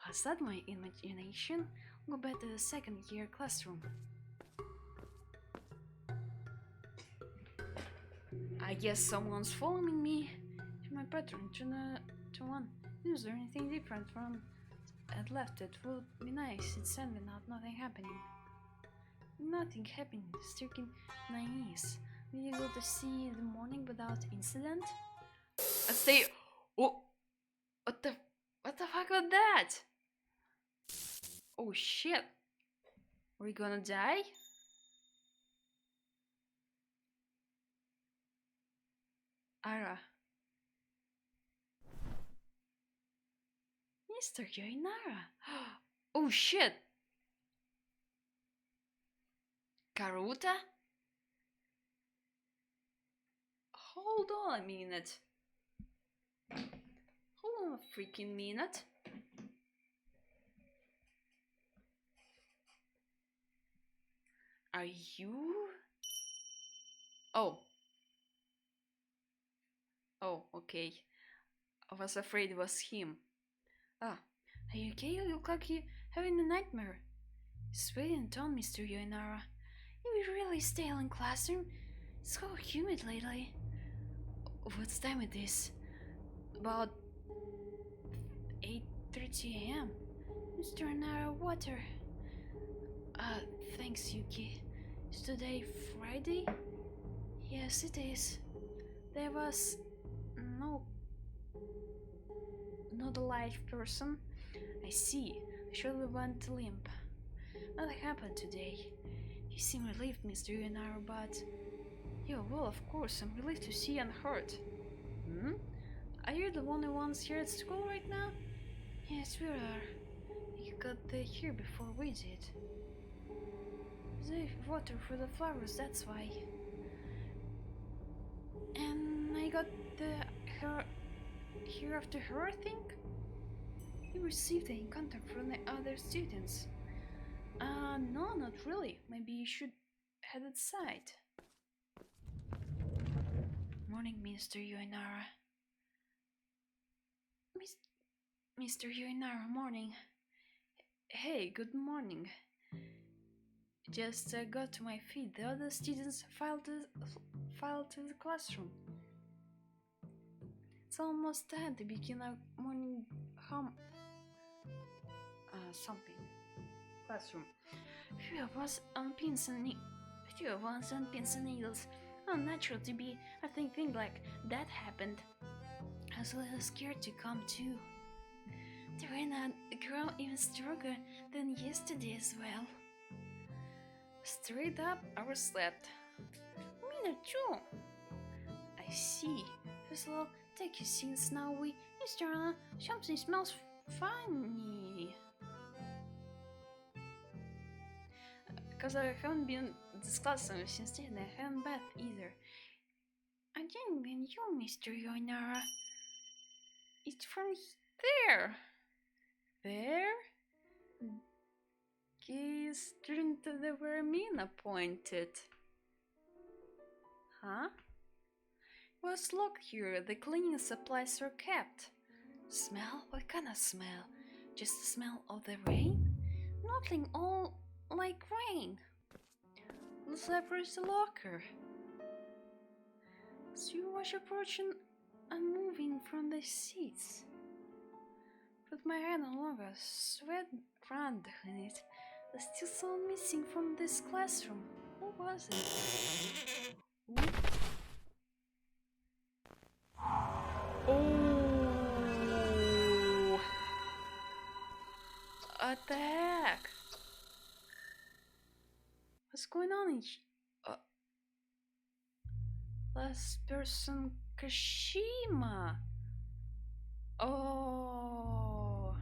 was that my imagination? Go back to the second year classroom. I guess someone's following me. If my pattern to one. Is there anything different from I'd left? It would be nice. It's Sunday now, nothing happening. Nothing happened, striking my ears. Did you go to see the morning without incident? I stay. Oh, what the fuck was that? Oh shit! Are we gonna die? Ara. Mr. Yoinara. Oh shit! Karuta? Hold on a minute. Hold on a freaking minute. Are you? Oh. Oh, okay. I was afraid it was him. Ah, are you okay? You look like you're having a nightmare. Sweet tone, Mr. Yoinara. You really stale in classroom? It's so humid lately. What's time it is? About 8:30 a.m. Mr. Yoinara, water. Thanks, Yuki. Is today Friday? Yes, it is. There was not a live person. I see. I surely went limp. Nothing happened today. You seem relieved, Mr. Yoinara, but... Yeah, well, of course, I'm relieved to see you unhurt. Are you the only ones here at school right now? Yes, we are. You got here before we did. The water for the flowers, that's why. And I got her here after her, I think? You received an encounter from the other students. No, not really. Maybe you should head outside. Morning, Mr. Yuinara. Mr. Yuinara, morning. Hey, good morning. Just got to my feet. The other students filed to the classroom. It's almost time to begin our morning something classroom. Few of us on pins and needles. Unnatural to be a thing like that happened. I was a little scared to come too. The rain had grown even stronger than yesterday as well. Straight up, I was slept. Me too. I see. First of all, take you since now we, Mr. Something smells funny. Because I haven't been this classroom since then, I haven't bathed either. I didn't mean you, Mr. Yoinara. It's from there. There? Gaze turned to the where Mina pointed. Huh? It was locked here. The cleaning supplies were kept. Smell? What kind of smell? Just the smell of the rain? Nothing all like rain. Looks like where's the locker? So you watch approaching and moving from the seats. Put my hand no longer, sweat ran down it. There's still someone missing from this classroom. Who was it? Who? Oh! What the heck? What's going on in last person, Kashima. Oh,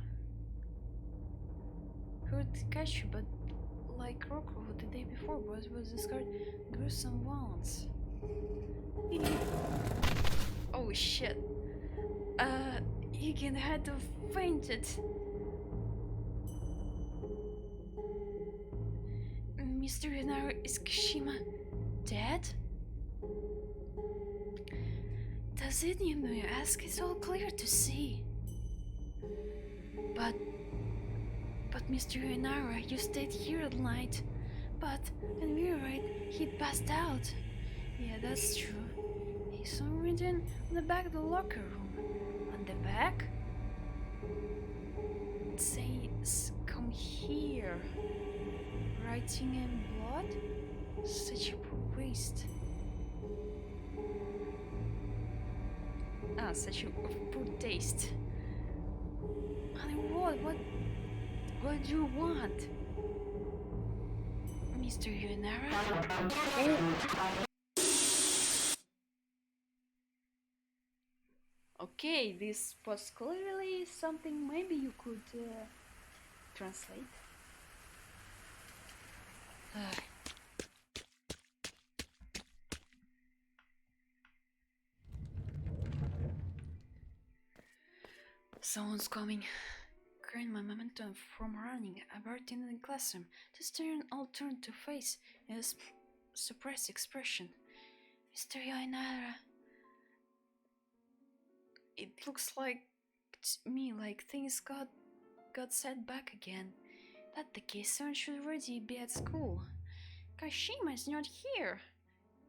heard catch you, but like Rocco the day before was discarded gruesome once. Oh shit. Higgin had to fainted. Mr. Renaro, is Kashima dead? Does it, you may ask? It's all clear to see. But Mr. Renara, you stayed here at night. But when we arrived, he'd passed out. Yeah, that's true. He's written on the back of the locker room. On the back? It says, come here. Writing in blood? Such a poor waste. Such a poor taste. Honey, what do you want? Mr. Yuinara? Okay, this was clearly something maybe you could translate. Someone's coming. Carrying my momentum from running about in the classroom to stare and all turned to face in a suppressed expression. Mr. Yainara. It looks like to me like things got set back again. That the case, someone should already be at school. Kashima is not here.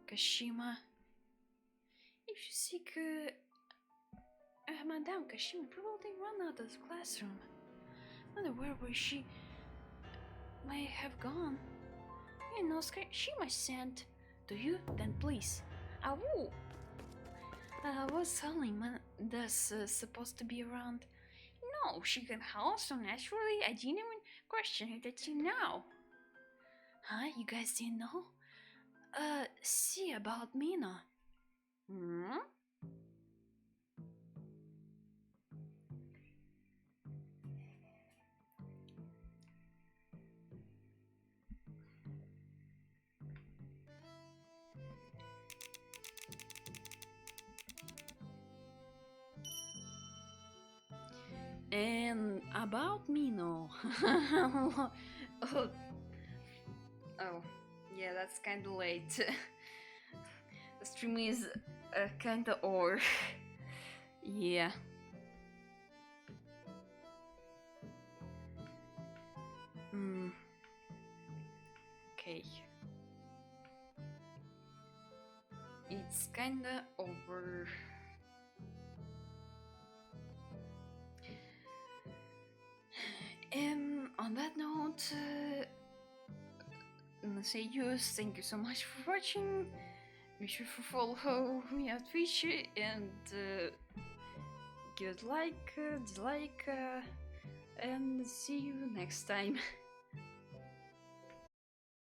Kashima. If you seek Madame Kashima probably run out of the classroom. Not aware where she may have gone. You know, Kashima sent. Do you? Then please. I will. Was Salim thus supposed to be around? No, she can howl so naturally. I didn't even question it until now. Huh? You guys didn't know? See about Mina. Hmm? And about Mino. Oh, oh, yeah, that's kinda late. The stream is kinda over. Yeah. Hmm. Okay. It's kinda over. And on that note, say yours. Thank you so much for watching. Be sure to follow me on Twitch and give it like, dislike, and see you next time.